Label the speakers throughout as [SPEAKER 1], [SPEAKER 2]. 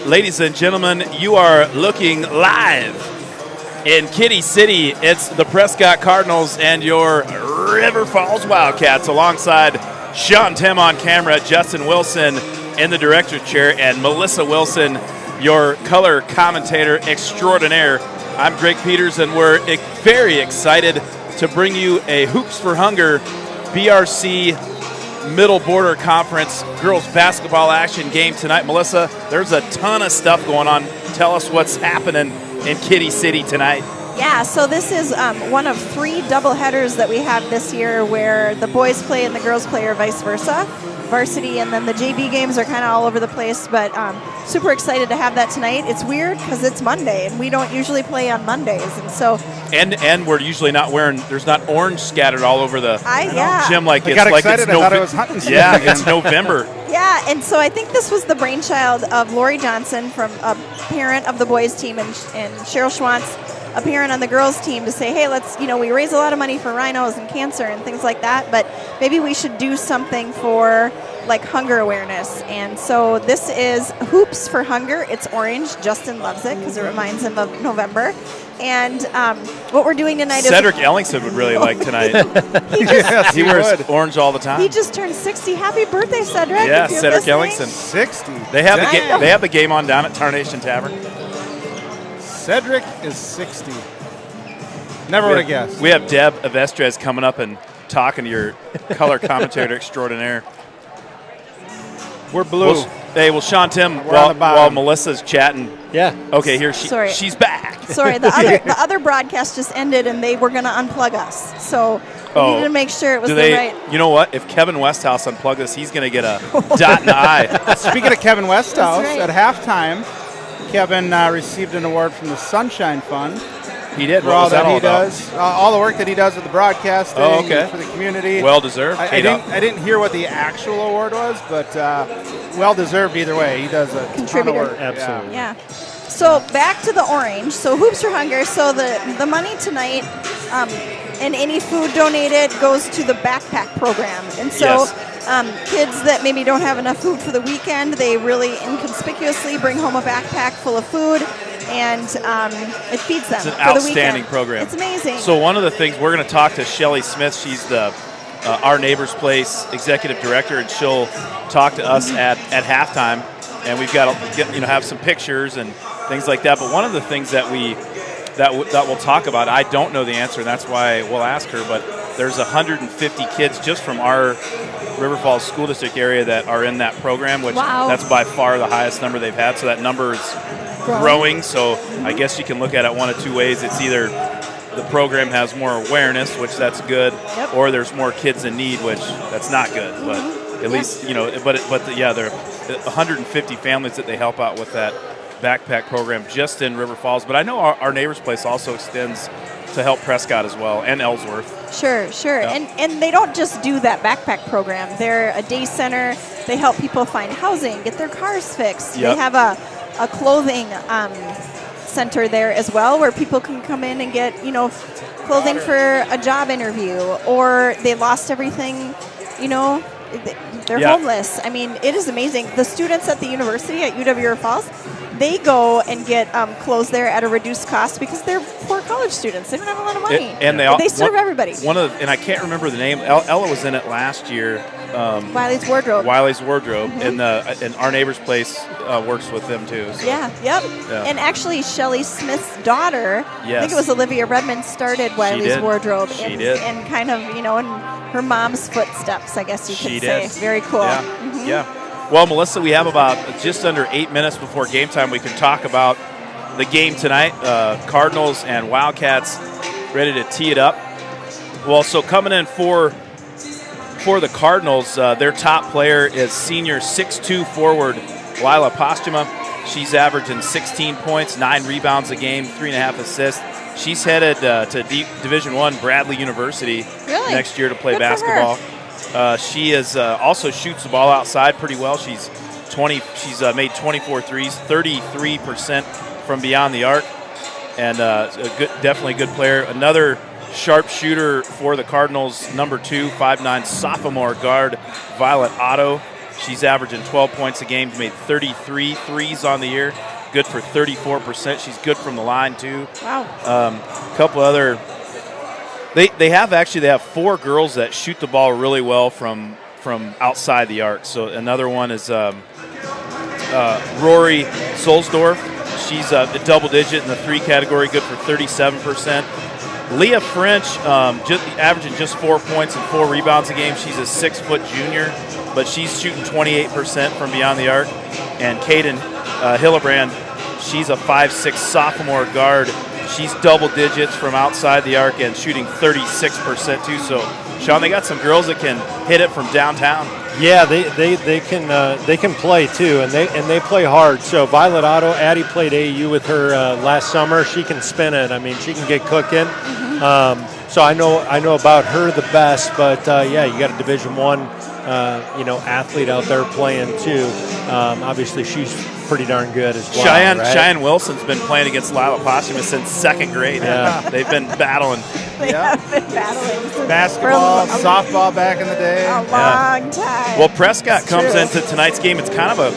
[SPEAKER 1] Ladies and gentlemen, you are looking live in Kitty City. It's the Prescott Cardinals and your River Falls Wildcats alongside Sean Tim on camera, Justin Wilson in the director's chair, and Melissa Wilson, your color commentator extraordinaire. I'm Greg Peters, and we're very excited to bring you a Hoops for Hunger BRC Middle Border Conference girls basketball action game tonight. Melissa, there's a ton of stuff going on. Tell us what's happening in Kitty City tonight.
[SPEAKER 2] Yeah, so this is one of 3 doubleheaders that we have this year where the boys play and the girls play or vice versa. Varsity, and then the JV games are kind of all over the place, but super excited to have that tonight. It's weird because it's Monday, and we don't usually play on Mondays, and so...
[SPEAKER 1] And we're usually not wearing, there's not orange scattered all over the gym like
[SPEAKER 3] I
[SPEAKER 1] it's
[SPEAKER 3] got
[SPEAKER 1] like
[SPEAKER 3] excited.
[SPEAKER 1] it's
[SPEAKER 3] I thought it was hunting season.
[SPEAKER 1] Yeah, it's November.
[SPEAKER 2] Yeah, and so I think this was the brainchild of Lori Johnson, from a parent of the boys team, and Cheryl Schwantz, a parent on the girls team, to say, hey, let's, we raise a lot of money for rhinos and cancer and things like that, but maybe we should do something for like hunger awareness. And so this is Hoops for Hunger. It's orange. Justin loves it because it reminds him of November. And what we're doing tonight
[SPEAKER 1] Cedric Ellingson would really like tonight. he wears orange all the time.
[SPEAKER 2] He just turned 60. Happy birthday, Cedric.
[SPEAKER 1] Yeah, Cedric Ellingson.
[SPEAKER 3] 60.
[SPEAKER 1] They have the game on down at Tarnation Tavern.
[SPEAKER 3] Cedric is 60. Never would have guessed.
[SPEAKER 1] We have Deb Avestres coming up and talking to your color commentator extraordinaire.
[SPEAKER 3] We're blue.
[SPEAKER 1] Well, Sean Tim, while Melissa's chatting.
[SPEAKER 4] Yeah.
[SPEAKER 1] Okay, here she's back.
[SPEAKER 2] Sorry, the other broadcast just ended, and they were going to unplug us. So we needed to make sure it was the right.
[SPEAKER 1] You know what? If Kevin Westhouse unplugged us, he's going to get a dot in the eye.
[SPEAKER 3] Speaking of Kevin Westhouse,
[SPEAKER 2] right.
[SPEAKER 3] at halftime, Kevin received an award from the Sunshine Fund.
[SPEAKER 1] He did.
[SPEAKER 3] For all that he does, all the work that he does with the broadcasting, for the community.
[SPEAKER 1] Well deserved.
[SPEAKER 3] I didn't hear what the actual award was, but well deserved either way. He does a ton of work.
[SPEAKER 4] Absolutely.
[SPEAKER 2] Yeah. So back to the orange. So Hoops for Hunger. So the money tonight, and any food donated goes to the backpack program. And so kids that maybe don't have enough food for the weekend, they really inconspicuously bring home a backpack full of food. And it feeds them.
[SPEAKER 1] It's an
[SPEAKER 2] for the
[SPEAKER 1] outstanding
[SPEAKER 2] weekend.
[SPEAKER 1] program.
[SPEAKER 2] It's amazing.
[SPEAKER 1] So one of the things, we're going to talk to Shelly Smith. She's the Our Neighbor's Place executive director, and she'll talk to us at halftime. And we've got to have some pictures and things like that. But one of the things that we'll talk about, I don't know the answer, and that's why we'll ask her. But there's 150 kids just from our River Falls School District area that are in that program, which that's by far the highest number they've had. So that number is growing. So I guess you can look at it one of 2 ways. It's either the program has more awareness, which that's good, or there's more kids in need, which that's not good. But at least there are 150 families that they help out with that backpack program just in River Falls. But I know our Neighbor's Place also extends to help Prescott as well, and Ellsworth.
[SPEAKER 2] Sure. Yeah. And they don't just do that backpack program. They're a day center. They help people find housing, get their cars fixed. Yep. They have a clothing center there as well, where people can come in and get clothing for a job interview, or they lost everything, they're homeless. I mean, it is amazing. The students at the university at UW-River Falls, they go and get clothes there at a reduced cost because they're poor college students. They don't have a lot of money.
[SPEAKER 1] And
[SPEAKER 2] they serve everybody.
[SPEAKER 1] And I can't remember the name. Ella was in it last year.
[SPEAKER 2] Wiley's Wardrobe.
[SPEAKER 1] And Our Neighbor's Place works with them too. So.
[SPEAKER 2] Yeah. And actually, Shelly Smith's daughter, I think it was Olivia Redmond, started Wiley's Wardrobe.
[SPEAKER 1] She did.
[SPEAKER 2] And kind of, in her mom's footsteps, I guess you could say. Very cool.
[SPEAKER 1] Yeah. Yeah. Well, Melissa, we have about just under 8 minutes before game time. We can talk about the game tonight. Cardinals and Wildcats ready to tee it up. Well, so coming in for the Cardinals, their top player is senior 6'2" forward Lila Postuma. She's averaging 16 points, 9 rebounds a game, 3.5 assists. She's headed to Division I Bradley University next year to play basketball. She is also shoots the ball outside pretty well. She's made 24 threes, 33% from beyond the arc, and definitely a good player. Another sharp shooter for the Cardinals, number 2, 5'9" sophomore guard Violet Otto. She's averaging 12 points a game. Made 33 threes on the year. Good for 34%. She's good from the line too.
[SPEAKER 2] Wow.
[SPEAKER 1] A couple other. They have 4 girls that shoot the ball really well from outside the arc. So another one is Rory Solsdorf. She's a double digit in the 3 category, good for 37%. Leah French, averaging just 4 points and 4 rebounds a game. She's a 6-foot junior, but she's shooting 28% from beyond the arc. And Kaden Hillebrand, she's a 5'6" sophomore guard. She's double digits from outside the arc and shooting 36% too. So, Sean, they got some girls that can hit it from downtown.
[SPEAKER 4] Yeah, they can play too, and they play hard. So Violet Otto, Addie played AAU with her last summer. She can spin it. I mean, she can get cooking. So I know about her the best, but yeah, you got a Division I, athlete out there playing too. Obviously, she's pretty darn good as well.
[SPEAKER 1] Cheyenne Wilson's been playing against Lila Posthumous since 2nd grade.
[SPEAKER 4] Yeah.
[SPEAKER 1] They've been battling.
[SPEAKER 2] They have been battling.
[SPEAKER 3] Basketball, softball back in the day.
[SPEAKER 2] A long time.
[SPEAKER 1] Well, Prescott comes into tonight's game. It's kind of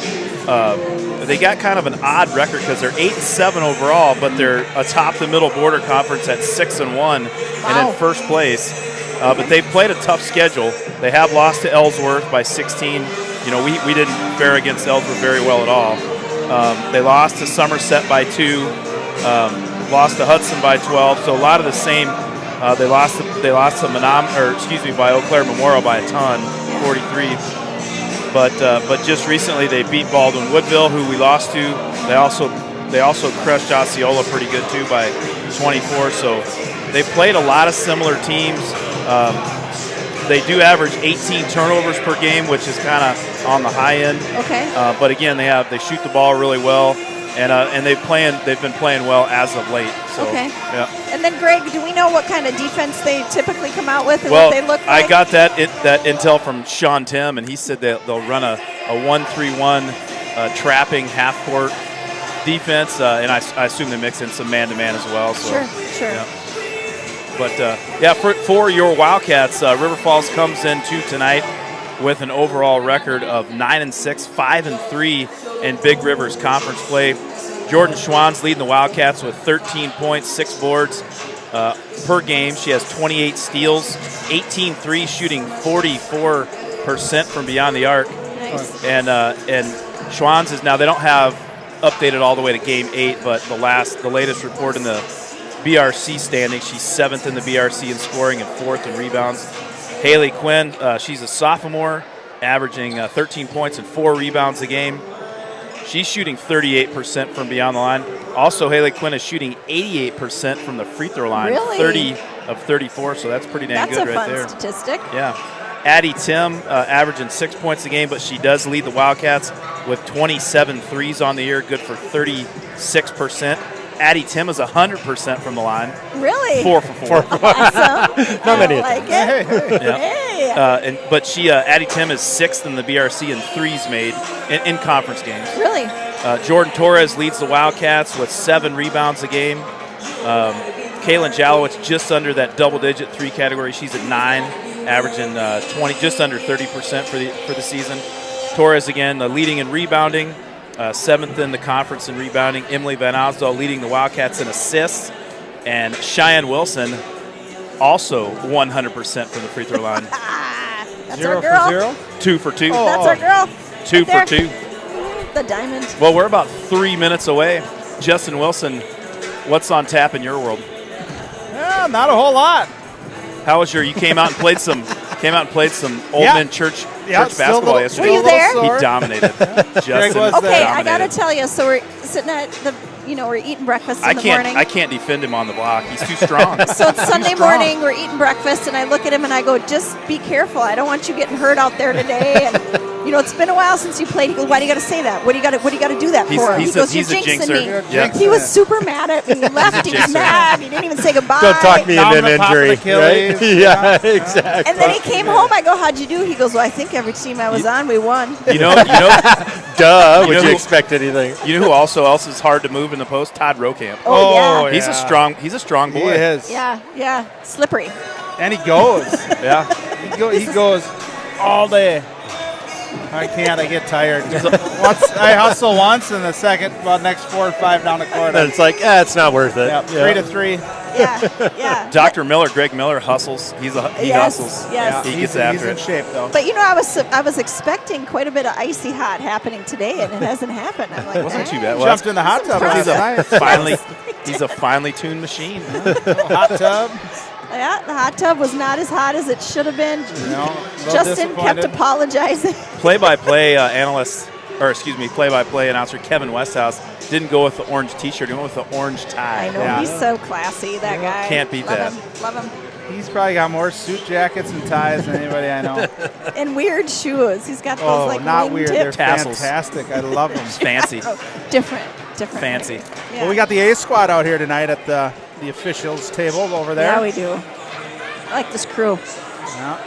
[SPEAKER 1] they got kind of an odd record because they're 8-7 overall, but they're atop the Middle Border Conference at 6-1 and in first place. But they've played a tough schedule. They have lost to Ellsworth by 16. We didn't fare against Ellsworth very well at all. They lost to Somerset by 2. Lost to Hudson by 12. So a lot of the same. They lost to by Eau Claire Memorial by a ton, 43. But just recently they beat Baldwin Woodville, who we lost to. They also crushed Osceola pretty good too by 24. So they played a lot of similar teams. They do average 18 turnovers per game, which is kind of on the high end.
[SPEAKER 2] Okay.
[SPEAKER 1] But again, they shoot the ball really well, and they've been playing well as of late. So,
[SPEAKER 2] okay.
[SPEAKER 1] Yeah.
[SPEAKER 2] And then, Greg, do we know what kind of defense they typically come out with and
[SPEAKER 1] well,
[SPEAKER 2] what they look like?
[SPEAKER 1] I got that intel from Sean Tim, and he said that they'll run a 1-3-1 trapping half-court defense, and I assume they mix in some man-to-man as well. So,
[SPEAKER 2] Sure.
[SPEAKER 1] Yeah. But, for your Wildcats, River Falls comes into tonight with an overall record of 9-6, 5-3 in Big River's conference play. Jordan Schwann's leading the Wildcats with 13 points, 6 boards per game. She has 28 steals, 18 threes, shooting 44% from beyond the arc.
[SPEAKER 2] Nice.
[SPEAKER 1] And Schwann's is now, they don't have updated all the way to game 8, but the latest report in the BRC standing, she's 7th in the BRC in scoring and 4th in rebounds. Haley Quinn, she's a sophomore, averaging 13 points and 4 rebounds a game. She's shooting 38% from beyond the line. Also, Haley Quinn is shooting 88% from the free throw line,
[SPEAKER 2] Really?
[SPEAKER 1] 30 of 34, so that's pretty dang good right there.
[SPEAKER 2] That's a fun statistic.
[SPEAKER 1] Yeah. Addie Tim averaging 6 points a game, but she does lead the Wildcats with 27 threes on the year, good for 36%. Addie Tim is 100% from the line.
[SPEAKER 2] Really?
[SPEAKER 1] 4 for 4.
[SPEAKER 2] Awesome.
[SPEAKER 4] Not many
[SPEAKER 2] I like it.
[SPEAKER 1] Yeah.
[SPEAKER 2] Hey.
[SPEAKER 1] But Addie Tim is 6th in the BRC in threes made in conference games.
[SPEAKER 2] Really?
[SPEAKER 1] Jordan Torres leads the Wildcats with 7 rebounds a game. Kaylin Jalowitz just under that double-digit 3 category. She's at 9, averaging 20, just under 30% for the season. Torres again leading in rebounding. 7th in the conference in rebounding. Emily Van Osdal leading the Wildcats in assists. And Cheyenne Wilson also 100% from the free throw line.
[SPEAKER 2] That's
[SPEAKER 3] 0
[SPEAKER 2] our girl.
[SPEAKER 3] for 0?
[SPEAKER 1] 2 for 2.
[SPEAKER 2] That's our girl.
[SPEAKER 1] 2
[SPEAKER 2] Right
[SPEAKER 1] for
[SPEAKER 2] there.
[SPEAKER 1] 2.
[SPEAKER 2] The diamond.
[SPEAKER 1] Well, we're about 3 minutes away. Justin Wilson, what's on tap in your world?
[SPEAKER 3] Yeah, not a whole lot.
[SPEAKER 1] How was you came out and played some Old
[SPEAKER 3] Yeah.
[SPEAKER 1] Men church
[SPEAKER 3] Yeah,
[SPEAKER 1] basketball
[SPEAKER 2] Were
[SPEAKER 1] yesterday.
[SPEAKER 2] you there?
[SPEAKER 1] He dominated. Justin
[SPEAKER 3] was
[SPEAKER 2] Okay,
[SPEAKER 3] there.
[SPEAKER 2] I got to
[SPEAKER 1] dominated.
[SPEAKER 2] tell you. So we're sitting at we're eating breakfast in the morning.
[SPEAKER 1] I can't defend him on the block. He's too strong.
[SPEAKER 2] So it's Sunday
[SPEAKER 3] strong.
[SPEAKER 2] morning, we're eating breakfast, and I look at him and I go, just be careful. I don't want you getting hurt out there today. And, it's been a while since you played. He goes, why do you got to say that? What do you got to do that for?
[SPEAKER 1] He's
[SPEAKER 2] He goes,
[SPEAKER 1] a
[SPEAKER 2] you're jinxing
[SPEAKER 1] jinxer.
[SPEAKER 2] me.
[SPEAKER 1] Yeah.
[SPEAKER 2] He was super mad at me. He left. He was
[SPEAKER 1] jinxer.
[SPEAKER 2] mad. He didn't even say goodbye.
[SPEAKER 4] Don't talk me
[SPEAKER 3] Down
[SPEAKER 4] into
[SPEAKER 3] the
[SPEAKER 4] an
[SPEAKER 3] top of
[SPEAKER 4] injury.
[SPEAKER 3] Achilles.
[SPEAKER 4] Right? Yeah, exactly.
[SPEAKER 2] And then he came home. I go, how'd you do? He goes, well, I think every team I was on, we won.
[SPEAKER 1] You know,
[SPEAKER 4] Duh.
[SPEAKER 1] You
[SPEAKER 4] Would
[SPEAKER 1] know
[SPEAKER 4] you
[SPEAKER 1] who-
[SPEAKER 4] expect anything?
[SPEAKER 1] you know who else is hard to move in the post? Todd Rokamp.
[SPEAKER 2] Oh, yeah.
[SPEAKER 1] He's a strong boy.
[SPEAKER 3] He is.
[SPEAKER 2] Yeah. Slippery.
[SPEAKER 3] And he goes.
[SPEAKER 1] Yeah.
[SPEAKER 3] He goes all day. I can't. I get tired. I hustle once, and the second, next 4 or 5 down the court.
[SPEAKER 4] And it's like, it's not worth it.
[SPEAKER 3] Yeah, 3 to 3.
[SPEAKER 2] Yeah.
[SPEAKER 1] Dr. Miller, Greg Miller hustles. He hustles.
[SPEAKER 2] Yes.
[SPEAKER 1] He gets after
[SPEAKER 3] He's in
[SPEAKER 1] it.
[SPEAKER 3] shape, though.
[SPEAKER 2] But I was expecting quite a bit of icy hot happening today, and it hasn't happened. I'm like,
[SPEAKER 1] It wasn't too bad. Well,
[SPEAKER 3] Jumped in the hot tub last night.
[SPEAKER 1] he's a finely tuned machine.
[SPEAKER 3] Hot tub.
[SPEAKER 2] Yeah, the hot tub was not as hot as it should have been. Justin kept
[SPEAKER 3] disappointed.
[SPEAKER 2] apologizing.
[SPEAKER 1] Play-by-play play-by-play announcer Kevin Westhouse didn't go with the orange T-shirt. He went with the orange tie.
[SPEAKER 2] I know, he's so classy, that guy.
[SPEAKER 1] Can't beat
[SPEAKER 2] Love
[SPEAKER 1] that.
[SPEAKER 2] him. Love him.
[SPEAKER 3] He's probably got more suit jackets and ties than anybody I know.
[SPEAKER 2] And weird shoes. He's got those
[SPEAKER 3] not weird. They're
[SPEAKER 1] tassels.
[SPEAKER 3] fantastic. I love them.
[SPEAKER 1] Fancy.
[SPEAKER 2] Different.
[SPEAKER 1] Fancy.
[SPEAKER 2] Yeah.
[SPEAKER 3] Well, we got the A squad out here tonight at the officials table over there.
[SPEAKER 2] Yeah, we do. I like this crew.
[SPEAKER 3] Yeah.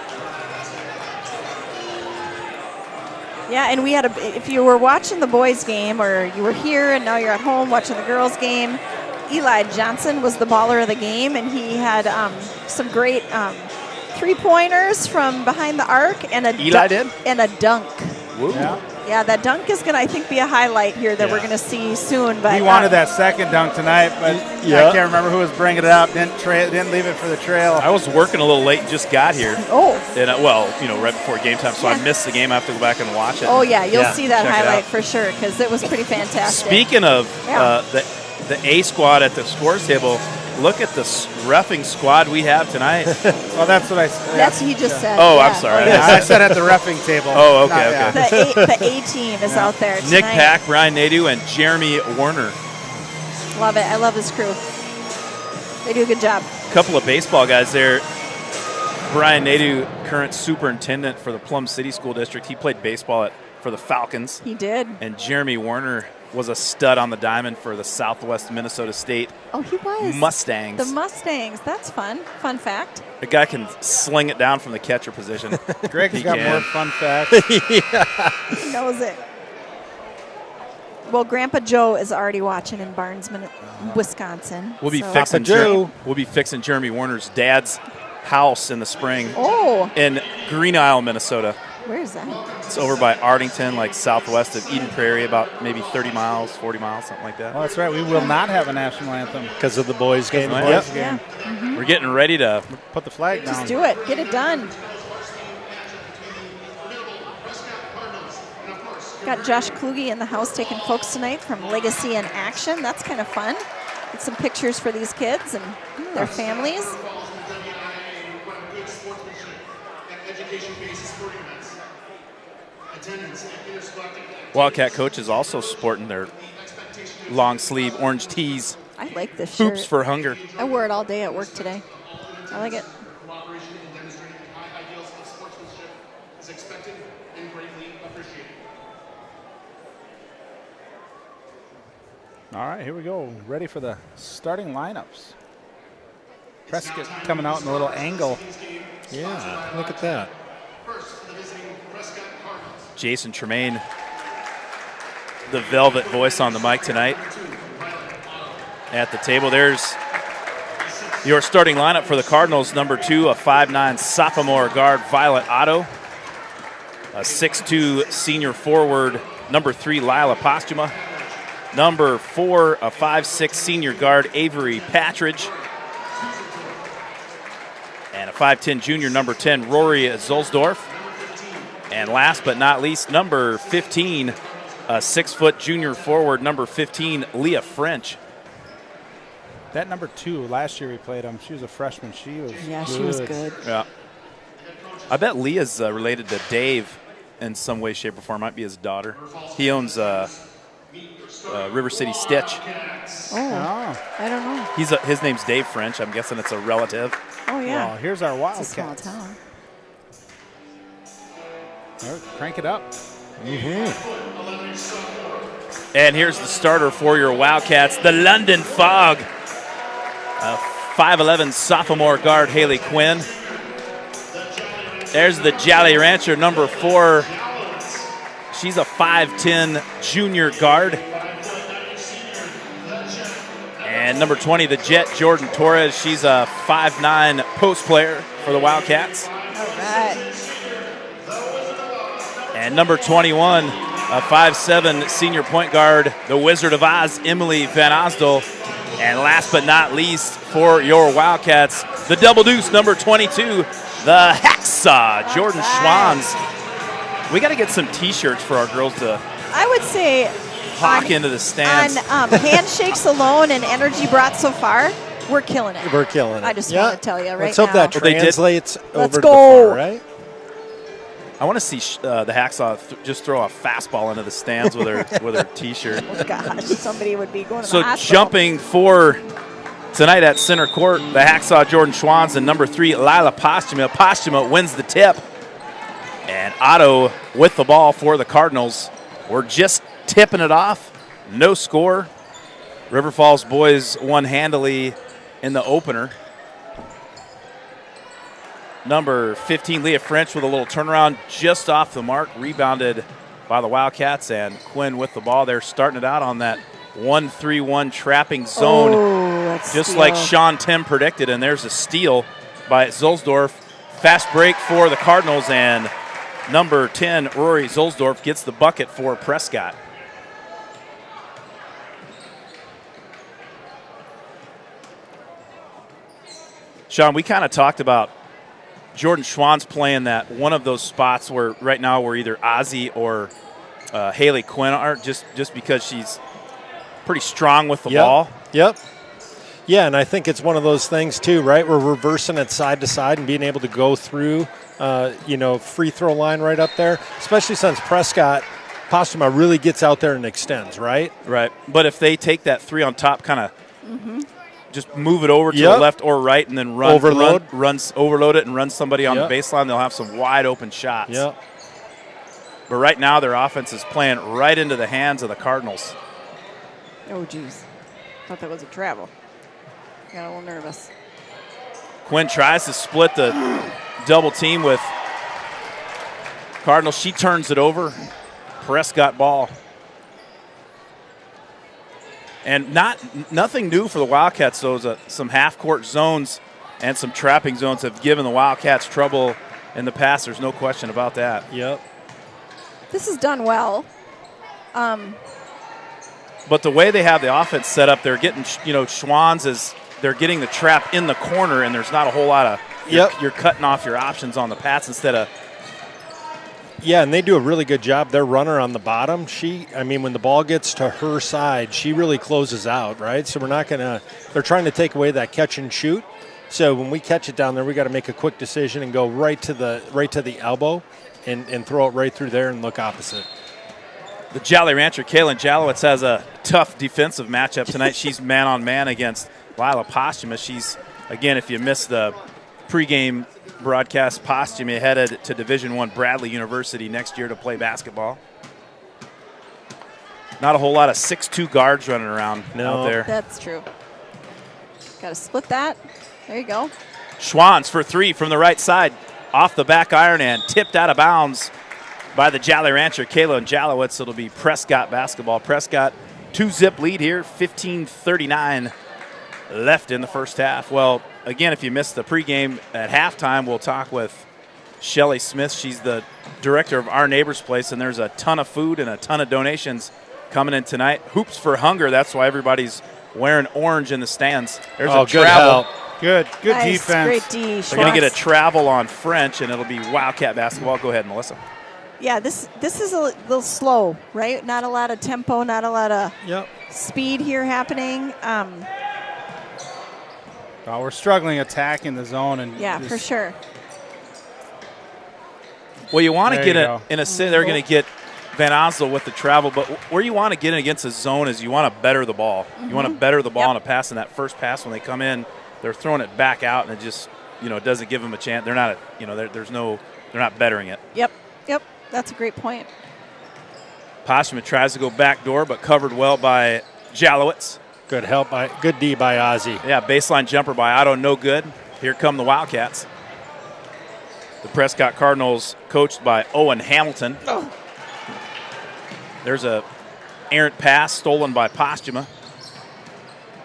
[SPEAKER 2] Yeah, and we had if you were watching the boys' game or you were here and now you're at home watching the girls' game, Eli Johnson was the baller of the game, and he had some great 3-pointers from behind the arc and a dunk.
[SPEAKER 1] Woo.
[SPEAKER 2] Yeah, that dunk is going to, I think, be a highlight here that we're going to see soon. But
[SPEAKER 3] he wanted that second dunk tonight, but I can't remember who was bringing it up. Didn't leave it for the trail.
[SPEAKER 1] I was working a little late and just got here.
[SPEAKER 2] Oh.
[SPEAKER 1] And right before game time, so I missed the game. I have to go back and watch it.
[SPEAKER 2] Oh, yeah, you'll see that
[SPEAKER 1] check it
[SPEAKER 2] highlight
[SPEAKER 1] out.
[SPEAKER 2] for sure because it was pretty fantastic.
[SPEAKER 1] Speaking of the A squad at the scores table, look at the reffing squad we have tonight.
[SPEAKER 3] Well, that's what I said.
[SPEAKER 2] That's what he just said.
[SPEAKER 1] Oh,
[SPEAKER 2] yeah.
[SPEAKER 1] I'm sorry.
[SPEAKER 3] I said at the reffing table.
[SPEAKER 1] Oh, okay, okay.
[SPEAKER 2] The A team is out there tonight.
[SPEAKER 1] Nick Pack, Brian Nadeau, and Jeremy Warner.
[SPEAKER 2] Love it. I love this crew. They do a good job.
[SPEAKER 1] A couple of baseball guys there. Brian Nadeau, current superintendent for the Plum City School District. He played baseball for the Falcons.
[SPEAKER 2] He did.
[SPEAKER 1] And Jeremy Warner was a stud on the diamond for the Southwest Minnesota State
[SPEAKER 2] he was.
[SPEAKER 1] Mustangs.
[SPEAKER 2] The Mustangs. That's fun. Fun fact.
[SPEAKER 1] The guy can sling it down from the catcher position.
[SPEAKER 3] Greg's got more fun facts.
[SPEAKER 2] He knows it. Well, Grandpa Joe is already watching in Barnes, Wisconsin.
[SPEAKER 1] We'll be fixing Jeremy Warner's dad's house in the spring.
[SPEAKER 2] Oh.
[SPEAKER 1] In Green Isle, Minnesota.
[SPEAKER 2] Where is that?
[SPEAKER 1] It's over by Arlington, like southwest of Eden Prairie, about maybe 30 miles, 40 miles, something like that.
[SPEAKER 3] Well, that's right. We will not have a national anthem
[SPEAKER 4] because of the boys' game.
[SPEAKER 2] Yeah. Mm-hmm.
[SPEAKER 1] We're getting ready to
[SPEAKER 3] put the flag down.
[SPEAKER 2] Just do it. Get it done. Got Josh Kluge in the house taking folks tonight from Legacy in Action. That's kind of fun. Get some pictures for these kids and their families.
[SPEAKER 1] Wildcat coaches also sporting their long sleeve orange tees.
[SPEAKER 2] I like this shirt.
[SPEAKER 1] Hoops for hunger.
[SPEAKER 2] I wore it all day at work today. I like it.
[SPEAKER 3] All right, here we go. Ready for the starting lineups. Prescott coming out in a little angle.
[SPEAKER 4] Yeah, look at that.
[SPEAKER 1] Jason Tremaine, the velvet voice on the mic tonight. At the table, there's your starting lineup for the Cardinals. Number 2, a 5'9" sophomore guard, Violet Otto. A 6'2" senior forward, number 3, Lila Postuma. Number 4, a 5'6" senior guard, Avery Patridge. And a 5'10" junior, number 10, Rory Zulsdorf. And last but not least, number 15, a 6-foot junior forward, number 15, Leah French.
[SPEAKER 3] That number 2, last year we played him. She was a freshman. She was
[SPEAKER 2] She was good.
[SPEAKER 1] Yeah. I bet Leah's related to Dave in some way, shape, or form. Might be his daughter. He owns River City Stitch.
[SPEAKER 2] I don't know.
[SPEAKER 1] His name's Dave French. I'm guessing it's a relative.
[SPEAKER 2] Oh, yeah.
[SPEAKER 3] Well, here's our Wildcats.
[SPEAKER 2] It's a small town.
[SPEAKER 3] Crank it up.
[SPEAKER 1] And here's the starter for your Wildcats, the London Fog. A 5'11" sophomore guard, Haley Quinn. There's the Jolly Rancher, number 4. She's a 5'10" junior guard. And number 20, the Jet, Jordan Torres. She's a 5'9" post player for the Wildcats.
[SPEAKER 2] All right.
[SPEAKER 1] And And number 21, a 5'7" senior point guard, the Wizard of Oz, Emily Van Osdol. And last but not least for your Wildcats, the double deuce, number 22, the Hacksaw, Jordan Schwanz. We got to get some T-shirts for our girls to,
[SPEAKER 2] I would say,
[SPEAKER 1] hawk into the stands.
[SPEAKER 2] On handshakes alone and energy brought so far, we're killing it.
[SPEAKER 4] We're killing it.
[SPEAKER 2] I just want to tell you right
[SPEAKER 4] Let's hope
[SPEAKER 2] now.
[SPEAKER 4] that translates over to the
[SPEAKER 2] go.
[SPEAKER 4] far, right?
[SPEAKER 1] I want to see the Hacksaw just throw a fastball into the stands with her T-shirt.
[SPEAKER 2] Oh, gosh, somebody would be going to
[SPEAKER 1] So
[SPEAKER 2] the hospital.
[SPEAKER 1] jumping for tonight at center court, the Hacksaw Jordan Schwanz and number 3, Lila Postuma. Postuma wins the tip. And Otto with the ball for the Cardinals. We're just tipping it off. No score. River Falls boys won handily in the opener. Number 15, Leah French with a little turnaround just off the mark. Rebounded by the Wildcats, and Quinn with the ball. They're starting it out on that 1-3-1 trapping zone, just like Sean Tim predicted. And there's a steal by Zulsdorf. Fast break for the Cardinals, and number 10, Rory Zulsdorf, gets the bucket for Prescott. Sean, we kind of talked about Jordan Schwanz playing that one of those spots where right now we're either Ozzie or Haley Quinn are, just because she's pretty strong with the ball.
[SPEAKER 4] Yep. Yeah, and I think it's one of those things too, right? We're reversing it side to side and being able to go through, free throw line right up there, especially since Prescott, Postuma really gets out there and extends, right?
[SPEAKER 1] Right. But if they take that 3 on top, kind of just move it over to the left or right and then overload it and run somebody on the baseline, they'll have some wide open shots.
[SPEAKER 4] Yep.
[SPEAKER 1] But right now their offense is playing right into the hands of the Cardinals.
[SPEAKER 2] Oh, geez. Thought that was a travel. Got a little nervous.
[SPEAKER 1] Quinn tries to split the double team with Cardinals. She turns it over. Prescott ball. And nothing new for the Wildcats. Those some half-court zones and some trapping zones have given the Wildcats trouble in the past. There's no question about that.
[SPEAKER 4] Yep.
[SPEAKER 2] This is done well.
[SPEAKER 1] But the way they have the offense set up, they're getting, Schwanz is they're getting the trap in the corner, and there's not a whole lot of you're cutting off your options on the pass instead of.
[SPEAKER 4] Yeah, and they do a really good job. Their runner on the bottom, when the ball gets to her side, she really closes out, right? So they're trying to take away that catch and shoot. So when we catch it down there, we got to make a quick decision and go right to the elbow and throw it right through there and look opposite.
[SPEAKER 1] The Jolly Rancher, Kaylin Jalowitz, has a tough defensive matchup tonight. She's man-on-man against Lila Postuma. She's, again, if you missed the pregame broadcast, Postuma headed to Division I Bradley University next year to play basketball. Not a whole lot of 6'2" guards running around out there.
[SPEAKER 2] That's true. Got to split that. There you go.
[SPEAKER 1] Schwanz for 3 from the right side. Off the back iron and tipped out of bounds by the Jolly Rancher, Kaylin Jalowitz. It'll be Prescott basketball. Prescott, 2-zip lead here, 15:39 left in the first half. Well, again, if you missed the pregame at halftime, we'll talk with Shelly Smith. She's the director of Our Neighbor's Place, and there's a ton of food and a ton of donations coming in tonight. Hoops for Hunger. That's why everybody's wearing orange in the stands. There's a travel.
[SPEAKER 3] Good
[SPEAKER 2] Nice,
[SPEAKER 3] defense.
[SPEAKER 2] Great D.
[SPEAKER 1] They're going to get a travel on French, and it'll be Wildcat basketball. Go ahead, Melissa.
[SPEAKER 2] Yeah, this is a little slow, right? Not a lot of tempo, not a lot of speed here happening.
[SPEAKER 3] We're struggling attacking the zone. And
[SPEAKER 2] for sure.
[SPEAKER 1] Well, you want to get in a sit. They're going to get Van Oslo with the travel, but where you want to get in against a zone is you want to better the ball. You want to better the ball on a pass. In that first pass, when they come in, they're throwing it back out, and it just it doesn't give them a chance. They're not they're not bettering it.
[SPEAKER 2] Yep. That's a great point.
[SPEAKER 1] Postuma tries to go back door, but covered well by Jalowitz.
[SPEAKER 4] Good D by Ozzie.
[SPEAKER 1] Yeah, baseline jumper by Otto, no good. Here come the Wildcats. The Prescott Cardinals, coached by Owen Hamilton.
[SPEAKER 2] Oh.
[SPEAKER 1] There's a errant pass stolen by Postuma.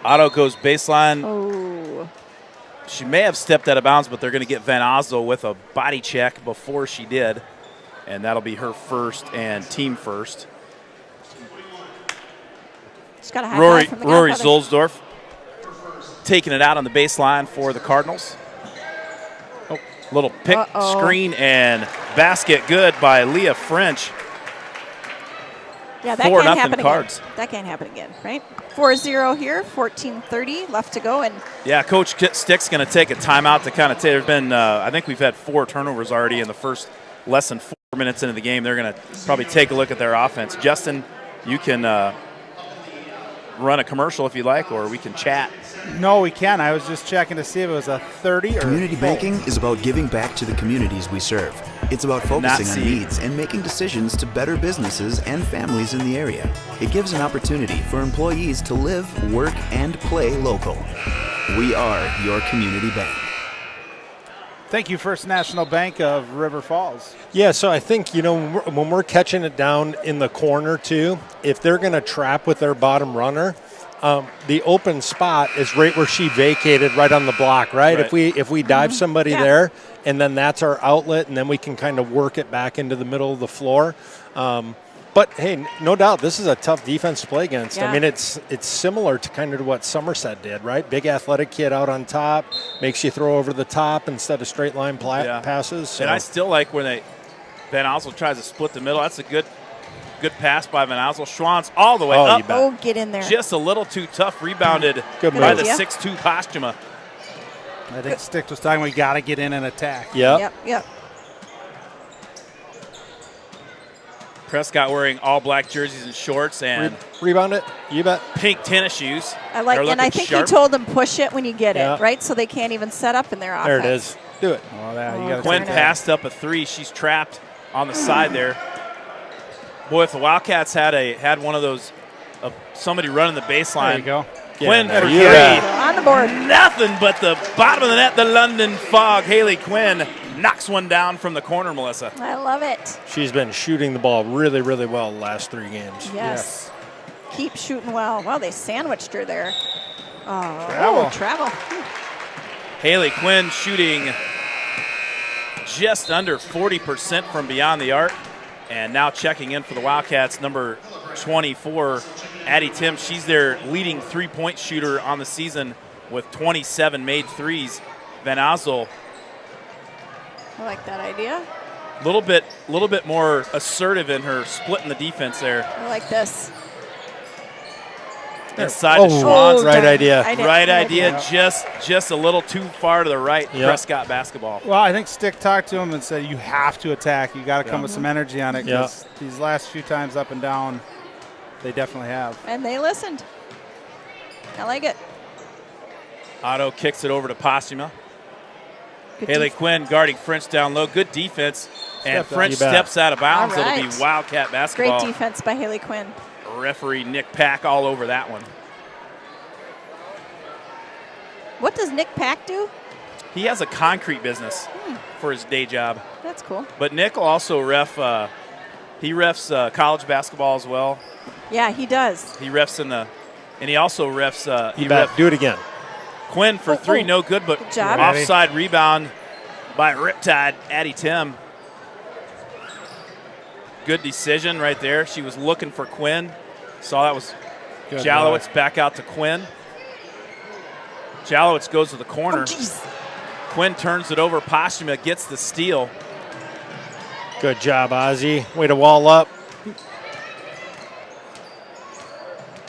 [SPEAKER 1] Otto goes baseline.
[SPEAKER 2] Oh.
[SPEAKER 1] She may have stepped out of bounds, but they're going to get Van Oslo with a body check before she did. and that'll be her first and team first.
[SPEAKER 2] She's got a high
[SPEAKER 1] Rory
[SPEAKER 2] five from the Godfather.
[SPEAKER 1] Zolsdorf taking it out on the baseline for the Cardinals. Oh, little pick screen and basket good by Leah French.
[SPEAKER 2] Yeah, that
[SPEAKER 1] 4-0
[SPEAKER 2] can't happen
[SPEAKER 1] Cards.
[SPEAKER 2] again. That can't happen again, right? 4-0 here, 14:30 left to go, and
[SPEAKER 1] Yeah, Coach Stick's going to take a timeout to kind of take. There's been, I think we've had 4 turnovers already in the first less than 4 minutes into the game. They're going to probably take a look at their offense. Justin, you can run a commercial if you like, or we can chat.
[SPEAKER 3] No, we can. I was just checking to see if it was a 30 or
[SPEAKER 5] Community banking is about giving back to the communities we serve. It's about focusing on needs and making decisions to better businesses and families in the area. It gives an opportunity for employees to live, work, and play local. We are your community bank.
[SPEAKER 3] Thank you, First National Bank of River Falls.
[SPEAKER 4] Yeah, so I think, when we're catching it down in the corner, too, if they're going to trap with their bottom runner, the open spot is right where she vacated, right on the block, right? If we dive somebody there, and then that's our outlet, and then we can kind of work it back into the middle of the floor. But, hey, no doubt, this is a tough defense to play against.
[SPEAKER 2] Yeah.
[SPEAKER 4] I mean, it's similar to kind of what Somerset did, right? Big athletic kid out on top, makes you throw over the top instead of straight line passes. So.
[SPEAKER 1] And I still like when Van Osel tries to split the middle. That's a good pass by Van Osel. Schwann's all the way up.
[SPEAKER 2] Oh, get in there.
[SPEAKER 1] Just a little too tough. Rebounded
[SPEAKER 4] Good
[SPEAKER 1] by
[SPEAKER 4] move.
[SPEAKER 1] the 6'2 Postuma.
[SPEAKER 3] I think Stick was talking we got to get in and attack.
[SPEAKER 2] Yep.
[SPEAKER 1] Prescott wearing all black jerseys and shorts and
[SPEAKER 4] rebound it. You bet.
[SPEAKER 1] pink tennis shoes.
[SPEAKER 2] I like,
[SPEAKER 1] They're
[SPEAKER 2] and I
[SPEAKER 1] looking
[SPEAKER 2] think
[SPEAKER 1] sharp.
[SPEAKER 2] he told them push it when you get
[SPEAKER 4] Yeah.
[SPEAKER 2] it, right? So they can't even set up in their offense.
[SPEAKER 4] There it is. Do it.
[SPEAKER 3] Oh, yeah, you got
[SPEAKER 1] Quinn
[SPEAKER 2] Turn it.
[SPEAKER 1] passed up a 3. She's trapped on the side there. Boy, if the Wildcats had one of those, somebody running the baseline.
[SPEAKER 3] There you go.
[SPEAKER 1] Quinn for
[SPEAKER 4] You
[SPEAKER 1] 3.
[SPEAKER 4] bet.
[SPEAKER 2] On the board.
[SPEAKER 1] Nothing but the bottom of the net, the London Fog. Haley Quinn knocks one down from the corner, Melissa.
[SPEAKER 2] I love it.
[SPEAKER 4] She's been shooting the ball really, really well the last 3 games.
[SPEAKER 2] Yes. Keep shooting well. Wow, they sandwiched her there.
[SPEAKER 3] Travel.
[SPEAKER 1] Haley Quinn shooting just under 40% from beyond the arc. And now checking in for the Wildcats, number 24, Addie Tim. She's their leading three-point shooter on the season with 27 made threes. Van Osel,
[SPEAKER 2] I like that idea.
[SPEAKER 1] a little bit more assertive in her splitting the defense there.
[SPEAKER 2] I like this.
[SPEAKER 1] Inside to Schwann's.
[SPEAKER 4] Right idea.
[SPEAKER 1] Right idea, just a little too far to the right.
[SPEAKER 4] Yep.
[SPEAKER 1] Prescott basketball.
[SPEAKER 3] Well, I think Stick talked to him and said, you have to attack. You got to come with some energy on it because these last few times up and down, they definitely have.
[SPEAKER 2] And they listened. I like it.
[SPEAKER 1] Otto kicks it over to Postuma.
[SPEAKER 2] Good
[SPEAKER 1] Haley
[SPEAKER 2] def-
[SPEAKER 1] Quinn guarding French down low. Good defense. And
[SPEAKER 3] Stepped out.
[SPEAKER 1] French
[SPEAKER 4] You bet.
[SPEAKER 1] steps out of bounds.
[SPEAKER 2] All
[SPEAKER 1] It'll
[SPEAKER 2] right.
[SPEAKER 1] be Wildcat
[SPEAKER 2] Great
[SPEAKER 1] basketball.
[SPEAKER 2] defense by Haley Quinn.
[SPEAKER 1] Referee Nick Pack all over that one.
[SPEAKER 2] What does Nick Pack do?
[SPEAKER 1] He has a concrete business for his day job.
[SPEAKER 2] That's cool.
[SPEAKER 1] But Nick will also refs college basketball as well.
[SPEAKER 2] Yeah, he does.
[SPEAKER 1] He refs and he also refs.
[SPEAKER 4] You bet. Do it again.
[SPEAKER 1] Quinn for 3, no good, but
[SPEAKER 2] Good job.
[SPEAKER 1] offside rebound by Riptide, Addie Tim. Good decision right there. She was looking for Quinn. Saw that was
[SPEAKER 3] Good
[SPEAKER 1] Jalowitz back out to Quinn. Jalowitz goes to the corner. Quinn turns it over. Postuma gets the steal.
[SPEAKER 4] Good job, Ozzy. Way to wall up.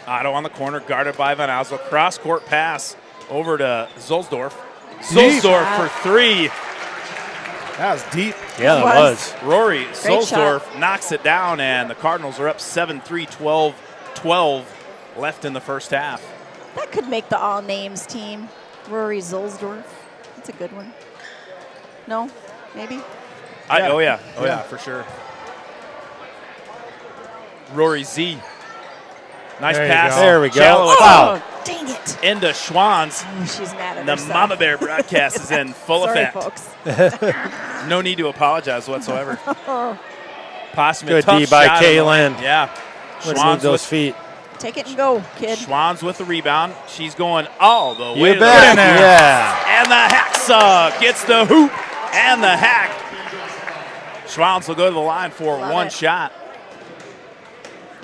[SPEAKER 1] Otto on the corner, guarded by Van Osel. Cross-court pass over to Zolsdorf. Zolsdorf for 3.
[SPEAKER 3] That was deep.
[SPEAKER 4] Yeah, that was.
[SPEAKER 1] Rory
[SPEAKER 2] Great
[SPEAKER 1] Zolsdorf knocks it down, and the Cardinals are up 7-3, 12-12 left in the first half.
[SPEAKER 2] That could make the all names team. Rory Zolsdorf. That's a good one. No? Maybe?
[SPEAKER 1] Oh, yeah, for sure. Rory Z. Nice
[SPEAKER 3] There you
[SPEAKER 1] pass.
[SPEAKER 3] go.
[SPEAKER 4] There we go.
[SPEAKER 1] Jalowitz
[SPEAKER 4] Wow.
[SPEAKER 2] Oh, dang it.
[SPEAKER 1] into Schwann's.
[SPEAKER 2] Oh, she's mad at
[SPEAKER 1] The
[SPEAKER 2] herself.
[SPEAKER 1] Mama Bear broadcast is in full
[SPEAKER 2] Sorry,
[SPEAKER 1] effect.
[SPEAKER 2] folks.
[SPEAKER 1] No need to apologize whatsoever. Postuma,
[SPEAKER 4] Good
[SPEAKER 1] tough
[SPEAKER 4] D by
[SPEAKER 1] shot.
[SPEAKER 4] Kaylin.
[SPEAKER 1] Yeah.
[SPEAKER 4] Let's move those feet.
[SPEAKER 2] Take it and go, kid.
[SPEAKER 1] Schwann's with the rebound. She's going all the way
[SPEAKER 4] You
[SPEAKER 1] to
[SPEAKER 4] bet.
[SPEAKER 1] the rim.
[SPEAKER 4] Yeah.
[SPEAKER 1] And the hacksaw gets the hoop and the hack. Schwalms will go to the line for
[SPEAKER 2] Love
[SPEAKER 1] one
[SPEAKER 2] it.
[SPEAKER 1] shot.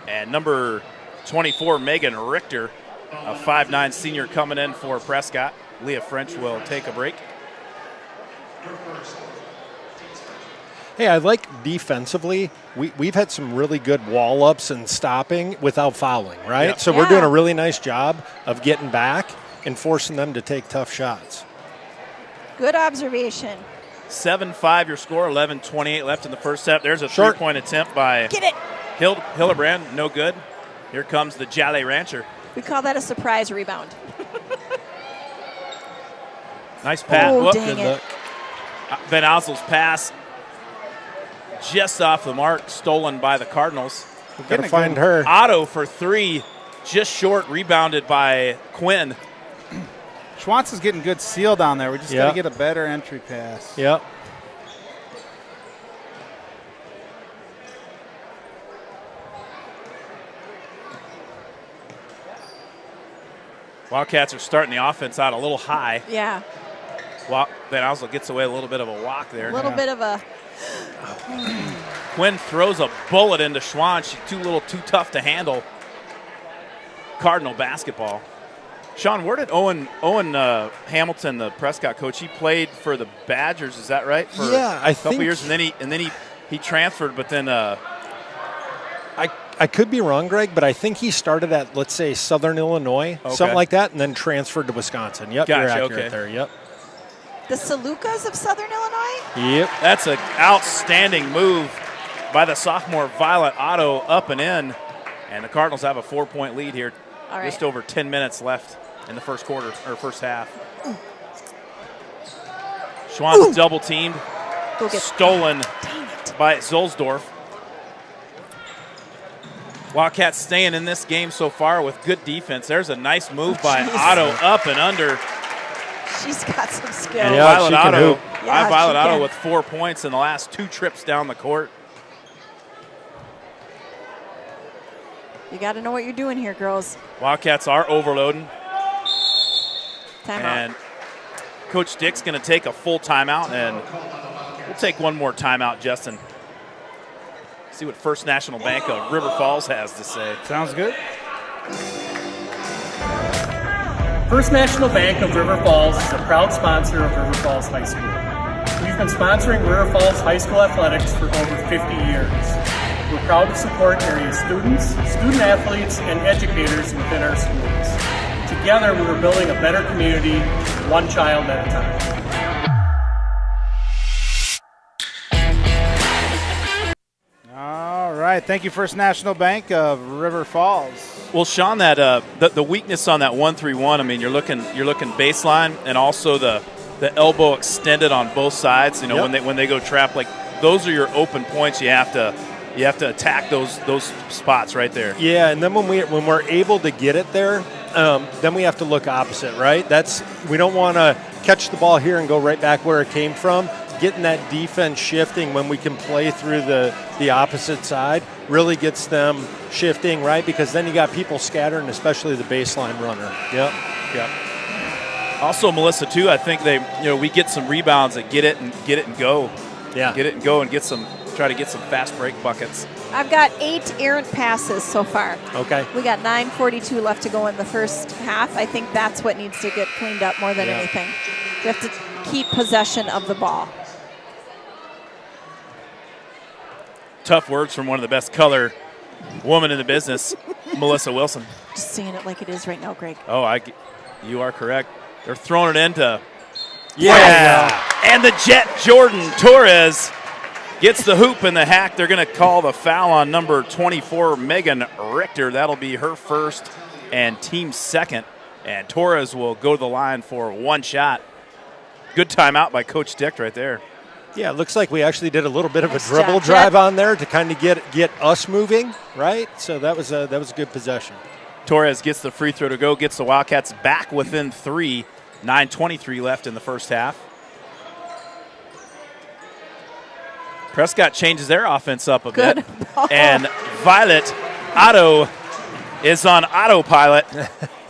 [SPEAKER 1] And number 24, Megan Richter, a 5'9" senior coming in for Prescott. Leah French will take a break.
[SPEAKER 4] Hey, I like defensively. We've had some really good wall-ups and stopping without fouling, right?
[SPEAKER 1] Yep.
[SPEAKER 4] So we're doing a really nice job of getting back and forcing them to take tough shots.
[SPEAKER 2] Good observation.
[SPEAKER 1] 7-5 your score, 11:28 left in the first set. There's a
[SPEAKER 4] Short.
[SPEAKER 1] three-point attempt by
[SPEAKER 2] Get it.
[SPEAKER 1] Hildebrand, no good. Here comes the Jolly Rancher.
[SPEAKER 2] We call that a surprise rebound.
[SPEAKER 1] Nice pass.
[SPEAKER 2] Oh,
[SPEAKER 1] Whoop.
[SPEAKER 2] dang it.
[SPEAKER 1] Van Ozzel's pass just off the mark, stolen by the Cardinals.
[SPEAKER 4] Got to find her.
[SPEAKER 1] Otto for three, just short, rebounded by Quinn.
[SPEAKER 3] Schwantz is getting good seal down there. We just got
[SPEAKER 4] Yeah.
[SPEAKER 3] to get a better entry pass.
[SPEAKER 4] Yep.
[SPEAKER 1] Wildcats are starting the offense out a little high.
[SPEAKER 2] Yeah.
[SPEAKER 1] Van Ozzel gets away a little bit of a walk there.
[SPEAKER 2] A little bit of a.
[SPEAKER 1] Quinn throws a bullet into Schwann. She's too tough to handle. Cardinal basketball. Sean, where did Owen Hamilton, the Prescott coach, he played for the Badgers? Is that right? For
[SPEAKER 4] Yeah, I
[SPEAKER 1] a couple
[SPEAKER 4] think-
[SPEAKER 1] years, and then he transferred, but then
[SPEAKER 4] I could be wrong, Greg, but I think he started at, let's say, Southern Illinois,
[SPEAKER 1] Okay.
[SPEAKER 4] something like that, and then transferred to Wisconsin. Yep, you're
[SPEAKER 1] Gotcha,
[SPEAKER 4] accurate
[SPEAKER 1] okay.
[SPEAKER 4] there. Yep.
[SPEAKER 2] The Salukas of Southern Illinois?
[SPEAKER 4] Yep.
[SPEAKER 1] that's an outstanding move by the sophomore Violet Otto up and in, and the Cardinals have a 4-point lead here.
[SPEAKER 2] All right.
[SPEAKER 1] Just over 10 minutes left in the first quarter or first half. Schwann's double teamed,
[SPEAKER 2] Go get
[SPEAKER 1] stolen
[SPEAKER 2] Dang it.
[SPEAKER 1] by Zolsdorf. Wildcats staying in this game so far with good defense. There's a nice move by
[SPEAKER 2] Jeez.
[SPEAKER 1] Otto up and under.
[SPEAKER 2] She's got some skill.
[SPEAKER 1] And
[SPEAKER 4] Yeah,
[SPEAKER 1] Violet
[SPEAKER 4] she can
[SPEAKER 1] Otto,
[SPEAKER 4] hoop.
[SPEAKER 2] Yeah,
[SPEAKER 1] Violet
[SPEAKER 2] she
[SPEAKER 1] Otto
[SPEAKER 2] can.
[SPEAKER 1] with 4 points in the last 2 trips down the court.
[SPEAKER 2] You got to know what you're doing here, girls.
[SPEAKER 1] Wildcats are overloading,
[SPEAKER 2] Timeout.
[SPEAKER 1] and Coach Dick's going to take a full timeout, and we'll take one more timeout, Justin. See what First National Bank of River Falls has to say.
[SPEAKER 3] Sounds good.
[SPEAKER 6] First National Bank of River Falls is a proud sponsor of River Falls High School. We've been sponsoring River Falls High School athletics for over 50 years. We're proud to support area students, student athletes, and educators within our schools. Together, we're building a better community, one child at a time.
[SPEAKER 3] All right. Thank you, First National Bank of River Falls.
[SPEAKER 1] Well, Sean, that the weakness on that 1-3-1. I mean, you're looking baseline, and also the elbow extended on both sides. You know,
[SPEAKER 4] Yep.
[SPEAKER 1] when they go trap, like those are your open points. You have to attack those spots right there.
[SPEAKER 4] Yeah, and then when we're able to get it there, then we have to look opposite, right? We don't want to catch the ball here and go right back where it came from. Getting that defense shifting when we can play through the opposite side really gets them shifting, right? Because then you got people scattering, especially the baseline runner. Yep.
[SPEAKER 1] Also, Melissa, too, I think we get some rebounds that get it and go.
[SPEAKER 4] Yeah.
[SPEAKER 1] Get it and go and try to get some fast break buckets.
[SPEAKER 2] I've got 8 errant passes so far.
[SPEAKER 4] Okay.
[SPEAKER 2] We got 9:42 left to go in the first half. I think that's what needs to get cleaned up more than anything. We have to keep possession of the ball.
[SPEAKER 1] Tough words from one of the best color women in the business, Melissa Wilson.
[SPEAKER 2] Just saying it like it is right now, Greg.
[SPEAKER 1] Oh, you are correct. They're throwing it into.
[SPEAKER 4] Yeah.
[SPEAKER 1] And the Jet Jordan Torres gets the hoop and the hack. They're going to call the foul on number 24, Megan Richter. That'll be her first and team second. And Torres will go to the line for one shot. Good timeout by Coach Dick right there.
[SPEAKER 4] Yeah, it looks like we actually did a little bit of a
[SPEAKER 2] Nice
[SPEAKER 4] dribble
[SPEAKER 2] job,
[SPEAKER 4] drive
[SPEAKER 2] Jet.
[SPEAKER 4] on there to kind of get us moving, right? So that was a good possession.
[SPEAKER 1] Torres gets the free throw to go, gets the Wildcats back within 3. 9:23 left in the first half. Prescott changes their offense up a bit. And Violet Otto is on autopilot.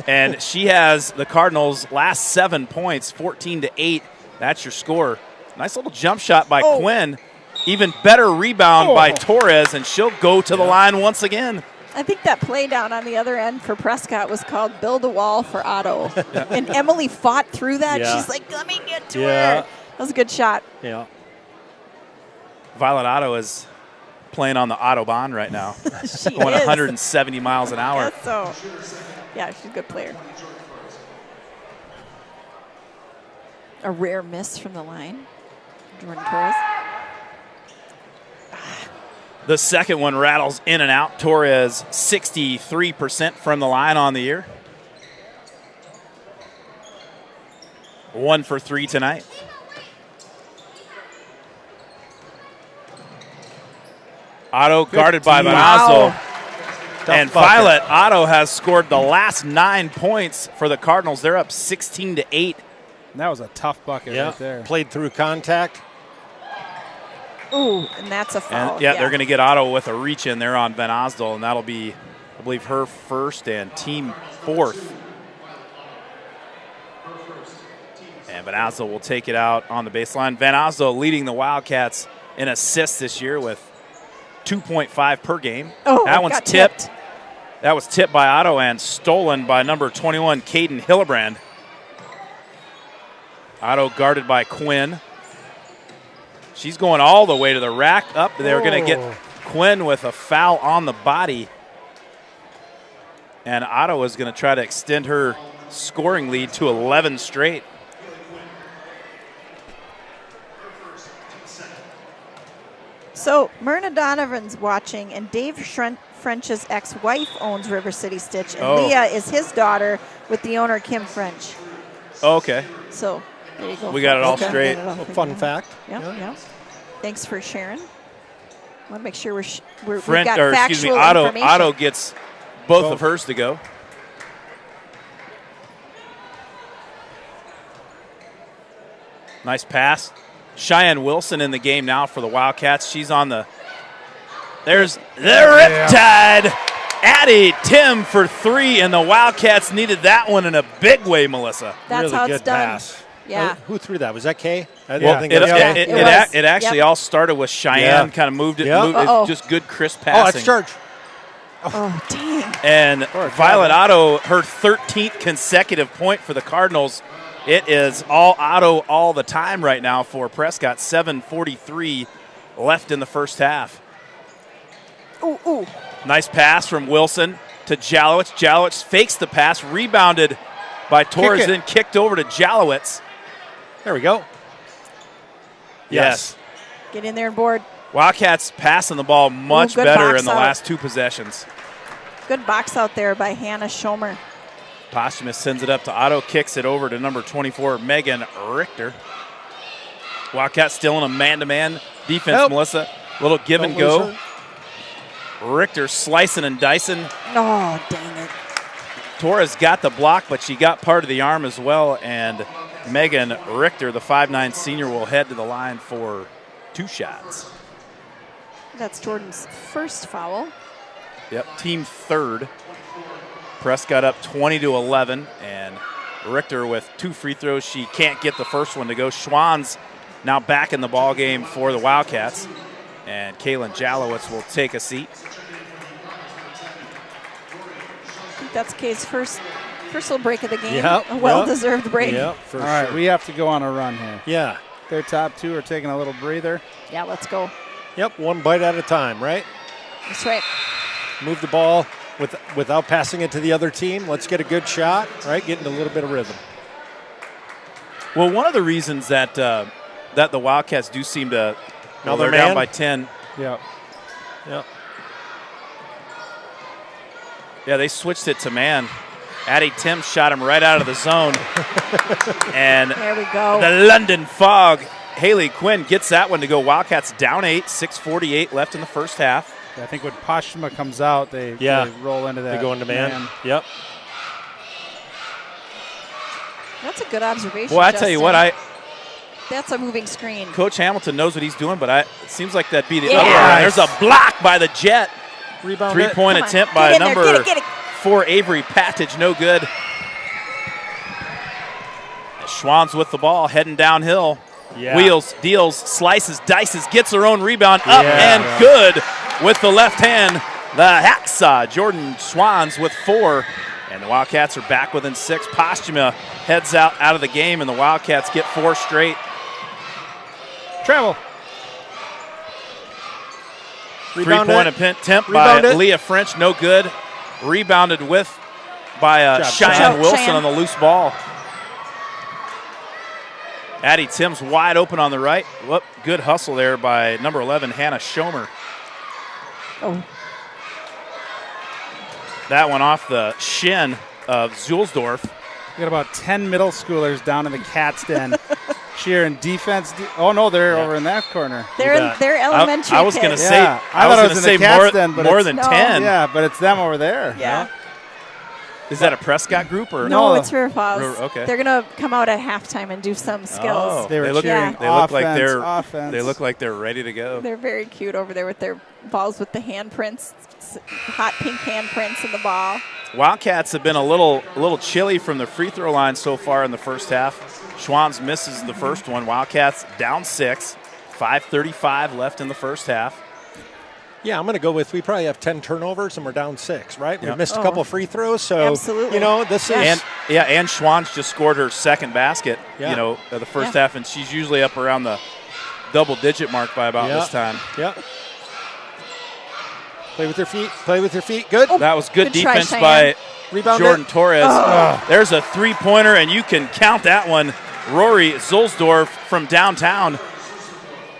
[SPEAKER 1] And she has the Cardinals' last 7 points, 14-8. That's your score. Nice little jump shot by Quinn. Even better rebound by Torres, and she'll go to the line once again.
[SPEAKER 2] I think that play down on the other end for Prescott was called build a wall for Otto. And Emily fought through that.
[SPEAKER 4] Yeah.
[SPEAKER 2] She's like, let me get to her. That was a good shot.
[SPEAKER 4] Yeah.
[SPEAKER 1] Violet Otto is playing on the Autobahn right now.
[SPEAKER 2] She
[SPEAKER 1] Going
[SPEAKER 2] is.
[SPEAKER 1] 170 miles an hour.
[SPEAKER 2] That's so, yeah, she's a good player. A rare miss from the line. Jordan Torres.
[SPEAKER 1] The second one rattles in and out. Torres 63% from the line on the year. 1 for 3 tonight. Otto guarded by Vanazzo. And Violet Otto has scored the last 9 points for the Cardinals. They're up 16-8.
[SPEAKER 3] That was a tough bucket right there.
[SPEAKER 4] Played through contact.
[SPEAKER 2] Ooh, and that's a foul.
[SPEAKER 1] And they're going to get Otto with a reach in there on Van Osdol, and that'll be, I believe, her first and team fourth. And Van Osdol will take it out on the baseline. Van Osdol leading the Wildcats in assists this year with 2.5 per game.
[SPEAKER 2] Oh,
[SPEAKER 1] that one's tipped. That was tipped by Otto and stolen by number 21, Caden Hillebrand. Otto guarded by Quinn. She's going all the way to the rack. Up, they're going to get Quinn with a foul on the body. And Otto is going to try to extend her scoring lead to 11 straight.
[SPEAKER 2] So Myrna Donovan's watching, and Dave French's ex-wife owns River City Stitch, and Leah is his daughter with the owner, Kim French.
[SPEAKER 1] Okay.
[SPEAKER 2] So there you go.
[SPEAKER 1] We got it all straight.
[SPEAKER 4] Fun fact.
[SPEAKER 2] Yeah. Thanks for sharing. Want to make sure we've got factual information.
[SPEAKER 1] Otto gets both of hers to go. Nice pass. Cheyenne Wilson in the game now for the Wildcats. She's on the. There's the Riptide. Addie Tim for 3, and the Wildcats needed that one in a big way, Melissa.
[SPEAKER 2] That's
[SPEAKER 4] really
[SPEAKER 2] how
[SPEAKER 4] good
[SPEAKER 2] it's done.
[SPEAKER 4] pass.
[SPEAKER 2] Yeah.
[SPEAKER 4] Who threw that? Was that Kay? I think
[SPEAKER 1] it actually all started with Cheyenne. Kind of moved it. It's just good, crisp passing.
[SPEAKER 4] Oh, that's Church.
[SPEAKER 2] Oh, dang.
[SPEAKER 1] And Violet Otto, her 13th consecutive point for the Cardinals. It is all Otto all the time right now for Prescott. 7:43 left in the first half.
[SPEAKER 2] Ooh.
[SPEAKER 1] Nice pass from Wilson to Jalowitz. Jalowitz fakes the pass, rebounded by Torres, then kicked over to Jalowitz.
[SPEAKER 4] There we go.
[SPEAKER 1] Yes.
[SPEAKER 2] Get in there and board.
[SPEAKER 1] Wildcats passing the ball much better in the last 2 possessions.
[SPEAKER 2] Good box out there by Hannah Schomer.
[SPEAKER 1] Posthumous sends it up to Otto, kicks it over to number 24, Megan Richter. Wildcats still in a man-to-man defense, Melissa. Little give and go. Richter slicing and dicing.
[SPEAKER 2] Oh, dang it.
[SPEAKER 1] Torres got the block, but she got part of the arm as well, and Megan Richter, the 5'9 senior, will head to the line for 2 shots.
[SPEAKER 2] That's Jordan's first foul.
[SPEAKER 1] Yep, team third. Prescott up 20-11, and Richter with 2 free throws. She can't get the first one to go. Schwann's now back in the ball game for the Wildcats, and Kaylin Jalowitz will take a seat.
[SPEAKER 2] I think that's Kay's first little break of the game.
[SPEAKER 4] Yep,
[SPEAKER 2] a well-deserved break.
[SPEAKER 4] Yeah, for
[SPEAKER 3] All right, we have to go on a run here.
[SPEAKER 4] Yeah.
[SPEAKER 3] Their top 2 are taking a little breather.
[SPEAKER 2] Yeah, let's go.
[SPEAKER 4] Yep, 1 bite at a time, right?
[SPEAKER 2] That's right.
[SPEAKER 4] Move the ball without passing it to the other team. Let's get a good shot, right? Getting a little bit of rhythm.
[SPEAKER 1] Well, one of the reasons that that the Wildcats do seem to they're down by 10.
[SPEAKER 3] Yep.
[SPEAKER 1] Yeah, they switched it to man. Addie Tim shot him right out of the zone. And
[SPEAKER 2] there we go.
[SPEAKER 1] The London Fog. Haley Quinn gets that one to go. Wildcats down 8, 6:48 left in the first half.
[SPEAKER 3] I think when Postuma comes out, they roll into that.
[SPEAKER 4] They go into man. Yep.
[SPEAKER 2] That's a good observation.
[SPEAKER 1] Well, I tell you what,
[SPEAKER 2] that's a moving screen.
[SPEAKER 1] Coach Hamilton knows what he's doing, but it seems like that'd be the other way. There's a block by the Jet.
[SPEAKER 4] Rebound.
[SPEAKER 1] 3-point attempt by number 4 Avery Pattage, no good. Schwann's with the ball, heading downhill.
[SPEAKER 4] Yeah.
[SPEAKER 1] Wheels, deals, slices, dices, gets her own rebound up and good with the left hand. The hacksaw, Jordan Schwans with 4. And the Wildcats are back within 6. Postuma heads out of the game, and the Wildcats get 4 straight.
[SPEAKER 3] Travel.
[SPEAKER 1] Three-point attempt by Leah French, no good. Rebounded by Cheyenne Wilson on the loose ball. Addie Timms wide open on the right. Whoop, good hustle there by number 11, Hannah Schomer.
[SPEAKER 2] Oh.
[SPEAKER 1] That one off the shin of Zulsdorf.
[SPEAKER 3] We got about 10 middle schoolers down in the Cats Den cheering defense. Oh, no, they're over in that corner.
[SPEAKER 2] They're elementary
[SPEAKER 1] I was going to
[SPEAKER 2] kids.
[SPEAKER 1] say,
[SPEAKER 3] Yeah,
[SPEAKER 1] I was going to say more than
[SPEAKER 2] No.
[SPEAKER 1] 10.
[SPEAKER 3] Yeah, but it's them over there.
[SPEAKER 2] Yeah.
[SPEAKER 1] Is that a Prescott group or
[SPEAKER 2] No, it's River Falls.
[SPEAKER 1] Okay.
[SPEAKER 2] They're going to come out at halftime and do some skills.
[SPEAKER 1] Oh,
[SPEAKER 3] They were
[SPEAKER 1] look,
[SPEAKER 3] cheering
[SPEAKER 1] they look like
[SPEAKER 3] offense.
[SPEAKER 1] they look like they're ready to go.
[SPEAKER 2] They're very cute over there with their balls with the handprints, hot pink handprints in the ball.
[SPEAKER 1] Wildcats have been a little chilly from the free throw line so far in the first half. Schwans misses the first one. Wildcats down 6. 5:35 left in the first half.
[SPEAKER 4] Yeah, I'm going to go with we probably have 10 turnovers and we're down 6, right?
[SPEAKER 1] Yep.
[SPEAKER 4] We missed a couple free throws, so
[SPEAKER 2] Absolutely.
[SPEAKER 4] this is
[SPEAKER 1] And Schwans just scored her second basket,
[SPEAKER 4] Yeah.
[SPEAKER 1] the first half, and she's usually up around the double-digit mark by about this time.
[SPEAKER 4] Yeah. Play with your feet. Good.
[SPEAKER 1] That was good
[SPEAKER 2] Good try,
[SPEAKER 1] defense
[SPEAKER 2] Cheyenne.
[SPEAKER 1] by
[SPEAKER 4] Rebound
[SPEAKER 1] Jordan
[SPEAKER 4] it.
[SPEAKER 1] Torres. There's a three-pointer, and you can count that one. Rory Zulsdorf from downtown.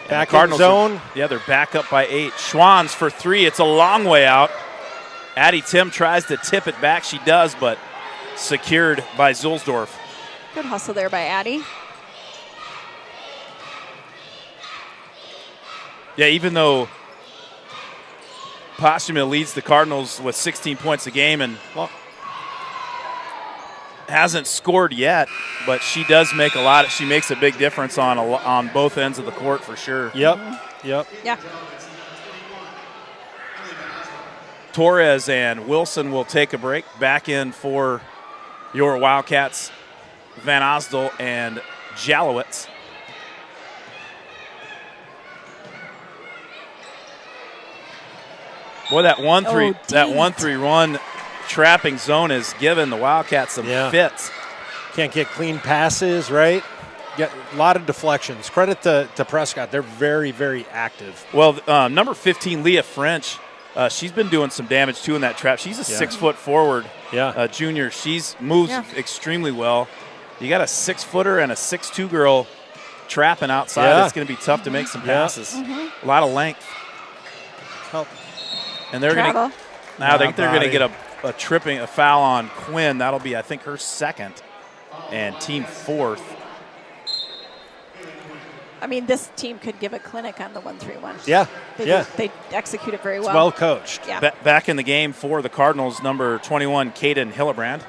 [SPEAKER 4] Back in
[SPEAKER 1] Cardinals
[SPEAKER 4] zone.
[SPEAKER 1] They're back up by 8. Schwans for 3. It's a long way out. Addie Tim tries to tip it back. She does, but secured by Zulsdorf.
[SPEAKER 2] Good hustle there by Addie.
[SPEAKER 1] Yeah, even though Postuma leads the Cardinals with 16 points a game and hasn't scored yet, but she does make she makes a big difference on both ends of the court for sure.
[SPEAKER 4] Yep.
[SPEAKER 2] Yeah.
[SPEAKER 1] Torres and Wilson will take a break. Back in for your Wildcats, Van Osdel and Jalowitz. Boy, that 1-3 run trapping zone is giving the Wildcats some fits.
[SPEAKER 4] Can't get clean passes, right? Get a lot of deflections. Credit to Prescott. They're very, very active.
[SPEAKER 1] Well, number 15, Leah French, she's been doing some damage too in that trap. She's a 6-foot forward junior. She's moves extremely well. You got a 6-footer and a 6'2" girl trapping outside. It's going to be tough to make some passes. A lot of length.
[SPEAKER 4] Help.
[SPEAKER 1] And they're going to now. I think they're going to get a foul on Quinn. That'll be, I think, her second, and team 4th.
[SPEAKER 2] I mean, this team could give a clinic on the 1-3-1.
[SPEAKER 4] Yeah.
[SPEAKER 2] They execute it very well.
[SPEAKER 4] It's well coached.
[SPEAKER 2] Yeah.
[SPEAKER 1] Back in the game for the Cardinals, number 21, Kaden Hillebrand.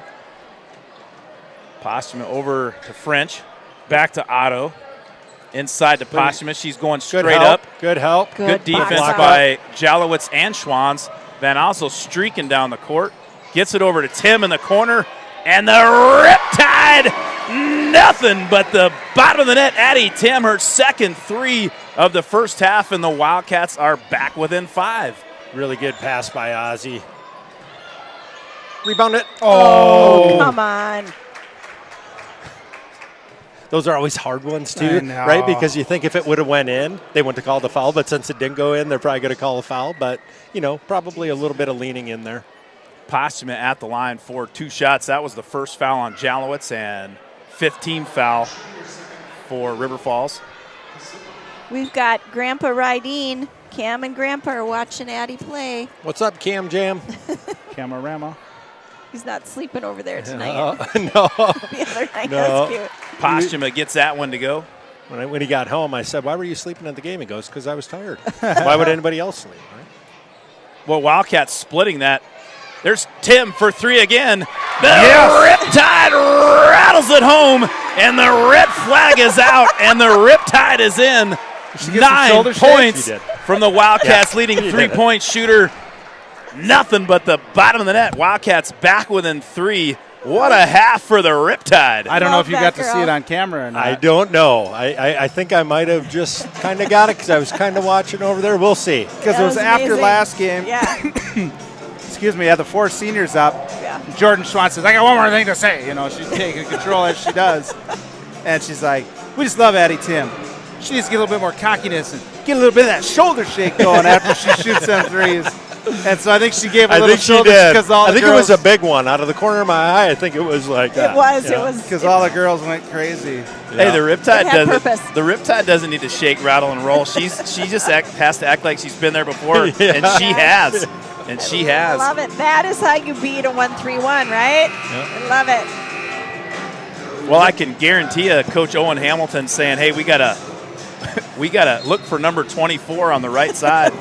[SPEAKER 1] Postuma over to French. Back to Otto. Inside to Postuma. She's going straight up.
[SPEAKER 4] Good help.
[SPEAKER 1] Good defense by Jalowitz and Schwans. Van Osel streaking down the court. Gets it over to Tim in the corner. And the Riptide, nothing but the bottom of the net. Addie Tim, her second 3 of the first half, and the Wildcats are back within 5.
[SPEAKER 4] Really good pass by Ozzie. Rebound it.
[SPEAKER 2] Oh, come on.
[SPEAKER 4] Those are always hard ones too, right? Because you think if it would have went in, they wouldn't have called a foul. But since it didn't go in, they're probably going to call a foul. But, probably a little bit of leaning in there.
[SPEAKER 1] Postuma at the line for 2 shots. That was the first foul on Jalowitz and 15th foul for River Falls.
[SPEAKER 2] We've got Grandpa Rydeen. Cam and Grandpa are watching Addie play.
[SPEAKER 4] What's up, Cam Jam?
[SPEAKER 3] Camarama.
[SPEAKER 2] He's not sleeping over there tonight.
[SPEAKER 4] No.
[SPEAKER 2] The other night,
[SPEAKER 4] No.
[SPEAKER 2] that's cute.
[SPEAKER 1] Postuma gets that one to go.
[SPEAKER 4] When he got home, I said, "Why were you sleeping at the game?" He goes, "Because I was tired." Why would anybody else sleep? Right?
[SPEAKER 1] Well, Wildcats splitting that. There's Tim for 3 again. The Riptide rattles it home, and the red flag is out, and the Riptide is in. 9 points from the Wildcats leading 3-point shooter. Nothing but the bottom of the net. Wildcats back within 3 What a half for the Riptide.
[SPEAKER 3] I don't know if
[SPEAKER 2] Love
[SPEAKER 3] you
[SPEAKER 2] that
[SPEAKER 3] got to see
[SPEAKER 2] girl.
[SPEAKER 3] it on camera or not.
[SPEAKER 4] I don't know. I think I might have just kind of got it because I was kind of watching over there. We'll see.
[SPEAKER 3] Because
[SPEAKER 2] That
[SPEAKER 3] it was after
[SPEAKER 2] amazing.
[SPEAKER 3] last game.
[SPEAKER 2] Yeah.
[SPEAKER 3] Excuse me, had the 4 seniors up.
[SPEAKER 2] Yeah.
[SPEAKER 3] Jordan Schwann says, I got one more thing to say. You know, she's taking control as she does. And she's like, we just love Addie Tim. She needs to get a little bit more cockiness and get a little bit of that shoulder shake going after she shoots them threes. And so I think she gave a little shoulder because all the
[SPEAKER 4] I think
[SPEAKER 3] girls,
[SPEAKER 4] it was a big one. Out of the corner of my eye, I think it was like that.
[SPEAKER 2] It was.
[SPEAKER 4] Yeah.
[SPEAKER 2] It was.
[SPEAKER 3] because all the girls went crazy.
[SPEAKER 1] Hey, the Riptide
[SPEAKER 2] It had
[SPEAKER 1] doesn't.
[SPEAKER 2] purpose.
[SPEAKER 1] The Riptide doesn't need to shake, rattle, and roll. She just has to act like she's been there before,
[SPEAKER 4] Yeah.
[SPEAKER 1] and she has. And she
[SPEAKER 2] I
[SPEAKER 1] has.
[SPEAKER 2] love it. That is how you beat a 1-3-1, right? I love it.
[SPEAKER 1] Well, I can guarantee you, Coach Owen Hamilton saying, "Hey, we gotta look for number 24 on the right side."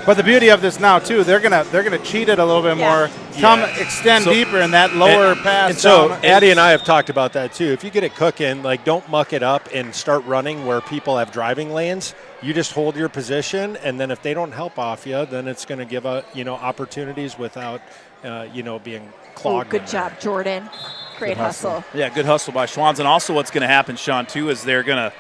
[SPEAKER 3] But the beauty of this now too, they're gonna cheat it a little bit
[SPEAKER 2] Yeah.
[SPEAKER 3] more, come
[SPEAKER 1] Yeah.
[SPEAKER 3] extend
[SPEAKER 1] So-
[SPEAKER 3] deeper in that lower pass.
[SPEAKER 4] And so
[SPEAKER 3] down.
[SPEAKER 4] Addie and I have talked about that too. If you get it cooking, like don't muck it up and start running where people have driving lanes. You just hold your position, and then if they don't help off you, then it's going to give opportunities without being
[SPEAKER 2] Oh,
[SPEAKER 4] clogged.
[SPEAKER 2] good
[SPEAKER 4] in
[SPEAKER 2] job, Jordan. Great hustle.
[SPEAKER 1] Yeah, good hustle by Schwanz. And also, what's going to happen, Sean, too, is they're gonna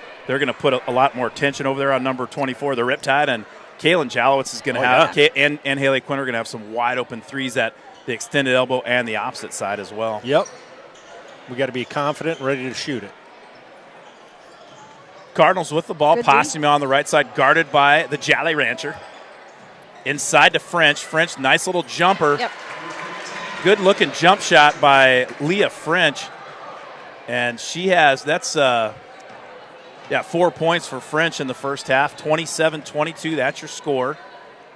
[SPEAKER 1] put a lot more tension over there on number 24, the Riptide, and Kaylin Jalowitz is going to have and Haley Quinn are going to have some wide open threes at the extended elbow and the opposite side as well.
[SPEAKER 4] Yep. We got to be confident and ready to shoot it.
[SPEAKER 1] Cardinals with the ball.
[SPEAKER 2] Good
[SPEAKER 1] Postuma on the right side, guarded by the Jolly Rancher. Inside to French. French, nice little jumper.
[SPEAKER 2] Yep.
[SPEAKER 1] Good looking jump shot by Leah French. And she has, 4 points for French in the first half. 27-22, that's your score.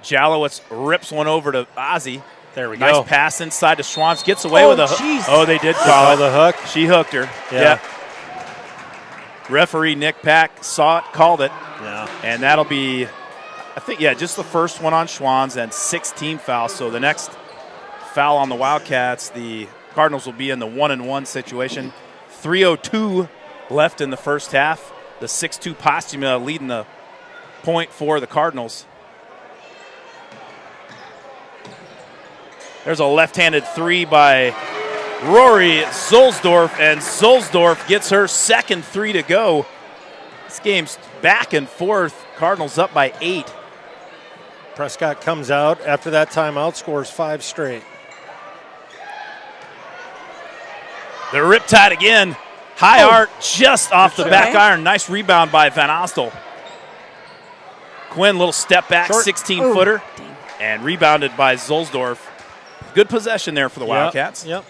[SPEAKER 1] Jalowitz rips one over to Ozzie.
[SPEAKER 4] There we
[SPEAKER 1] Nice
[SPEAKER 4] go.
[SPEAKER 1] pass inside to Schwanz. Gets away with a hook.
[SPEAKER 2] jeez.
[SPEAKER 1] Oh, they did call it.
[SPEAKER 4] the hook.
[SPEAKER 1] She hooked her.
[SPEAKER 4] Yeah.
[SPEAKER 1] Referee Nick Pack saw it, called it.
[SPEAKER 4] Yeah.
[SPEAKER 1] And that'll be, I think, just the first one on Schwanz and 6 team fouls. So the next foul on the Wildcats, the Cardinals will be in the 1-1 situation. 3:02 left in the first half. The 6'2 Postuma leading the point for the Cardinals. There's a left-handed three by Rory Zulsdorf, and Zulsdorf gets her second 3 to go. This game's back and forth. Cardinals up by 8.
[SPEAKER 4] Prescott comes out after that timeout, scores 5 straight.
[SPEAKER 1] The Riptide again. High arc just off the
[SPEAKER 2] Okay.
[SPEAKER 1] back iron. Nice rebound by Van Ostel. Quinn, little step back,
[SPEAKER 4] Short.
[SPEAKER 1] 16-footer, and rebounded by Zulsdorf. Good possession there for the Wildcats.
[SPEAKER 4] Yep.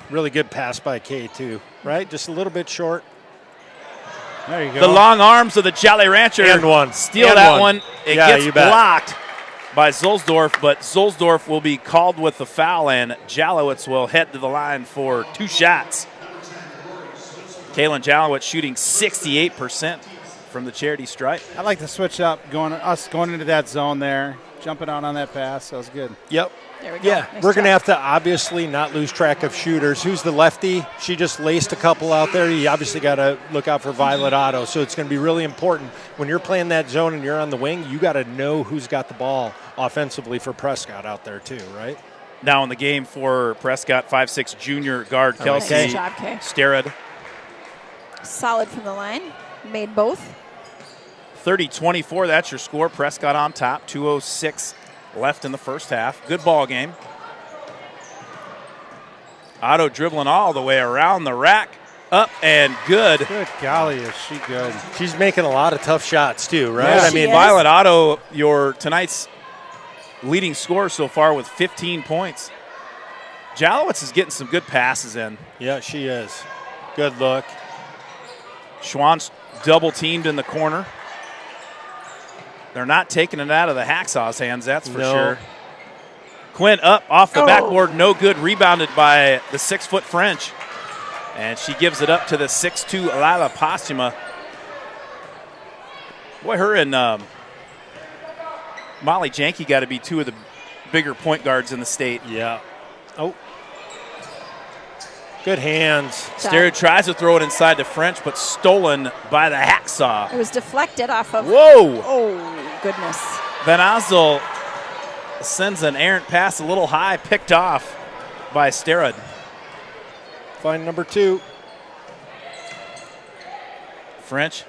[SPEAKER 4] Really good pass by Kay, too, right? Just a little bit short.
[SPEAKER 3] There you go.
[SPEAKER 1] The long arms of the Jolly Rancher
[SPEAKER 4] And one.
[SPEAKER 1] steal
[SPEAKER 4] And
[SPEAKER 1] that
[SPEAKER 4] one.
[SPEAKER 1] one. It
[SPEAKER 4] Yeah,
[SPEAKER 1] gets
[SPEAKER 4] you bet.
[SPEAKER 1] blocked by Zulsdorf, but Zulsdorf will be called with the foul, and Jalowitz will head to the line for 2 shots. Kaylin Jalowitz shooting 68% from the charity stripe.
[SPEAKER 3] I like to switch up, going into that zone there, jumping out on that pass. That was good.
[SPEAKER 4] Yep.
[SPEAKER 2] There we go.
[SPEAKER 4] Yeah,
[SPEAKER 2] Nice
[SPEAKER 4] we're going to
[SPEAKER 2] job.
[SPEAKER 4] have to obviously not lose track of shooters. Who's the lefty? She just laced a couple out there. You obviously got to look out for Violet Otto. So it's going to be really important when you're playing that zone and you're on the wing. You got to know who's got the ball offensively for Prescott out there too, right?
[SPEAKER 1] Now in the game for Prescott, 5'6" junior guard Kelsey
[SPEAKER 2] Nice job, Kay.
[SPEAKER 1] Sterrod.
[SPEAKER 2] Solid from the line. Made both.
[SPEAKER 1] 30-24, that's your score. Prescott on top, 2:06 left in the first half. Good ball game. Otto dribbling all the way around the rack. Up and good.
[SPEAKER 3] Good golly, is she good.
[SPEAKER 4] She's making a lot of tough shots too, right?
[SPEAKER 3] Yeah,
[SPEAKER 4] I
[SPEAKER 2] she
[SPEAKER 4] mean,
[SPEAKER 2] is.
[SPEAKER 1] Violet Otto, your tonight's leading scorer so far with 15 points. Jalowitz is getting some good passes in.
[SPEAKER 4] yeah, she is. Good look.
[SPEAKER 1] Schwann's double teamed in the corner. They're not taking it out of the Hacksaw's hands, that's for
[SPEAKER 4] No.
[SPEAKER 1] sure. Quinn up off the backboard, no good. Rebounded by the 6-foot French. And she gives it up to the 6'2 Lila Postuma. Boy, her and Molly Janke got to be 2 of the bigger point guards in the state.
[SPEAKER 4] Yeah. Oh. Good hands.
[SPEAKER 1] Sterrod tries to throw it inside to French, but stolen by the Hacksaw.
[SPEAKER 2] It was deflected off of.
[SPEAKER 1] Whoa!
[SPEAKER 2] Oh, goodness.
[SPEAKER 1] Van Ostel sends an errant pass a little high, picked off by Sterrod.
[SPEAKER 4] Find number 2.
[SPEAKER 1] French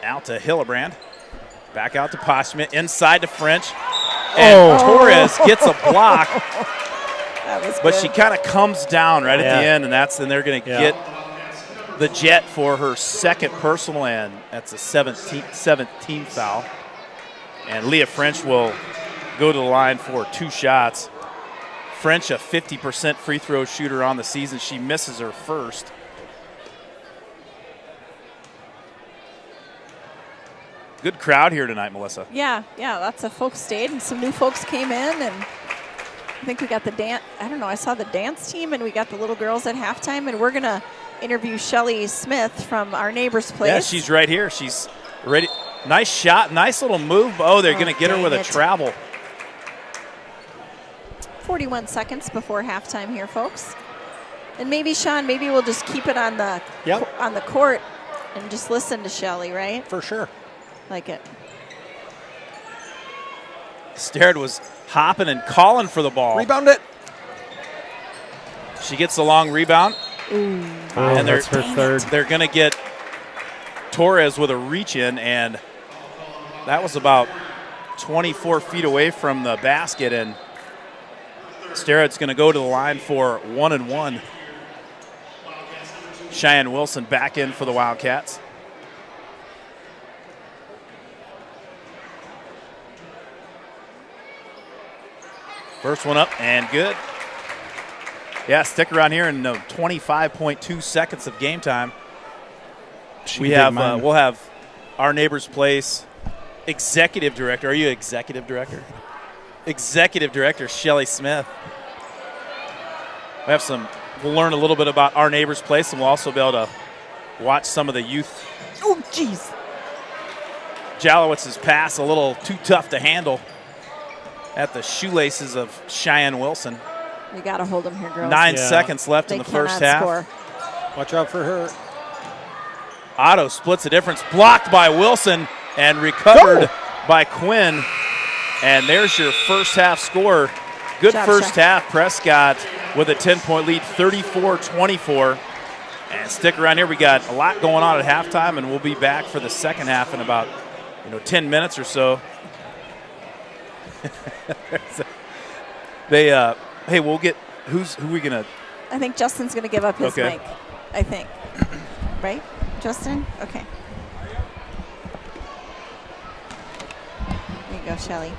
[SPEAKER 1] out to Hillebrand. Back out to Postman. Inside to French. And Torres gets a block.
[SPEAKER 2] That was
[SPEAKER 1] But
[SPEAKER 2] good.
[SPEAKER 1] she kind of comes down right at the end, and they're going to get the jet for her second personal, and that's a 17th foul. And Leah French will go to the line for 2 shots. French, a 50% free throw shooter on the season. She misses her first. Good crowd here tonight, Melissa.
[SPEAKER 2] Yeah, lots of folks stayed, and some new folks came in, and I think we got the dance. I don't know. I saw the dance team, and we got the little girls at halftime, and we're gonna interview Shelly Smith from Our Neighbor's Place.
[SPEAKER 1] Yeah, she's right here. She's ready. Nice shot, nice little move. Oh, they're going to get her with a travel.
[SPEAKER 2] 41 seconds before halftime here, folks. And maybe, Sean, maybe we'll just keep it on the court and just listen to Shelly, right?
[SPEAKER 4] For sure.
[SPEAKER 2] Like it.
[SPEAKER 1] Starrett was hopping and calling for the ball.
[SPEAKER 4] Rebound it.
[SPEAKER 1] She gets the long rebound. And
[SPEAKER 4] that's her third.
[SPEAKER 1] They're going to get Torres with a reach in, and that was about 24 feet away from the basket, and Starrett's going to go to the line for 1-and-1. Cheyenne Wilson back in for the Wildcats. First one up and good. Yeah, stick around here in 25.2 seconds of game time. We'll have Our Neighbor's Place executive director. Are you executive director? Executive director Shelly Smith. We'll learn a little bit about Our Neighbor's Place, and we'll also be able to watch some of the youth.
[SPEAKER 2] Oh, jeez.
[SPEAKER 1] Jalowitz's pass a little too tough to handle at the shoelaces of Cheyenne Wilson.
[SPEAKER 2] We got to hold them here, girls.
[SPEAKER 1] 9 seconds left in the first half.
[SPEAKER 2] Score.
[SPEAKER 4] Watch out for her.
[SPEAKER 1] Otto splits the difference. Blocked by Wilson and recovered by Quinn. And there's your first half score. Good first half. Prescott with a 10-point lead, 34-24. And stick around here. We got a lot going on at halftime, and we'll be back for the second half in about 10 minutes or so. Hey, we'll get who are we gonna?
[SPEAKER 2] I think Justin's gonna give up his mic. I think, right, Justin? Okay. There you go, Shelly.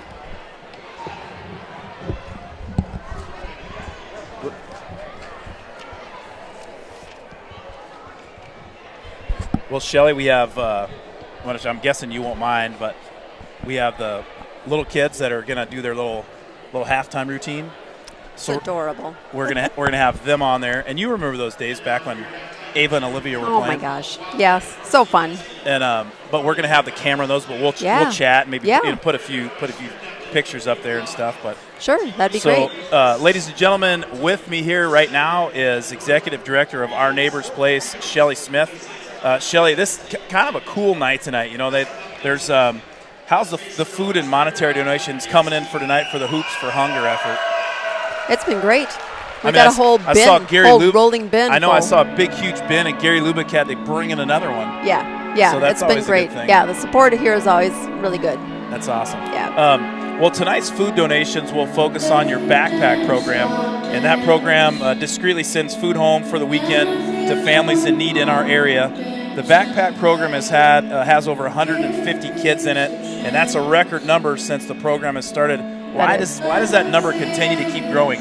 [SPEAKER 1] Well, Shelly, we have. I'm guessing you won't mind, but we have the little kids that are gonna do their little halftime routine.
[SPEAKER 7] So adorable.
[SPEAKER 1] We're gonna have them on there, and you remember those days back when Ava and Olivia were
[SPEAKER 7] playing. Oh my gosh, yes, so fun.
[SPEAKER 1] And but we're gonna have the camera on those, but we'll chat, and maybe put a few pictures up there and stuff. But
[SPEAKER 7] sure, that'd be great.
[SPEAKER 1] So, ladies and gentlemen, with me here right now is Executive Director of Our Neighbor's Place, Shelly Smith. Shelly, this is kind of a cool night tonight. There's how's the food and monetary donations coming in for tonight for the Hoops for Hunger effort?
[SPEAKER 7] It's been great. We've got a whole bin, rolling bin.
[SPEAKER 1] I know. I saw a big, huge bin, and Gary Lubick they bring in another one.
[SPEAKER 7] Yeah.
[SPEAKER 1] So that's
[SPEAKER 7] it's been great. Yeah, the support here is always really good.
[SPEAKER 1] That's awesome.
[SPEAKER 7] Yeah.
[SPEAKER 1] Well, tonight's food donations will focus on your backpack program, and that program discreetly sends food home for the weekend to families in need in our area. The backpack program has over 150 kids in it, and that's a record number since the program has started. Why does that number continue to keep growing?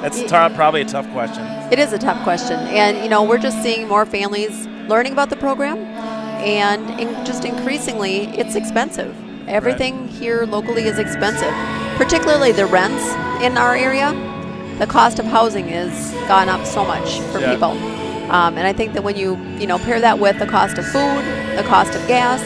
[SPEAKER 1] That's probably a tough question.
[SPEAKER 7] It is a tough question, and we're just seeing more families learning about the program, and just increasingly, it's expensive. Everything here locally is expensive, particularly the rents in our area. The cost of housing has gone up so much for people, and I think that when you pair that with the cost of food, the cost of gas.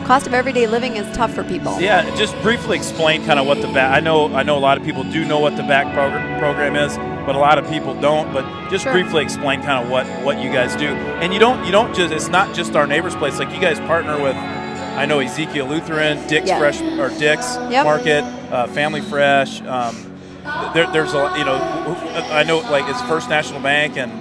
[SPEAKER 7] Cost of everyday living is tough for people.
[SPEAKER 1] Yeah, just briefly explain kind of what the back. I know a lot of people do know what the back program is, but a lot of people don't. But just briefly explain kind of what you guys do. And you don't just. It's not just Our Neighbor's Place. Like, you guys partner with, I know, Ezekiel Lutheran, Dick's Market, Family Fresh. there's a, you know, I know like it's First National Bank and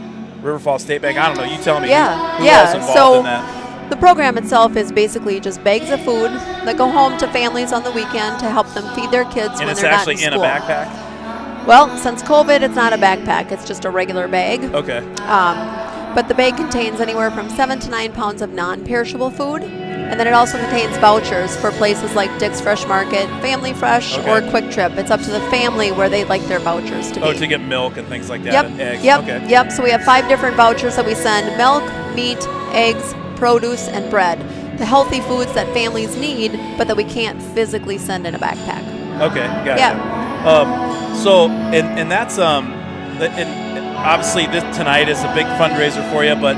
[SPEAKER 1] River Falls State Bank. I don't know. You tell me.
[SPEAKER 7] Yeah,
[SPEAKER 1] who
[SPEAKER 7] yeah.
[SPEAKER 1] else involved
[SPEAKER 7] So
[SPEAKER 1] in that?
[SPEAKER 7] the program itself is basically just bags of food that go home to families on the weekend to help them feed their kids
[SPEAKER 1] And
[SPEAKER 7] when
[SPEAKER 1] it's
[SPEAKER 7] they're not
[SPEAKER 1] actually
[SPEAKER 7] in
[SPEAKER 1] in
[SPEAKER 7] school.
[SPEAKER 1] a backpack.
[SPEAKER 7] Well, since COVID, it's not a backpack. It's just a regular bag.
[SPEAKER 1] Okay.
[SPEAKER 7] But the bag contains anywhere from 7 to 9 pounds of non-perishable food. And then it also contains vouchers for places like Dick's Fresh Market, Family Fresh,
[SPEAKER 1] Okay.
[SPEAKER 7] or Quick Trip. It's up to the family where they'd like their vouchers to be.
[SPEAKER 1] Oh, to get milk and things like that.
[SPEAKER 7] Yep,
[SPEAKER 1] And eggs.
[SPEAKER 7] yep,
[SPEAKER 1] Okay.
[SPEAKER 7] yep. So we have 5 different vouchers that we send: milk, meat, eggs, produce, and bread. The healthy foods that families need, but that we can't physically send in a backpack.
[SPEAKER 1] Okay. Gotcha.
[SPEAKER 7] Yeah.
[SPEAKER 1] So and that's and obviously tonight is a big fundraiser for you, but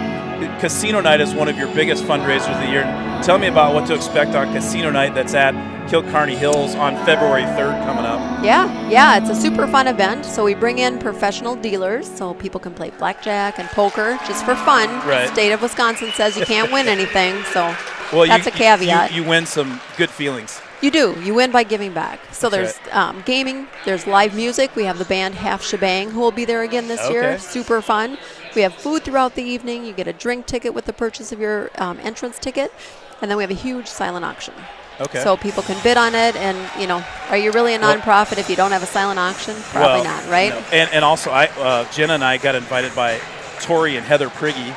[SPEAKER 1] Casino Night is one of your biggest fundraisers of the year. Tell me about what to expect on Casino Night that's at Kilcarney Hills on February 3rd coming up.
[SPEAKER 7] Yeah, it's a super fun event. So we bring in professional dealers so people can play blackjack and poker just for fun.
[SPEAKER 1] Right.
[SPEAKER 7] The state of Wisconsin says you can't win anything, so
[SPEAKER 1] Well,
[SPEAKER 7] that's a caveat.
[SPEAKER 1] You win some good feelings.
[SPEAKER 7] You do. You win by giving back. So
[SPEAKER 1] That's
[SPEAKER 7] there's gaming. There's live music. We have the band Half Shebang who will be there again this year.
[SPEAKER 1] Okay.
[SPEAKER 7] Super fun. We have food throughout the evening. You get a drink ticket with the purchase of your entrance ticket. And then we have a huge silent auction.
[SPEAKER 1] Okay.
[SPEAKER 7] So people can bid on it. And, you know, are you really a nonprofit if you don't have a silent auction? Probably not, right?
[SPEAKER 1] No. And also, Jenna and I got invited by Tori and Heather Prigge.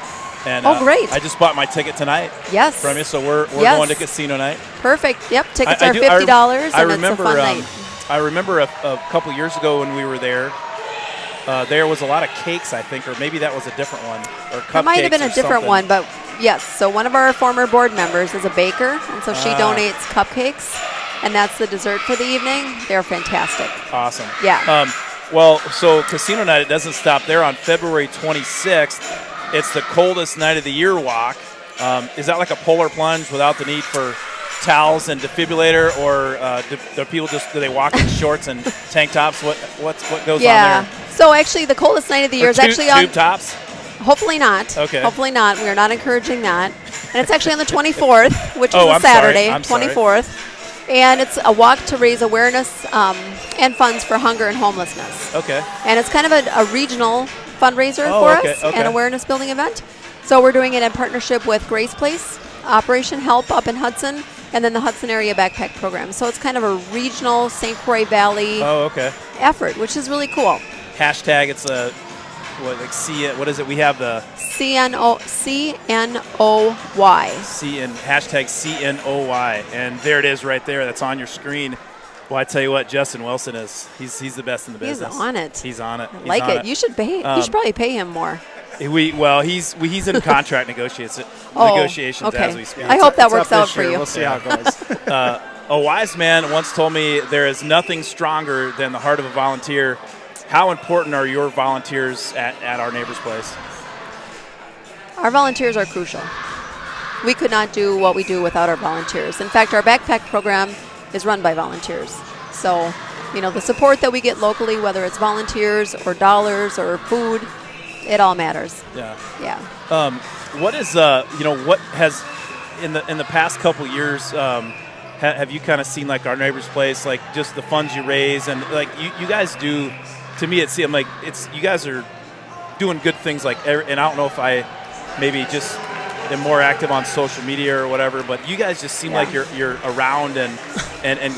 [SPEAKER 1] And,
[SPEAKER 7] Oh, great.
[SPEAKER 1] I just bought my ticket tonight
[SPEAKER 7] Yes.
[SPEAKER 1] from you, so we're
[SPEAKER 7] Yes.
[SPEAKER 1] going to Casino Night.
[SPEAKER 7] Perfect. Yep. Tickets
[SPEAKER 1] I
[SPEAKER 7] are
[SPEAKER 1] do-
[SPEAKER 7] $50,
[SPEAKER 1] I
[SPEAKER 7] and
[SPEAKER 1] remember,
[SPEAKER 7] it's a fun night.
[SPEAKER 1] I remember a couple years ago when we were there, there was a lot of cakes, I think, or maybe that was a different one, or cupcakes.
[SPEAKER 7] It might have been a
[SPEAKER 1] or
[SPEAKER 7] different
[SPEAKER 1] something.
[SPEAKER 7] one, but yes. So one of our former board members is a baker, and so she donates cupcakes, and that's the dessert for the evening. They're fantastic.
[SPEAKER 1] Awesome.
[SPEAKER 7] Yeah.
[SPEAKER 1] Well, so Casino Night, it doesn't stop there. On February 26th, it's the coldest night of the year walk. Is that like a polar plunge without the need for towels and defibrillator, or do people do they walk in shorts and tank tops? What goes on there?
[SPEAKER 7] So actually, the coldest night of the year is actually on.
[SPEAKER 1] tube tops.
[SPEAKER 7] Hopefully not.
[SPEAKER 1] Okay.
[SPEAKER 7] Hopefully not. We are not encouraging that. And it's actually on the 24th, which is
[SPEAKER 1] Oh,
[SPEAKER 7] a
[SPEAKER 1] I'm sorry.
[SPEAKER 7] Saturday,
[SPEAKER 1] I'm sorry.
[SPEAKER 7] 24th. And it's a walk to raise awareness and funds for hunger and homelessness.
[SPEAKER 1] Okay.
[SPEAKER 7] And it's kind of a regional fundraiser
[SPEAKER 1] Oh,
[SPEAKER 7] for
[SPEAKER 1] okay,
[SPEAKER 7] us,
[SPEAKER 1] okay.
[SPEAKER 7] an awareness building event. So we're doing it in partnership with Grace Place, Operation Help up in Hudson, and then the Hudson Area Backpack Program. So it's kind of a regional St. Croix Valley
[SPEAKER 1] Oh, okay.
[SPEAKER 7] effort, which is really cool.
[SPEAKER 1] Hashtag, it's a, what is it? We have the
[SPEAKER 7] CNOY.
[SPEAKER 1] hashtag CNOY. And there it is right there. That's on your screen. Well, I tell you what, Justin Wilson he's the best in the
[SPEAKER 7] He's
[SPEAKER 1] business.
[SPEAKER 7] on it.
[SPEAKER 1] He's on it.
[SPEAKER 7] I
[SPEAKER 1] He's
[SPEAKER 7] like
[SPEAKER 1] on
[SPEAKER 7] it. You should pay. You should probably pay him more.
[SPEAKER 1] He's in contract negotiations
[SPEAKER 7] Okay.
[SPEAKER 1] as we speak.
[SPEAKER 7] I hope that
[SPEAKER 3] It's
[SPEAKER 7] works
[SPEAKER 3] up
[SPEAKER 7] out
[SPEAKER 3] this
[SPEAKER 7] for
[SPEAKER 3] year.
[SPEAKER 7] you.
[SPEAKER 3] We'll see how it goes.
[SPEAKER 1] A wise man once told me there is nothing stronger than the heart of a volunteer. How important are your volunteers at Our Neighbor's Place?
[SPEAKER 7] Our volunteers are crucial. We could not do what we do without our volunteers. In fact, our backpack program is run by volunteers. So, you know, the support that we get locally, whether it's volunteers or dollars or food, it all matters.
[SPEAKER 1] Yeah.
[SPEAKER 7] Yeah.
[SPEAKER 1] What is what has in the past couple years have you kind of seen like Our Neighbor's Place, like just the funds you raise, and like you guys do? To me, I'm like you guys are doing good things, like, and I don't know if I maybe just am more active on social media or whatever, but you guys just seem like you're around and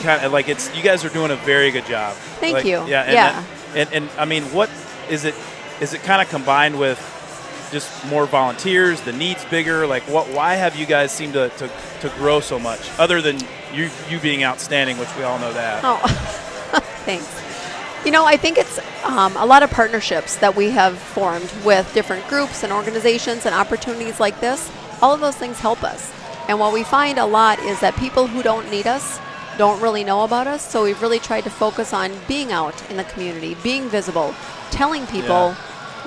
[SPEAKER 1] kind of like you guys are doing a very good job.
[SPEAKER 7] Thank you.
[SPEAKER 1] Yeah. And I mean, what is it? Is it kind of combined with just more volunteers, the needs bigger? Like, why have you guys seemed to grow so much, other than you being outstanding, which we all know that?
[SPEAKER 7] Oh, thanks. You know, I think it's a lot of partnerships that we have formed with different groups and organizations and opportunities like this. All of those things help us. And what we find a lot is that people who don't need us don't really know about us. So we've really tried to focus on being out in the community, being visible, telling people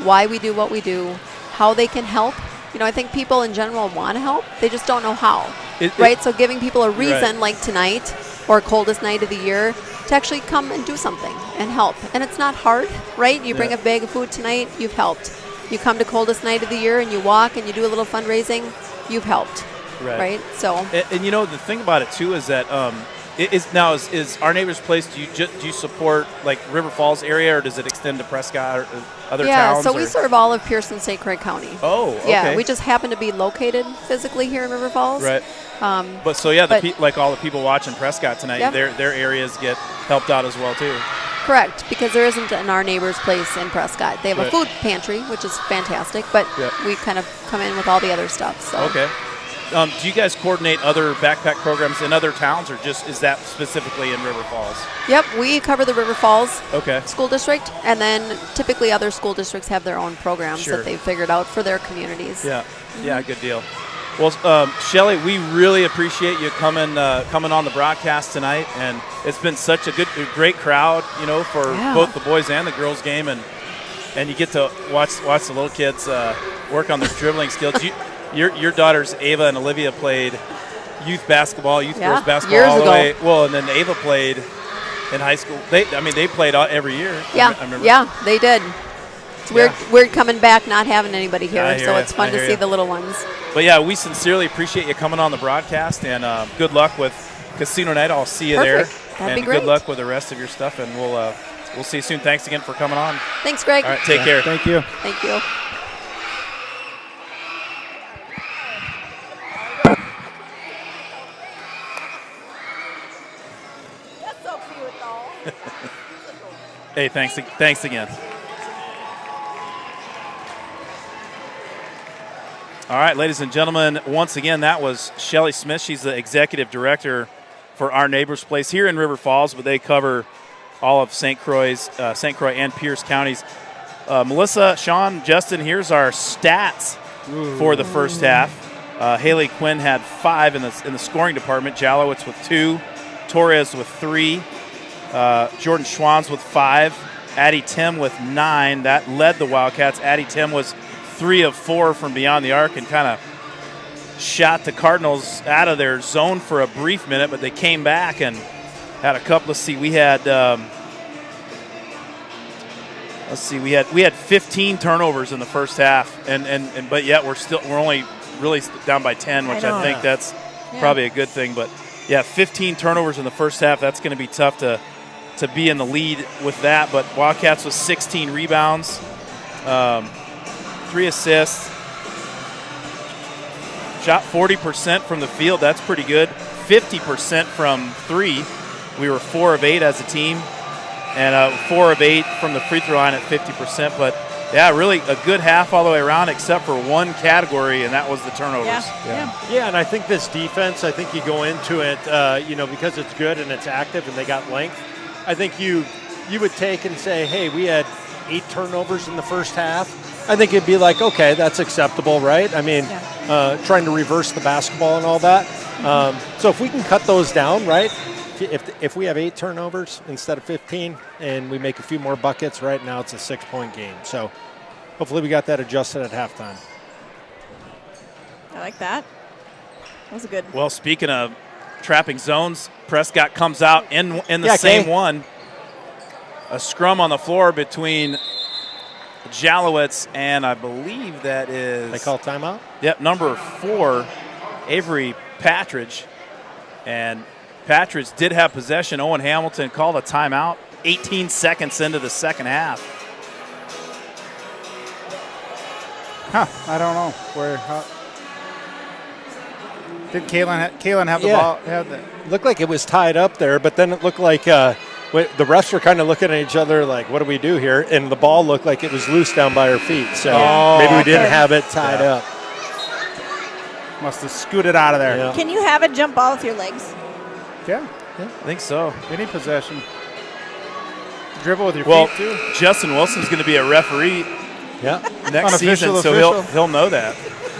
[SPEAKER 7] why we do what we do, how they can help. You know, I think people in general want to help. They just don't know how, right? So giving people a reason, like tonight or coldest night of the year, to actually come and do something and help. And it's not hard, right? You bring a bag of food tonight, you've helped. You come to coldest night of the year and you walk and you do a little fundraising, you've helped, right? So,
[SPEAKER 1] and you know, the thing about it too is that Is Our Neighbor's Place? Do you support like River Falls area, or does it extend to Prescott or other towns?
[SPEAKER 7] Yeah, so we serve all of Pierce and St. Croix County.
[SPEAKER 1] Oh, okay.
[SPEAKER 7] Yeah, we just happen to be located physically here in River Falls.
[SPEAKER 1] Right. Like all the people watching Prescott tonight,
[SPEAKER 7] Yep.
[SPEAKER 1] their areas get helped out as well too.
[SPEAKER 7] Correct, because there isn't an Our Neighbor's Place in Prescott. They have
[SPEAKER 1] Right.
[SPEAKER 7] a food pantry, which is fantastic, but
[SPEAKER 1] Yep.
[SPEAKER 7] we kind of come in with all the other stuff. So.
[SPEAKER 1] Okay. Do you guys coordinate other backpack programs in other towns, or just is that specifically in River Falls?
[SPEAKER 7] Yep, we cover the River Falls
[SPEAKER 1] Okay.
[SPEAKER 7] School District, and then typically other school districts have their own programs
[SPEAKER 1] Sure.
[SPEAKER 7] that they've figured out for their communities.
[SPEAKER 1] Yeah. Yeah. Good deal. Well, Shelly, we really appreciate you coming on the broadcast tonight, and it's been such a great crowd, for
[SPEAKER 7] Yeah.
[SPEAKER 1] both the boys and the girls game, and you get to watch the little kids work on their dribbling skills. Your daughters Ava and Olivia played youth girls basketball
[SPEAKER 7] years
[SPEAKER 1] all the
[SPEAKER 7] ago.
[SPEAKER 1] way. Well, and then Ava played in high school. They played every year.
[SPEAKER 7] Yeah,
[SPEAKER 1] I remember.
[SPEAKER 7] yeah, they did. It's weird coming back not having anybody
[SPEAKER 1] I
[SPEAKER 7] here,
[SPEAKER 1] hear
[SPEAKER 7] so
[SPEAKER 1] ya.
[SPEAKER 7] it's fun
[SPEAKER 1] I
[SPEAKER 7] to
[SPEAKER 1] hear
[SPEAKER 7] see
[SPEAKER 1] ya.
[SPEAKER 7] the little ones.
[SPEAKER 1] But yeah, we sincerely appreciate you coming on the broadcast, and good luck with Casino Night. I'll see you
[SPEAKER 7] Perfect.
[SPEAKER 1] there.
[SPEAKER 7] That'd be
[SPEAKER 1] and
[SPEAKER 7] great.
[SPEAKER 1] good luck with the rest of your stuff, and we'll see you soon. Thanks again for coming on.
[SPEAKER 7] Thanks, Greg.
[SPEAKER 1] All right, take care.
[SPEAKER 3] Thank you.
[SPEAKER 7] Thank you.
[SPEAKER 2] That's so cute, though.
[SPEAKER 1] Hey, thanks again. All right, ladies and gentlemen, once again, that was Shelly Smith. She's the executive director for Our Neighbor's Place here in River Falls, but they cover all of St. Croix and Pierce counties. Melissa, Sean, Justin, here's our stats for the first half. Haley Quinn had 5 in the scoring department. Jalowitz with 2, Torres with 3, Jordan Schwans with 5, Addie Tim with 9. That led the Wildcats. Addie Tim was 3 of 4 from beyond the arc and kind of shot the Cardinals out of their zone for a brief minute, but they came back and had a couple. We had 15 turnovers in the first half, but yet we're only really down by 10, which I think that's probably a good thing. But yeah, 15 turnovers in the first half. That's going to be tough to be in the lead with that. But Wildcats with 16 rebounds, 3 assists, shot 40% from the field. That's pretty good. 50% from 3. We were 4 of 8 as a team, and 4 of 8 from the free throw line at 50%. But yeah, really a good half all the way around, except for one category, and that was the turnovers.
[SPEAKER 4] Yeah, and I think this defense, I think you go into it, because it's good and it's active and they got length. I think you would take and say, hey, we had 8 turnovers in the first half. I think it'd be like, okay, that's acceptable, right? I mean, trying to reverse the basketball and all that. So if we can cut those down, right? If we have 8 turnovers instead of 15 and we make a few more buckets, right now it's a 6-point game. So hopefully we got that adjusted at halftime.
[SPEAKER 2] I like that. That was a good.
[SPEAKER 1] Well, speaking of trapping zones, Prescott comes out in the same one. A scrum on the floor between Jalowitz and I believe that is.
[SPEAKER 4] They call timeout?
[SPEAKER 1] Yep, number 4, Avery Patridge. And Patridge did have possession. Owen Hamilton called a timeout 18 seconds into the second half.
[SPEAKER 3] I don't know did Kalen have the ball?
[SPEAKER 4] Looked like it was tied up there, but then it looked like the refs were kind of looking at each other like, what do we do here? And the ball looked like it was loose down by her feet. So maybe we didn't have it tied up.
[SPEAKER 3] Must have scooted out of there.
[SPEAKER 4] Yeah.
[SPEAKER 2] Can you have a jump ball with your legs?
[SPEAKER 3] Yeah.
[SPEAKER 1] I think so.
[SPEAKER 3] Any possession. Dribble with your feet, too.
[SPEAKER 1] Justin Wilson's going to be a referee next season, so he'll know that.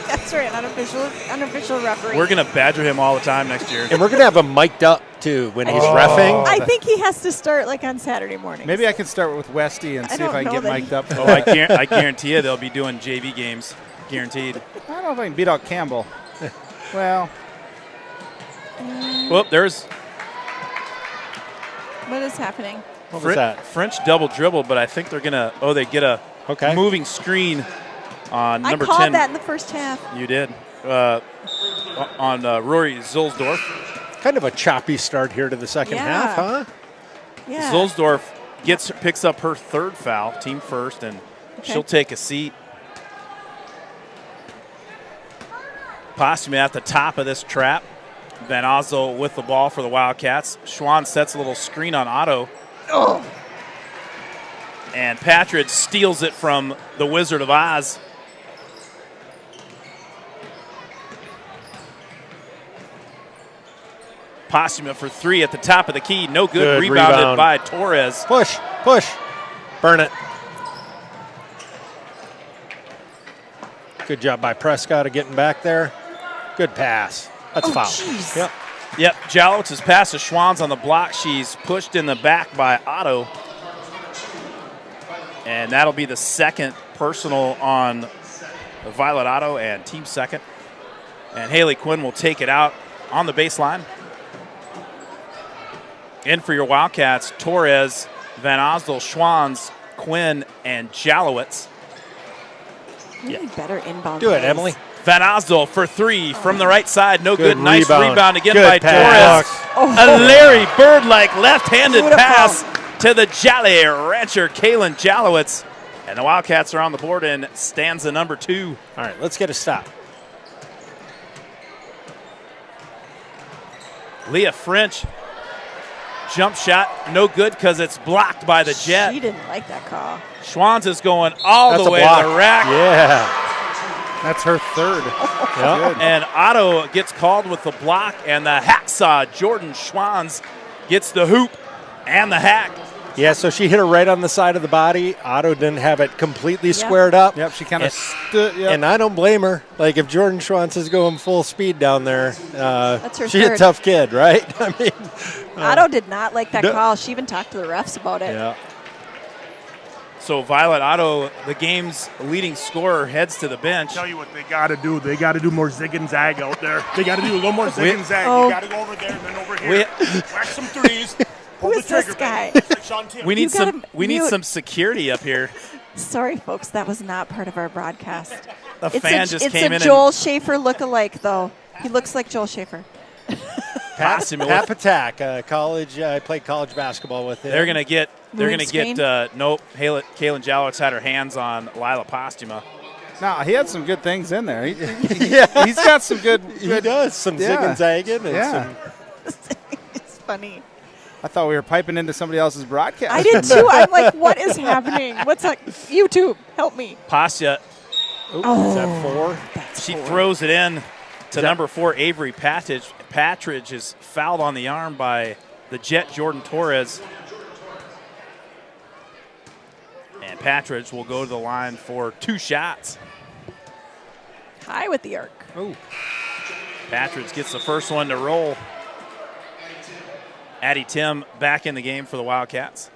[SPEAKER 2] That's right, unofficial referee.
[SPEAKER 1] We're going to badger him all the time next year.
[SPEAKER 4] And we're going to have him mic'd up, too, when he's reffing.
[SPEAKER 2] I think he has to start on Saturday morning.
[SPEAKER 3] Maybe I can start with Westy and see if I can get mic'd up.
[SPEAKER 1] I guarantee you they'll be doing JV games. Guaranteed.
[SPEAKER 3] I don't know if I can beat out Campbell. Well,
[SPEAKER 1] there's.
[SPEAKER 2] What is happening?
[SPEAKER 4] What was that?
[SPEAKER 1] French double dribble, but I think they're going to. They get a moving screen on number 10.
[SPEAKER 2] I called that in the first half.
[SPEAKER 1] You did. On Rory Zulsdorf.
[SPEAKER 4] Kind of a choppy start here to the second half, huh?
[SPEAKER 2] Yeah.
[SPEAKER 1] Zulsdorf picks up her third foul, team first, and she'll take a seat. Postuma at the top of this trap. Van Oslo with the ball for the Wildcats. Schwann sets a little screen on Otto.
[SPEAKER 2] Oh.
[SPEAKER 1] And Patridge steals it from the Wizard of Oz. Postuma for three at the top of the key. No good. Rebounded by Torres.
[SPEAKER 4] Push. Burn it. Good job by Prescott of getting back there. Good pass. That's foul.
[SPEAKER 2] Geez.
[SPEAKER 1] Yep. Jalowitz's pass to Schwann's on the block. She's pushed in the back by Otto. And that'll be the second personal on Violet Otto and team second. And Haley Quinn will take it out on the baseline. In for your Wildcats, Torres, Van Oslo, Schwanz, Quinn, and Jalowitz.
[SPEAKER 2] Better inbound.
[SPEAKER 4] Do it,
[SPEAKER 2] plays.
[SPEAKER 4] Emily.
[SPEAKER 1] Van Oslo for three from the right side. No good. Nice rebound again
[SPEAKER 4] Good
[SPEAKER 1] by
[SPEAKER 4] pass.
[SPEAKER 1] Torres. A Larry Bird-like left-handed
[SPEAKER 2] Beautiful.
[SPEAKER 1] pass to the Jolly Rancher, Kaylin Jalowitz. And the Wildcats are on the board in stanza number 2.
[SPEAKER 4] All right, let's get a stop.
[SPEAKER 1] Leah French, jump shot, no good because it's blocked by the Jet.
[SPEAKER 2] She didn't like that call.
[SPEAKER 1] Schwanz is going all
[SPEAKER 4] That's
[SPEAKER 1] the
[SPEAKER 4] a
[SPEAKER 1] way
[SPEAKER 4] block.
[SPEAKER 1] to the rack.
[SPEAKER 4] Yeah.
[SPEAKER 3] That's her third.
[SPEAKER 4] Yep.
[SPEAKER 1] And Otto gets called with the block, and the hacksaw, Jordan Schwanz, gets the hoop and the hack.
[SPEAKER 4] Yeah, so she hit her right on the side of the body. Otto didn't have it completely squared up.
[SPEAKER 3] Yep, she kind of stood. Yep.
[SPEAKER 4] And I don't blame her. Like, if Jordan Schwantz is going full speed down there,
[SPEAKER 2] That's her
[SPEAKER 4] she's
[SPEAKER 2] third.
[SPEAKER 4] a tough kid, right? I mean,
[SPEAKER 2] Otto did not like that
[SPEAKER 4] No.
[SPEAKER 2] call. She even talked to the refs about it.
[SPEAKER 4] yeah.
[SPEAKER 1] So Violet Otto, the game's leading scorer, heads to the bench.
[SPEAKER 8] Tell you what they got to do. They got to do more zig and zag out there. They got to do a little more zig and zag.
[SPEAKER 2] Oh.
[SPEAKER 8] You got to go over there and then over here. Whack some threes. Pull
[SPEAKER 2] Who
[SPEAKER 8] the
[SPEAKER 2] is this
[SPEAKER 8] trigger,
[SPEAKER 2] guy?
[SPEAKER 8] baby. Just like Sean Tim.
[SPEAKER 1] We need
[SPEAKER 2] You gotta
[SPEAKER 1] some. We need
[SPEAKER 2] mute.
[SPEAKER 1] some security up here.
[SPEAKER 2] Sorry, folks, that was not part of our broadcast.
[SPEAKER 1] The fan just came in
[SPEAKER 2] It's a Joel Schaefer look-alike, though. He looks like Joel Schaefer.
[SPEAKER 1] Pass him.
[SPEAKER 4] Pat Patak, college. I played college basketball with him.
[SPEAKER 1] They're gonna get. They're
[SPEAKER 2] Green
[SPEAKER 1] gonna
[SPEAKER 2] screen?
[SPEAKER 1] get. Nope. Kaylin Jalowitz had her hands on Lila Postuma.
[SPEAKER 3] No, he had some good things in there. He's got some good.
[SPEAKER 4] He does some zig and zagging. And
[SPEAKER 3] Yeah.
[SPEAKER 4] some,
[SPEAKER 2] It's funny.
[SPEAKER 3] I thought we were piping into somebody else's broadcast.
[SPEAKER 2] I did, too. I'm like, what is happening? What's that? YouTube, help me.
[SPEAKER 1] Pasha,
[SPEAKER 4] is that 4?
[SPEAKER 1] she throws it in to number 4 Avery Patridge. Patridge is fouled on the arm by the Jet Jordan Torres. And Patridge will go to the line for 2 shots.
[SPEAKER 2] High with the arc.
[SPEAKER 4] Oh,
[SPEAKER 1] Patridge gets the first one to roll. Addie Tim back in the game for the Wildcats.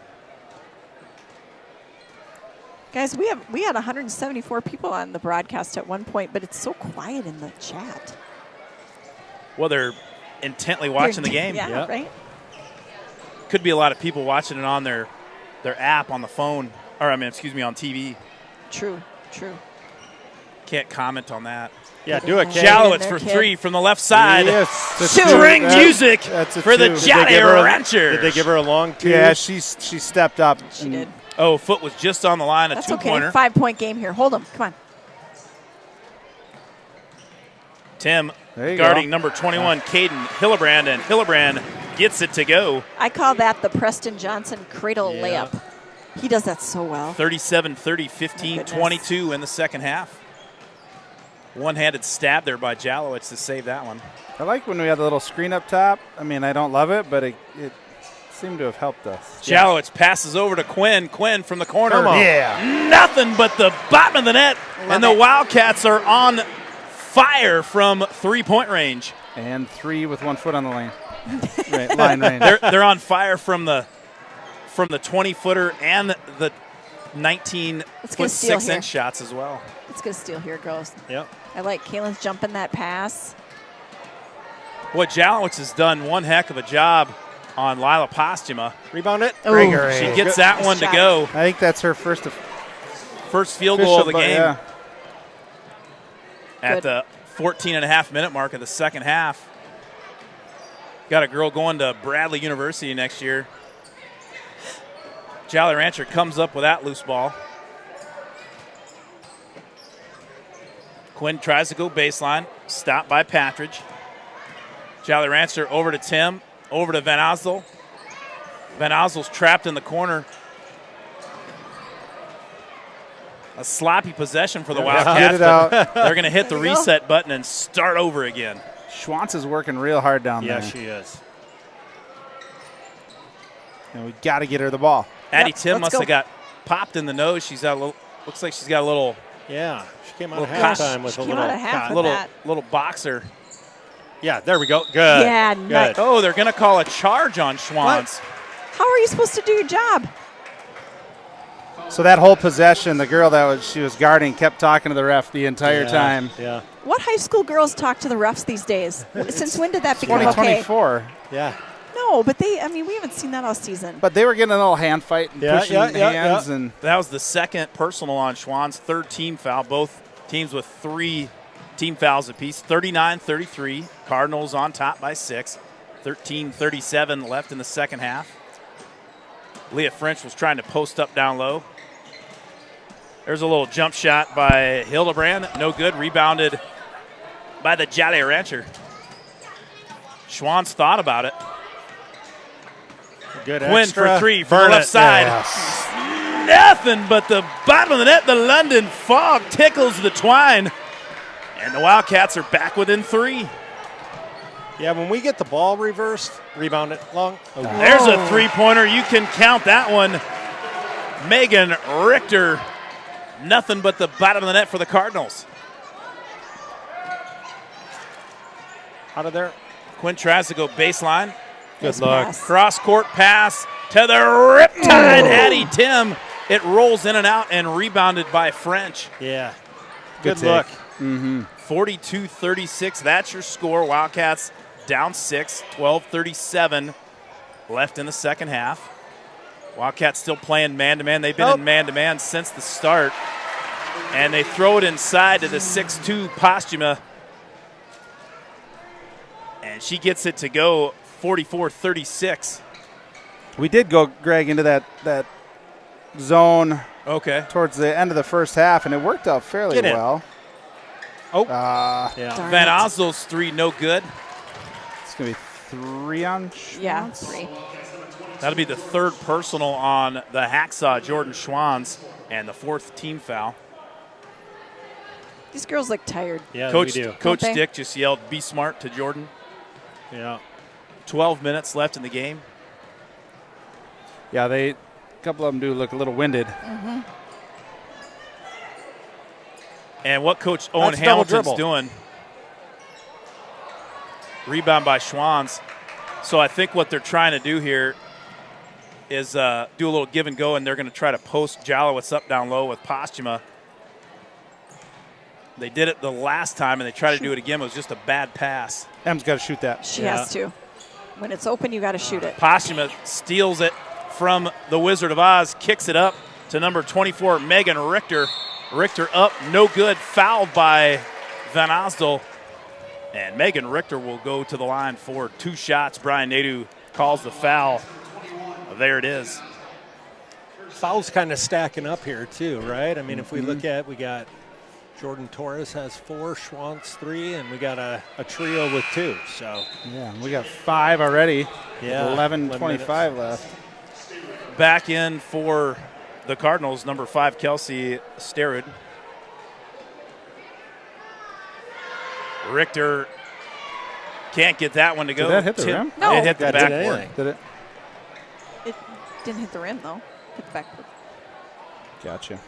[SPEAKER 2] Guys, we had 174 people on the broadcast at one point, but it's so quiet in the chat.
[SPEAKER 1] Well, they're intently watching the game.
[SPEAKER 2] Yeah,
[SPEAKER 4] Yeah.
[SPEAKER 2] right?
[SPEAKER 1] Could be a lot of people watching it on their app on the phone, or on TV.
[SPEAKER 2] True.
[SPEAKER 1] Can't comment on that.
[SPEAKER 4] yeah, do it, Kate.
[SPEAKER 1] Jalowitz
[SPEAKER 2] there,
[SPEAKER 1] for
[SPEAKER 2] kid.
[SPEAKER 1] 3 from the left side.
[SPEAKER 4] Yes.
[SPEAKER 1] String music
[SPEAKER 3] That's a
[SPEAKER 1] for the
[SPEAKER 3] 2.
[SPEAKER 1] Jolly Rancher.
[SPEAKER 4] Did they give her a long 2?
[SPEAKER 3] Yeah, she stepped up.
[SPEAKER 2] She did.
[SPEAKER 1] Oh, foot was just on the line, a
[SPEAKER 2] That's okay.
[SPEAKER 1] two-pointer.
[SPEAKER 2] 5-point game here. Hold him. Come on.
[SPEAKER 1] Tim
[SPEAKER 3] There you
[SPEAKER 1] guarding
[SPEAKER 3] go.
[SPEAKER 1] number 21, Caden Hillebrand, and Hillebrand gets it to go.
[SPEAKER 2] I call that the Preston Johnson cradle
[SPEAKER 4] Yeah.
[SPEAKER 2] layup. He does that so well.
[SPEAKER 1] 37-30, 15-22 in the second half. One-handed stab there by Jalowitz to save that one.
[SPEAKER 3] I like when we had the little screen up top. I mean, I don't love it, but it seemed to have helped us.
[SPEAKER 1] Jalowitz passes over to Quinn. Quinn from the corner.
[SPEAKER 4] Come on.
[SPEAKER 3] Yeah.
[SPEAKER 1] Nothing but the bottom of the net. And the
[SPEAKER 2] it.
[SPEAKER 1] Wildcats are on fire from three-point range.
[SPEAKER 3] And 3 with 1 foot on the lane. Line range.
[SPEAKER 1] They're on fire from the 20-footer and the 19-foot
[SPEAKER 2] Let's get a steal
[SPEAKER 1] 6-inch
[SPEAKER 2] here.
[SPEAKER 1] shots as well.
[SPEAKER 2] Let's get a steal here, girls.
[SPEAKER 4] Yep.
[SPEAKER 2] I like Kaylin's jumping that pass.
[SPEAKER 1] Boy, Jalowitz has done one heck of a job on Lila Postuma.
[SPEAKER 4] Rebound it.
[SPEAKER 3] Gregory.
[SPEAKER 1] She gets that
[SPEAKER 2] Nice
[SPEAKER 1] one to
[SPEAKER 2] shot.
[SPEAKER 1] go.
[SPEAKER 3] I think that's her first
[SPEAKER 1] First field goal of the game
[SPEAKER 3] Yeah.
[SPEAKER 1] at
[SPEAKER 2] Good.
[SPEAKER 1] the 14-and-a-half minute mark of the second half. Got a girl going to Bradley University next year. Jolly Rancher comes up with that loose ball. Quinn tries to go baseline. Stopped by Patridge. Jolly Rancher over to Tim. Over to Van Osdel. Van Osdel's trapped in the corner. A sloppy possession for the Wildcats.
[SPEAKER 3] Get it out.
[SPEAKER 1] They're going to hit the reset button and start over again.
[SPEAKER 3] Schwantz is working real hard down there.
[SPEAKER 4] Yeah, she is.
[SPEAKER 3] And we got to get her the ball.
[SPEAKER 1] Addie Tim must have got popped in the nose. She's got a little. Looks like she's got a little.
[SPEAKER 4] Yeah, she came out of
[SPEAKER 1] Little
[SPEAKER 4] halftime with a
[SPEAKER 2] came
[SPEAKER 4] little.
[SPEAKER 2] out of half with
[SPEAKER 1] little
[SPEAKER 2] that.
[SPEAKER 1] little boxer.
[SPEAKER 4] Yeah, there we go. Good.
[SPEAKER 2] Yeah,
[SPEAKER 4] good.
[SPEAKER 2] nice.
[SPEAKER 1] Oh, they're going to call a charge on Schwantz.
[SPEAKER 2] How are you supposed to do your job?
[SPEAKER 3] So that whole possession, the girl that she was guarding kept talking to the ref the entire time.
[SPEAKER 4] Yeah.
[SPEAKER 2] What high school girls talk to the refs these days? Since when did that become okay?
[SPEAKER 3] 2024.
[SPEAKER 4] Yeah.
[SPEAKER 2] No, but we haven't seen that all season.
[SPEAKER 3] But they were getting a little hand fight and pushing hands. And
[SPEAKER 1] That was the second personal on Schwann's, third team foul. Both teams with 3 team fouls apiece. 39-33. Cardinals on top by 6. 13-37 left in the second half. Leah French was trying to post up down low. There's a little jump shot by Hildebrand. No good. Rebounded by the Jolly Rancher. Schwann's thought about it.
[SPEAKER 4] Good
[SPEAKER 1] Quinn
[SPEAKER 4] extra.
[SPEAKER 1] for 3 from the left side. Nothing but the bottom of the net. The London Fog tickles the twine. And the Wildcats are back within 3.
[SPEAKER 4] Yeah, when we get the ball reversed, rebound it long. Oh.
[SPEAKER 1] There's a three-pointer. You can count that one. Megan Richter. Nothing but the bottom of the net for the Cardinals.
[SPEAKER 4] Out of there.
[SPEAKER 1] Quinn tries to go baseline.
[SPEAKER 2] Good
[SPEAKER 4] luck.
[SPEAKER 1] Cross-court pass to the Riptide Addie Tim. It rolls in and out and rebounded by French.
[SPEAKER 4] Yeah.
[SPEAKER 3] Good
[SPEAKER 4] Good look.
[SPEAKER 1] 42-36. That's your score. Wildcats down 6. 12-37 left in the second half. Wildcats still playing man-to-man. They've been in man-to-man since the start. And they throw it inside to the 6'2 Postuma. And she gets it to go 44-36.
[SPEAKER 3] we did go, Greg, into that zone
[SPEAKER 1] Okay.
[SPEAKER 3] towards the end of the first half, and it worked out fairly
[SPEAKER 4] Get in.
[SPEAKER 3] well.
[SPEAKER 4] Oh.
[SPEAKER 3] Yeah.
[SPEAKER 2] Darn
[SPEAKER 1] Van
[SPEAKER 2] it.
[SPEAKER 1] Osdel's 3, no good.
[SPEAKER 3] It's going to be 3 on Schwantz.
[SPEAKER 2] Yeah, 3.
[SPEAKER 1] That'll be the third personal on the Hacksaw, Jordan Schwanz, and the 4th team foul.
[SPEAKER 2] These girls look tired.
[SPEAKER 4] Yeah,
[SPEAKER 1] Coach
[SPEAKER 4] we do.
[SPEAKER 1] Coach
[SPEAKER 2] Don't they?
[SPEAKER 1] Dick just yelled, "Be smart" to Jordan.
[SPEAKER 4] Yeah.
[SPEAKER 1] 12 minutes left in the game.
[SPEAKER 3] Yeah, a couple of them do look a little winded.
[SPEAKER 1] And what Coach Owen
[SPEAKER 4] That's double
[SPEAKER 1] Hamilton's
[SPEAKER 4] dribble.
[SPEAKER 1] doing, rebound by Schwanz. So I think what they're trying to do here is do a little give and go, and they're going to try to post Jalowitz up down low with Postuma. They did it the last time, and they tried to do it again. It was just a bad pass.
[SPEAKER 3] Em's got to shoot that.
[SPEAKER 2] She has to. When it's open, you got to shoot it.
[SPEAKER 1] Postuma steals it from the Wizard of Oz, kicks it up to number 24, Megan Richter. Richter up, no good, fouled by Van Osdel. And Megan Richter will go to the line for 2 shots. Brian Nadeau calls the foul. There it is.
[SPEAKER 4] Fouls kind of stacking up here too, right? I mean, if we look at, we got Jordan Torres has 4, Schwantz 3, and we got a trio with 2. So
[SPEAKER 3] Yeah, we got 5 already.
[SPEAKER 4] Yeah,
[SPEAKER 3] 11:25 left.
[SPEAKER 1] Back in for the Cardinals, number 5, Kelsey Sterud. Richter can't get that one to go.
[SPEAKER 3] Did that hit the rim?
[SPEAKER 2] No.
[SPEAKER 1] It hit the
[SPEAKER 4] That did
[SPEAKER 1] backboard.
[SPEAKER 4] anything.
[SPEAKER 3] Did it?
[SPEAKER 2] It didn't hit the rim, though. Hit the backboard.
[SPEAKER 3] Gotcha.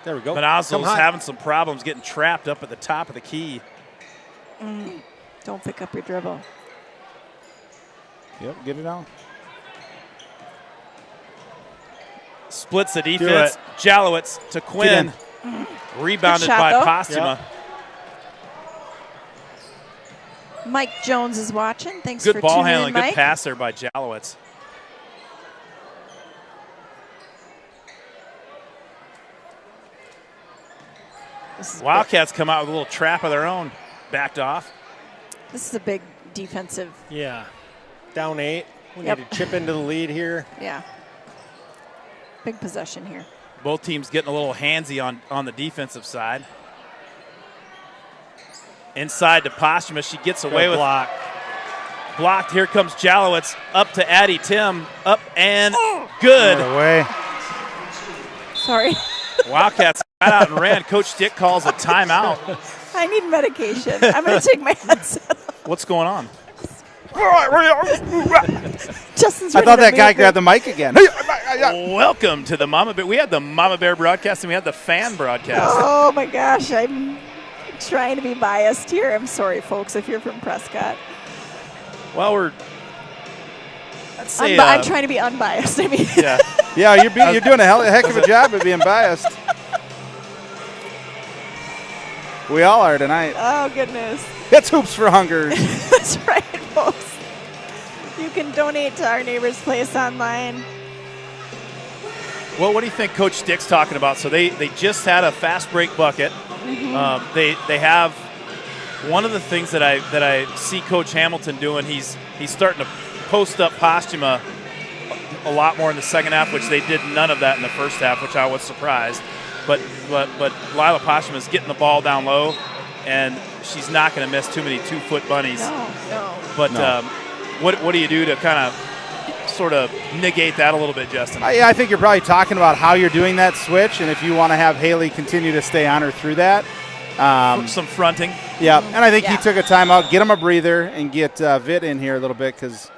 [SPEAKER 4] there we go.
[SPEAKER 1] But
[SPEAKER 4] Come
[SPEAKER 1] Oslo's
[SPEAKER 4] high.
[SPEAKER 1] having some problems getting trapped up at the top of the key.
[SPEAKER 2] Don't pick up your dribble.
[SPEAKER 3] Yep, get it out.
[SPEAKER 1] Splits the defense. Jalowitz to Quinn. Rebounded
[SPEAKER 2] Good shot,
[SPEAKER 1] by
[SPEAKER 2] though.
[SPEAKER 1] Postuma.
[SPEAKER 4] Yep.
[SPEAKER 2] Mike Jones is watching. Thanks
[SPEAKER 1] Good
[SPEAKER 2] for
[SPEAKER 1] ball
[SPEAKER 2] tuning
[SPEAKER 1] handling.
[SPEAKER 2] in,
[SPEAKER 1] Good
[SPEAKER 2] Mike.
[SPEAKER 1] pass there by Jalowitz.
[SPEAKER 2] This is
[SPEAKER 1] Wildcats come out with a little trap of their own. Backed off.
[SPEAKER 2] This is a big defensive.
[SPEAKER 4] Yeah. down 8. We
[SPEAKER 2] Yep.
[SPEAKER 4] need to chip into the lead here.
[SPEAKER 2] Yeah. Big possession here.
[SPEAKER 1] Both teams getting a little handsy on the defensive side. Inside to Postuma. She gets away with
[SPEAKER 4] block.
[SPEAKER 1] Blocked. Here comes Jalowitz up to Addie Tim. Up and good.
[SPEAKER 3] Right away.
[SPEAKER 2] Sorry.
[SPEAKER 1] Wildcats got out and ran. Coach Stick calls a timeout.
[SPEAKER 2] I need medication. I'm going to take my headset off.
[SPEAKER 1] What's going on?
[SPEAKER 2] Justin's
[SPEAKER 3] I
[SPEAKER 2] ready
[SPEAKER 3] thought
[SPEAKER 2] to
[SPEAKER 3] that guy
[SPEAKER 2] move
[SPEAKER 3] grabbed the mic again.
[SPEAKER 1] Welcome to the Mama Bear. We had the Mama Bear broadcast and we had the fan broadcast.
[SPEAKER 2] Oh my gosh, I'm trying to be biased here. I'm sorry, folks, if you're from Prescott.
[SPEAKER 1] Well, let's say,
[SPEAKER 2] I'm trying to be unbiased. I mean,
[SPEAKER 1] yeah.
[SPEAKER 3] Yeah, you're doing a heck of a job of being biased. We all are tonight.
[SPEAKER 2] oh goodness.
[SPEAKER 3] It's Hoops for Hungers.
[SPEAKER 2] That's right, folks. You can donate to Our Neighbor's Place online.
[SPEAKER 1] Well, what do you think Coach Stick's talking about? So they just had a fast break bucket.
[SPEAKER 2] Mm-hmm.
[SPEAKER 1] They have one of the things that I see Coach Hamilton doing. He's starting to post up Postuma a lot more in the second half, which they did none of that in the first half, which I was surprised. But Lila Postuma is getting the ball down low, and she's not going to miss too many 2-foot bunnies.
[SPEAKER 2] No.
[SPEAKER 1] But what do you do to kind of sort of negate that a little bit, Justin?
[SPEAKER 3] I think you're probably talking about how you're doing that switch, and if you want to have Haley continue to stay on her through that.
[SPEAKER 1] Some fronting.
[SPEAKER 3] Yeah, and I think he
[SPEAKER 2] Yeah.
[SPEAKER 3] took a timeout, get him a breather, and get Vit in here a little bit because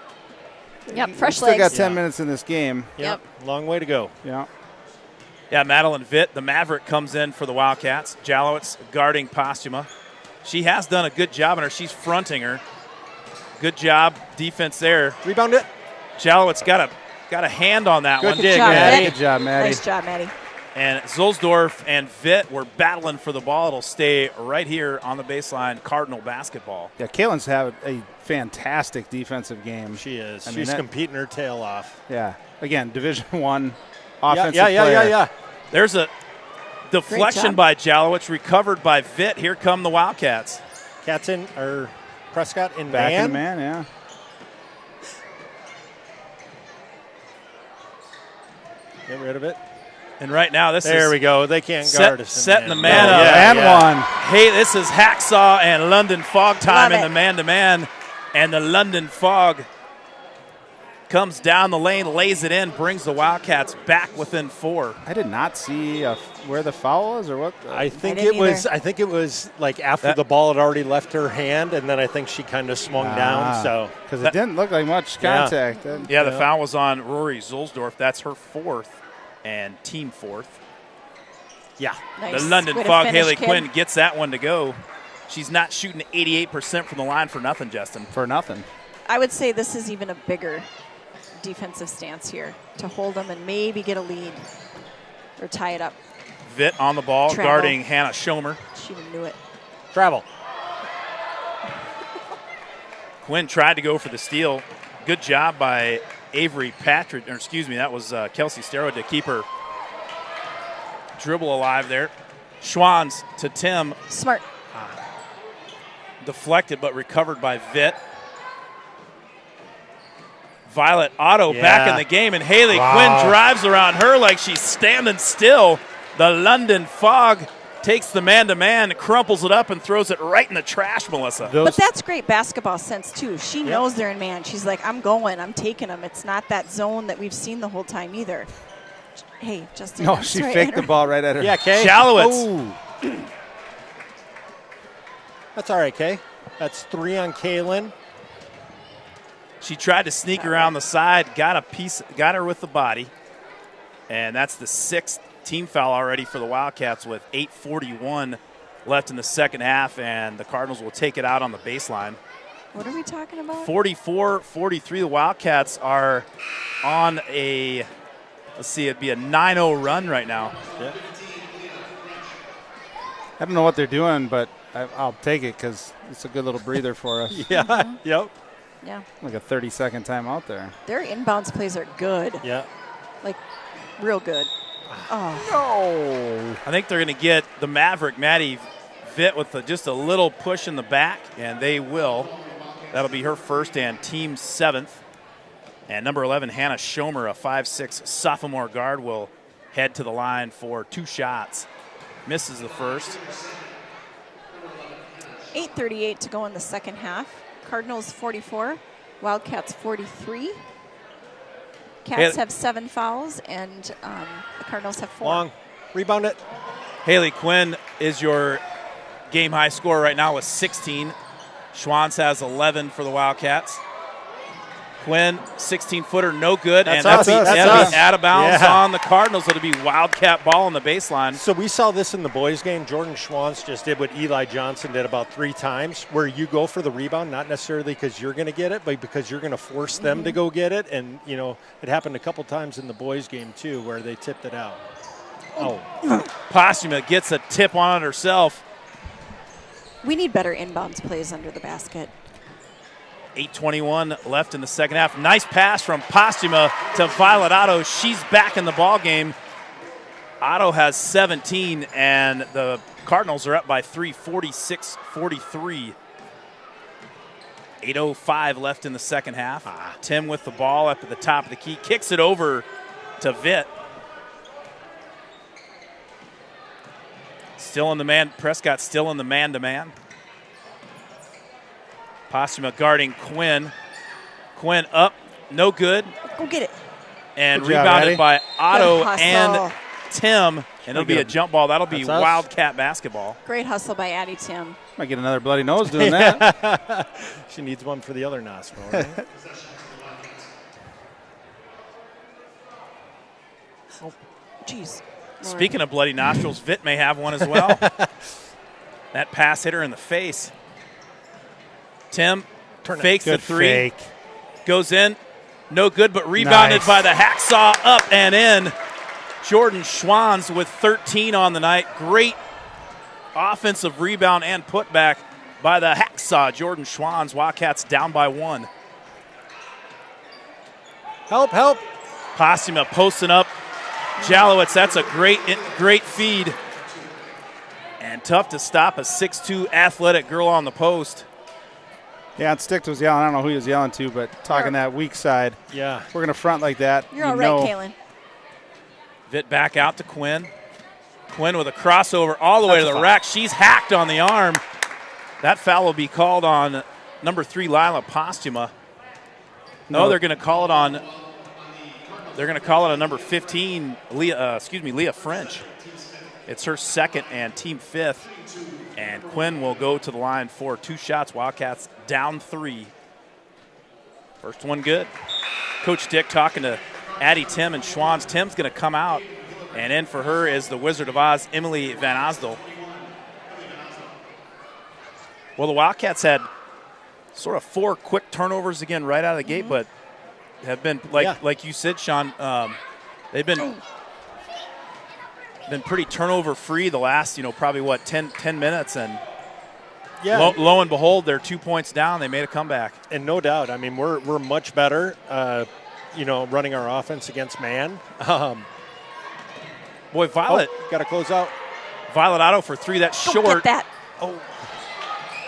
[SPEAKER 2] Yep, fresh
[SPEAKER 3] still
[SPEAKER 2] legs.
[SPEAKER 3] got 10 minutes in this game.
[SPEAKER 4] Yep. Long way to go.
[SPEAKER 3] Yeah.
[SPEAKER 1] Yeah, Madeline Vitt, the Maverick, comes in for the Wildcats. Jalowitz guarding Postuma. She has done a good job on her. She's fronting her. Good job, defense there.
[SPEAKER 4] Rebound it.
[SPEAKER 1] Jalowitz got a hand on that one.
[SPEAKER 2] Good job, Maddie.
[SPEAKER 3] Good job, Maddie.
[SPEAKER 2] Nice job, Maddie.
[SPEAKER 1] And Zulsdorf and Vitt were battling for the ball. It'll stay right here on the baseline, Cardinal basketball.
[SPEAKER 3] Yeah, Kaylin's had a fantastic defensive game.
[SPEAKER 4] She is.
[SPEAKER 3] I mean,
[SPEAKER 4] She's
[SPEAKER 3] that-
[SPEAKER 4] competing her tail off.
[SPEAKER 3] Yeah. Again, Division I offensive
[SPEAKER 4] Yeah.
[SPEAKER 3] player.
[SPEAKER 1] There's a deflection
[SPEAKER 2] job.
[SPEAKER 1] by Jalowitz, recovered by Vitt. Here come the Wildcats.
[SPEAKER 4] Cats in, or Prescott in
[SPEAKER 3] Back
[SPEAKER 4] man.
[SPEAKER 3] in man, yeah.
[SPEAKER 4] Get rid of it.
[SPEAKER 1] And right now, this
[SPEAKER 4] There
[SPEAKER 1] is
[SPEAKER 4] we go. They can't guard us. in
[SPEAKER 1] setting the
[SPEAKER 4] man.
[SPEAKER 1] man up.
[SPEAKER 3] And one.
[SPEAKER 1] Hey, this is Hacksaw and London Fog time
[SPEAKER 2] Love
[SPEAKER 1] in
[SPEAKER 2] it.
[SPEAKER 1] the man-to-man. And the London Fog comes down the lane, lays it in, brings the Wildcats back within 4.
[SPEAKER 3] I did not see where the foul was or what.
[SPEAKER 4] I think
[SPEAKER 2] didn't
[SPEAKER 4] it was.
[SPEAKER 2] either.
[SPEAKER 4] I think it was like after
[SPEAKER 1] That-
[SPEAKER 4] the ball had already left her hand, and then I think she kind of swung down. So
[SPEAKER 3] because it didn't look like much
[SPEAKER 4] Yeah.
[SPEAKER 3] contact.
[SPEAKER 1] Yeah, the foul was on Rory Zulsdorf. That's her 4th and team 4th.
[SPEAKER 4] yeah,
[SPEAKER 2] Nice.
[SPEAKER 1] The London
[SPEAKER 2] Way to
[SPEAKER 1] Fog,
[SPEAKER 2] finish,
[SPEAKER 1] Haley
[SPEAKER 2] kid.
[SPEAKER 1] Quinn, gets that one to go. She's not shooting 88% from the line for nothing, Justin.
[SPEAKER 3] For nothing.
[SPEAKER 2] I would say this is even a bigger defensive stance here to hold them and maybe get a lead or tie it up.
[SPEAKER 1] Vitt on the ball,
[SPEAKER 2] Travel.
[SPEAKER 1] guarding Hannah Schomer.
[SPEAKER 2] She even knew it.
[SPEAKER 4] travel.
[SPEAKER 1] Quinn tried to go for the steal. Good job by Avery Patrick, or excuse me, that was Kelsey Starrow to keep her dribble alive there. Schwans to Tim,
[SPEAKER 2] Smart.
[SPEAKER 1] deflected but recovered by Vitt. Violet Otto back in the game, and Haley Quinn drives around her like she's standing still. The London Fog takes the man-to-man, crumples it up, and throws it right in the trash, Melissa.
[SPEAKER 2] But that's great basketball sense, too. She knows they're in man. She's like, I'm going. I'm taking them. It's not that zone that we've seen the whole time either. Hey, Justin.
[SPEAKER 3] No,
[SPEAKER 2] I'm
[SPEAKER 3] she
[SPEAKER 2] sorry,
[SPEAKER 3] faked the ball right at her.
[SPEAKER 4] Yeah, Kay.
[SPEAKER 1] Jalowitz.
[SPEAKER 4] Oh. That's all right, Kay. That's 3 on Kaylin.
[SPEAKER 1] She tried to sneak around the side, got her with the body, and that's the 6th team foul already for the Wildcats with 8:41 left in the second half, and the Cardinals will take it out on the baseline.
[SPEAKER 2] What are we talking about?
[SPEAKER 1] 44-43, the Wildcats are on a, let's see, it'd be a 9-0 run right now.
[SPEAKER 4] Yeah.
[SPEAKER 3] I don't know what they're doing, but I'll take it because it's a good little breather for us.
[SPEAKER 4] Yeah. Yep.
[SPEAKER 2] Yeah.
[SPEAKER 3] Like a 30-second timeout there.
[SPEAKER 2] Their inbounds plays are good.
[SPEAKER 4] Yeah.
[SPEAKER 2] Like, real good. Oh.
[SPEAKER 3] No.
[SPEAKER 1] I think they're going to get the Maverick, Maddie Vitt, with just a little push in the back, and they will. That'll be her first and team 7th. And number 11, Hannah Schomer, a 5'6" sophomore guard, will head to the line for 2 shots. Misses the first.
[SPEAKER 2] 8:38 to go in the second half. Cardinals 44, Wildcats 43. Cats have 7 fouls, and the Cardinals have 4.
[SPEAKER 4] Long. Rebound it.
[SPEAKER 1] Haley Quinn is your game high scorer right now with 16. Schwanz has 11 for the Wildcats. Quinn, 16-footer, no good.
[SPEAKER 4] That's
[SPEAKER 1] and
[SPEAKER 4] us.
[SPEAKER 1] that'll be out of bounds
[SPEAKER 4] Yeah.
[SPEAKER 1] on the Cardinals. It'll be Wildcat ball on the baseline.
[SPEAKER 4] So we saw this in the boys' game. Jordan Schwanz just did what Eli Johnson did about 3 times, where you go for the rebound, not necessarily because you're going to get it, but because you're going to force them to go get it. And, you know, it happened a couple times in the boys' game, too, where they tipped it out. Oh.
[SPEAKER 1] Postuma gets a tip on it herself.
[SPEAKER 2] We need better inbounds plays under the basket.
[SPEAKER 1] 8:21 left in the second half. Nice pass from Postuma to Violet Otto. She's back in the ball game. Otto has 17, and the Cardinals are up by 3, 46-43. 8:05 left in the second half. Tim with the ball up at the top of the key. Kicks it over to Vitt. Still in the man. Prescott still in the man-to-man. Postuma guarding Quinn. Quinn up, no good.
[SPEAKER 2] Go get it.
[SPEAKER 1] And
[SPEAKER 3] Good job,
[SPEAKER 1] rebounded
[SPEAKER 3] Addie.
[SPEAKER 1] by Otto
[SPEAKER 2] Good hustle.
[SPEAKER 1] and Tim. And it'll be a jump ball. That'll be
[SPEAKER 4] That's us.
[SPEAKER 1] Wildcat basketball.
[SPEAKER 2] Great hustle by Addie Tim.
[SPEAKER 3] Might get another bloody nose doing that.
[SPEAKER 4] She needs one for the other nostril, right?
[SPEAKER 2] Jeez.
[SPEAKER 1] Speaking of bloody nostrils, Vitt may have one as well. That pass hit her in the face. Tim fakes the
[SPEAKER 4] Good
[SPEAKER 1] 3.
[SPEAKER 4] fake.
[SPEAKER 1] Goes in. No good, but rebounded
[SPEAKER 3] Nice.
[SPEAKER 1] by the hacksaw up and in. Jordan Schwanz with 13 on the night. Great offensive rebound and putback by the hacksaw. Jordan Schwanz. Wildcats down by 1.
[SPEAKER 4] Help, help.
[SPEAKER 1] Postuma posting up. Jalowitz, that's a great feed. And tough to stop a 6'2" athletic girl on the post.
[SPEAKER 3] Yeah, and Stick was yelling. I don't know who he was yelling to, but talking that weak side.
[SPEAKER 4] Yeah.
[SPEAKER 3] We're going to front like that.
[SPEAKER 2] You're all right, Kaylin.
[SPEAKER 1] Vitt back out to Quinn. Quinn with a crossover all the way to the rack. She's hacked on the arm. That foul will be called on number 3, Lila Postuma. No, they're going to call it on. They're going to call it on number 15, Leah French. It's her second and team 5th. And Quinn will go to the line for 2 shots. Wildcats down 3. First one good. Coach Dick talking to Addie Tim and Schwanz. Tim's going to come out. And in for her is the Wizard of Oz, Emily Van Osdel. Well, the Wildcats had sort of 4 quick turnovers again right out of the gate, but have been, like you said, Sean, they've been pretty turnover-free the last, probably, 10 minutes. And lo and behold, they're 2 points down. They made a comeback.
[SPEAKER 4] And no doubt, I mean, we're much better, running our offense against man.
[SPEAKER 1] Boy, Violet.
[SPEAKER 4] Got to close out.
[SPEAKER 1] Violet Otto for 3. That's
[SPEAKER 2] Go
[SPEAKER 1] short.
[SPEAKER 2] get that.
[SPEAKER 1] Oh,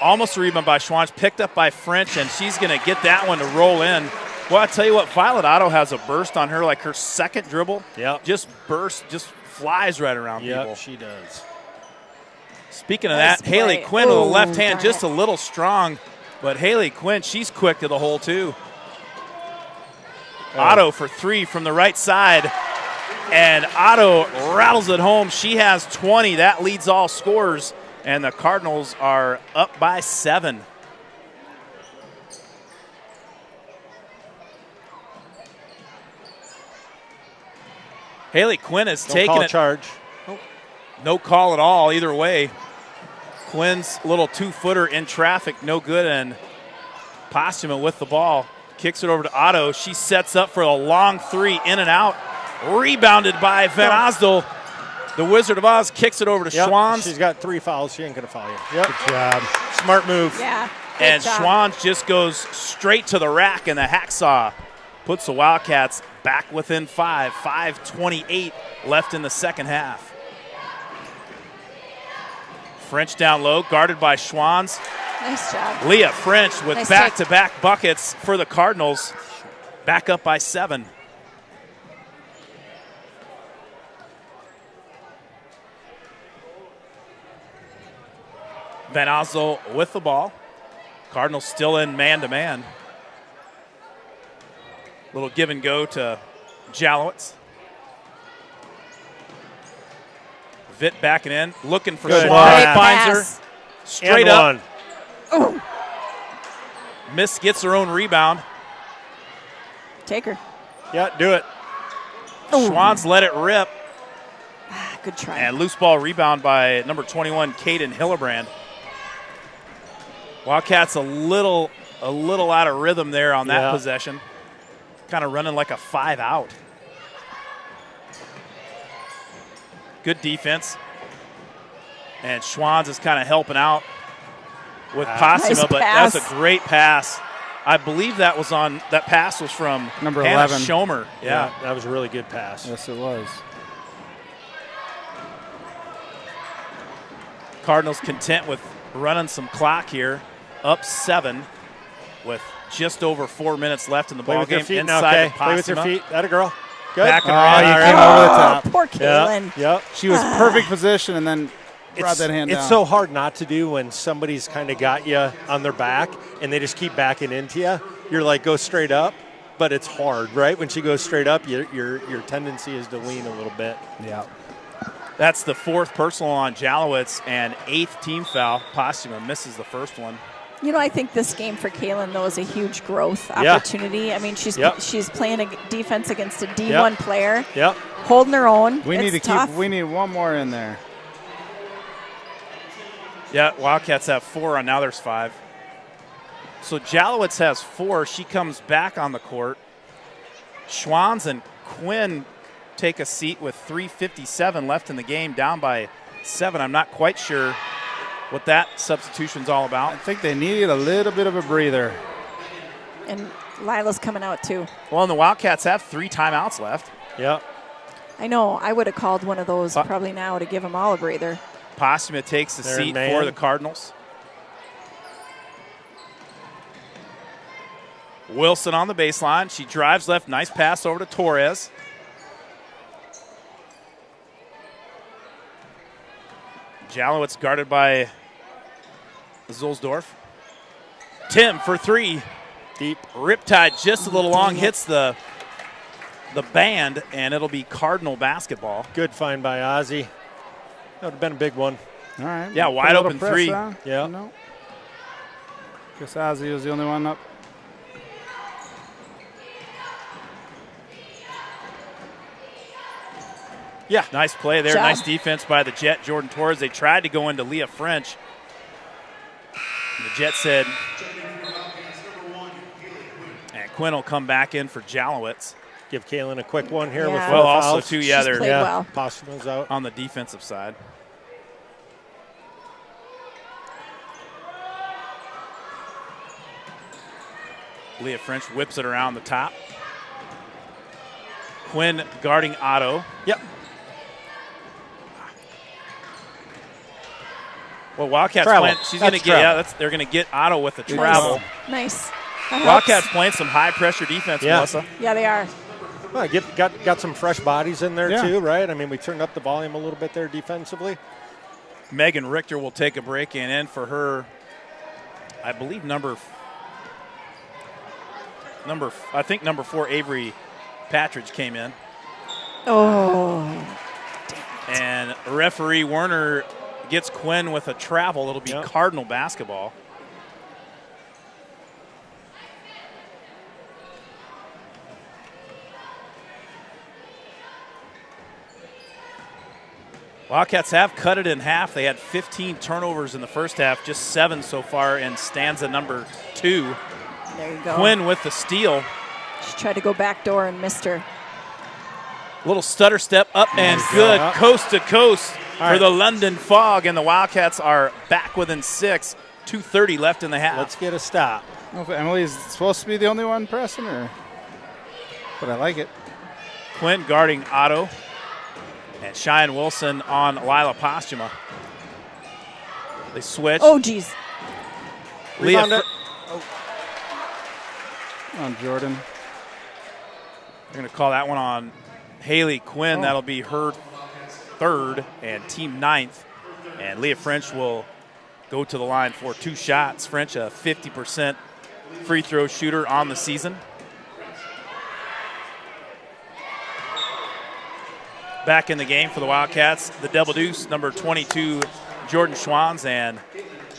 [SPEAKER 1] almost a rebound by Schwanz. Picked up by French, and she's going to get that one to roll in. Well, I tell you what, Violet Otto has a burst on her, like her second dribble.
[SPEAKER 4] Yep.
[SPEAKER 1] Just flies right around people.
[SPEAKER 4] Yep, she does.
[SPEAKER 1] Speaking of
[SPEAKER 2] Nice
[SPEAKER 1] that, Haley
[SPEAKER 2] play.
[SPEAKER 1] Quinn with the left hand,
[SPEAKER 2] darn
[SPEAKER 1] just
[SPEAKER 2] it.
[SPEAKER 1] a little strong. But Haley Quinn, she's quick to the hole, too. Otto for 3 from the right side. And Otto rattles it home. She has 20. That leads all scorers. And the Cardinals are up by 7. Haley Quinn is taking it.
[SPEAKER 4] Charge.
[SPEAKER 1] No call at all either way. Quinn's little 2-footer in traffic, no good, and Postuma with the ball. Kicks it over to Otto. She sets up for a long 3, in and out. Rebounded by Van Osdel. The Wizard of Oz kicks it over to Schwanz.
[SPEAKER 4] She's got 3 fouls. She ain't going to foul you. Yep.
[SPEAKER 3] Good job.
[SPEAKER 4] Smart move.
[SPEAKER 2] Yeah. good
[SPEAKER 1] And
[SPEAKER 2] job.
[SPEAKER 1] Schwanz just goes straight to the rack, and the hacksaw puts the Wildcats back within 5. 5:28 left in the second half. French down low, guarded by Schwanz.
[SPEAKER 2] Nice job.
[SPEAKER 1] Leah French with
[SPEAKER 2] Nice
[SPEAKER 1] back-to-back buckets for the Cardinals. back up by 7. Van Oslo with the ball. Cardinals still in man-to-man. Little give and go to Jalowitz. Vitt backing in, looking for
[SPEAKER 4] Good
[SPEAKER 1] Schwann.
[SPEAKER 4] pass.
[SPEAKER 1] Finds her straight
[SPEAKER 4] And
[SPEAKER 1] up.
[SPEAKER 4] one.
[SPEAKER 1] Miss gets her own rebound.
[SPEAKER 2] Take her.
[SPEAKER 4] Yeah, do it.
[SPEAKER 1] Schwann's let it rip.
[SPEAKER 2] Good try.
[SPEAKER 1] And loose ball rebound by number 21, Caden Hillebrand. Wildcats a little out of rhythm there on that possession. Kind of running like a 5-out. Good defense. And Schwann's is kind of helping out with Postuma,
[SPEAKER 2] Nice
[SPEAKER 1] but
[SPEAKER 2] pass.
[SPEAKER 1] that's a great pass. I believe that pass was from
[SPEAKER 3] Number
[SPEAKER 1] Hannah
[SPEAKER 3] 11.
[SPEAKER 1] Schomer. Yeah.
[SPEAKER 4] That was a really good pass.
[SPEAKER 3] Yes, it was.
[SPEAKER 1] Cardinals content with running some clock here. Up 7 with just over 4 minutes left in the
[SPEAKER 4] Play
[SPEAKER 1] ball
[SPEAKER 4] with your
[SPEAKER 1] game.
[SPEAKER 4] feet now,
[SPEAKER 1] Inside
[SPEAKER 4] okay?
[SPEAKER 1] to
[SPEAKER 4] Play with your
[SPEAKER 1] Postuma.
[SPEAKER 4] feet. That a girl. Good.
[SPEAKER 1] Back and
[SPEAKER 3] Oh,
[SPEAKER 1] around.
[SPEAKER 3] you came over the top.
[SPEAKER 2] Poor Kaylin.
[SPEAKER 4] Yep.
[SPEAKER 3] She was perfect position and then brought that hand down.
[SPEAKER 4] It's so hard not to do when somebody's kind of got you on their back and they just keep backing into you. You're like, go straight up, but it's hard, right? When she goes straight up, your tendency is to lean a little bit.
[SPEAKER 3] Yeah.
[SPEAKER 1] That's the 4th personal on Jalowitz and 8th team foul. Postuma misses the first one.
[SPEAKER 2] You know, I think this game for Kaylin, though, is a huge growth opportunity. I mean, she's playing a defense against a D1 player.
[SPEAKER 4] Yep.
[SPEAKER 2] Holding her own.
[SPEAKER 3] We need to
[SPEAKER 2] tough.
[SPEAKER 3] we need one more in there.
[SPEAKER 1] Yeah, Wildcats have 4 on, now there's 5. So Jalowitz has 4. She comes back on the court. Schwanz and Quinn take a seat with 3:57 left in the game, down by 7. I'm not quite sure what that substitution's all
[SPEAKER 3] I
[SPEAKER 1] about.
[SPEAKER 3] think they needed a little bit of a breather.
[SPEAKER 2] And Lila's coming out, too.
[SPEAKER 1] Well, and the Wildcats have 3 timeouts left.
[SPEAKER 4] Yep.
[SPEAKER 2] I know. I would have called one of those probably now to give them all a breather.
[SPEAKER 1] Postuma takes the seat for the Cardinals. Wilson on the baseline. She drives left. Nice pass over to Torres. Jalowitz guarded by Zulsdorf. Tim for 3.
[SPEAKER 4] Deep.
[SPEAKER 1] Riptide just a little long. Hits the band, and it'll be Cardinal basketball.
[SPEAKER 4] Good find by Ozzie. That would have been a big one.
[SPEAKER 3] All right.
[SPEAKER 1] Yeah,
[SPEAKER 3] Put
[SPEAKER 1] wide
[SPEAKER 3] a little
[SPEAKER 1] open
[SPEAKER 3] press
[SPEAKER 1] 3.
[SPEAKER 3] on.
[SPEAKER 4] Yeah.
[SPEAKER 3] No. Guess Ozzie was the only one up.
[SPEAKER 1] Yeah, nice play there.
[SPEAKER 2] Job.
[SPEAKER 1] Nice defense by the Jet, Jordan Torres. They tried to go into Leah French. And the Jet said, and Quinn will come back in for Jalowitz.
[SPEAKER 4] Give Kaylin a quick one here
[SPEAKER 2] Yeah.
[SPEAKER 4] with
[SPEAKER 2] Well,
[SPEAKER 4] 4
[SPEAKER 1] also,
[SPEAKER 4] fouls.
[SPEAKER 1] too,
[SPEAKER 2] She's
[SPEAKER 1] they're
[SPEAKER 2] played well.
[SPEAKER 4] Postuma's out.
[SPEAKER 1] on the defensive side. Leah French whips it around the top. Quinn guarding Otto.
[SPEAKER 4] Yep.
[SPEAKER 1] Well, Wildcats
[SPEAKER 4] Travel.
[SPEAKER 1] playing. She's going to
[SPEAKER 4] That's
[SPEAKER 1] get.
[SPEAKER 4] travel.
[SPEAKER 1] They're going to get Otto with a travel.
[SPEAKER 2] Nice. That helps.
[SPEAKER 1] Wildcats playing some high pressure defense,
[SPEAKER 4] Yeah.
[SPEAKER 1] Melissa.
[SPEAKER 2] Yeah, they are.
[SPEAKER 4] Well, got some fresh bodies in there
[SPEAKER 3] Yeah.
[SPEAKER 4] too, right? I mean, we turned up the volume a little bit there defensively.
[SPEAKER 1] Megan Richter will take a break and in for her, I believe number 4 Avery Patridge came in.
[SPEAKER 2] Oh.
[SPEAKER 1] And referee Werner gets Quinn with a travel. It'll be
[SPEAKER 4] Yep.
[SPEAKER 1] Cardinal basketball. Wildcats have cut it in half. They had 15 turnovers in the first half, just 7 so far in stanza number 2.
[SPEAKER 2] There you go.
[SPEAKER 1] Quinn with the steal.
[SPEAKER 2] She tried to go back door and missed her.
[SPEAKER 1] Little stutter step up and good,
[SPEAKER 4] Yeah.
[SPEAKER 1] coast to coast for
[SPEAKER 4] right.
[SPEAKER 1] the London Fog, and the Wildcats are back within 6. 2:30 left in the half.
[SPEAKER 4] Let's get a stop.
[SPEAKER 3] I don't know if Emily's supposed to be the only one pressing, but I like it.
[SPEAKER 1] Quinn guarding Otto, and Cheyenne Wilson on Lila Postuma. They switch.
[SPEAKER 2] Oh, geez.
[SPEAKER 1] Leah
[SPEAKER 4] Rebound it.
[SPEAKER 3] Come on, Jordan.
[SPEAKER 1] They're going to call that one on Haley Quinn. That'll be her 3rd and team 9th. And Leah French will go to the line for 2 shots. French, a 50% free throw shooter on the season. Back in the game for the Wildcats, the double deuce, number 22, Jordan Schwans, and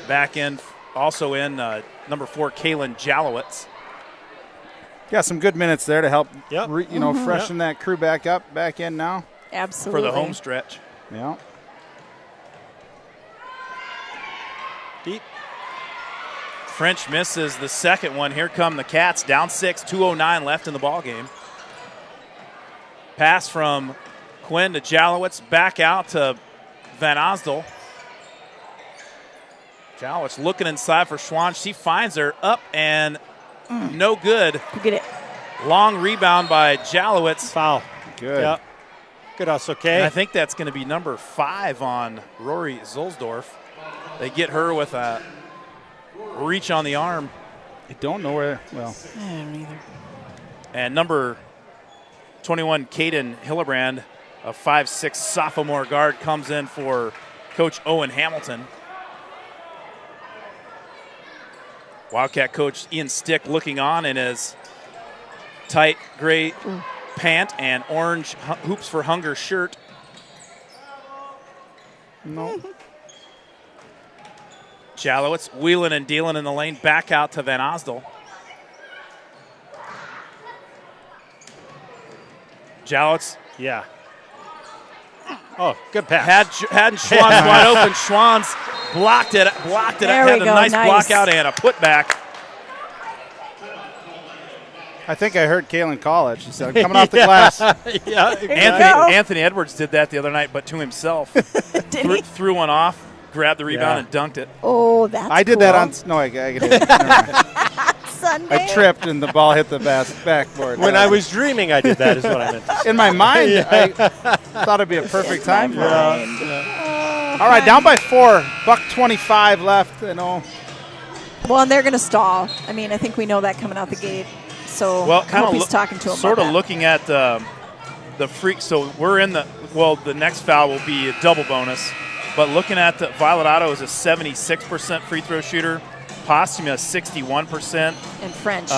[SPEAKER 1] back in, also in, number 4, Kaylin Jalowitz.
[SPEAKER 3] Got some good minutes there to help, freshen that crew back in now.
[SPEAKER 2] Absolutely.
[SPEAKER 1] For the home stretch.
[SPEAKER 3] Yeah.
[SPEAKER 4] Deep.
[SPEAKER 1] French misses the second one. Here come the Cats, down 6, 2:09 left in the ball game. Pass from Quinn to Jalowitz, back out to Van Osdel. Jalowitz looking inside for Schwan. She finds her up and no good.
[SPEAKER 2] Get it.
[SPEAKER 1] Long rebound by Jalowitz.
[SPEAKER 4] Foul.
[SPEAKER 3] Good.
[SPEAKER 4] Yep. Good us, okay.
[SPEAKER 1] And I think that's going to be number 5 on Rory Zulsdorf. They get her with a reach on the arm.
[SPEAKER 3] I don't know where,
[SPEAKER 2] I don't either.
[SPEAKER 1] And number 21, Caden Hillebrand, a 5'6" sophomore guard, comes in for Coach Owen Hamilton. Wildcat coach Ian Stick looking on in his tight gray pant and orange Hoops for Hunger shirt.
[SPEAKER 3] No.
[SPEAKER 1] Jalowitz wheeling and dealing in the lane, back out to Van Osdel. Jalowitz.
[SPEAKER 4] Yeah. Oh, good pass.
[SPEAKER 1] Had Schwans wide open. Schwans blocked it.
[SPEAKER 2] There
[SPEAKER 1] Had
[SPEAKER 2] we
[SPEAKER 1] a
[SPEAKER 2] go,
[SPEAKER 1] nice block
[SPEAKER 2] nice.
[SPEAKER 1] out and a putback.
[SPEAKER 3] I think I heard Kaylin call it. She said, I'm coming off the glass.
[SPEAKER 4] Yeah.
[SPEAKER 1] Anthony Edwards did that the other night, but to himself.
[SPEAKER 2] Did
[SPEAKER 1] Threw one off, grabbed the rebound, and dunked it.
[SPEAKER 2] Oh, that's
[SPEAKER 3] I did that on. No, I did. Never mind.
[SPEAKER 2] Sunday.
[SPEAKER 3] I tripped and the ball hit the backboard.
[SPEAKER 4] When I was dreaming, I did that, is what I meant to say.
[SPEAKER 3] In my mind, I thought it'd be a perfect time for it. All right, down by 4. $1:25 left.
[SPEAKER 2] Well, and they're going to stall. I mean, I think we know that coming out the gate. So
[SPEAKER 1] Well,
[SPEAKER 2] I
[SPEAKER 1] kind
[SPEAKER 2] hope
[SPEAKER 1] of
[SPEAKER 2] he's talking to him
[SPEAKER 1] sort
[SPEAKER 2] about
[SPEAKER 1] of
[SPEAKER 2] that.
[SPEAKER 1] looking at the freak. So we're in the next foul will be a double bonus. But looking at the Violet Otto is a 76% free throw shooter. Posthuma 61%.
[SPEAKER 2] And French.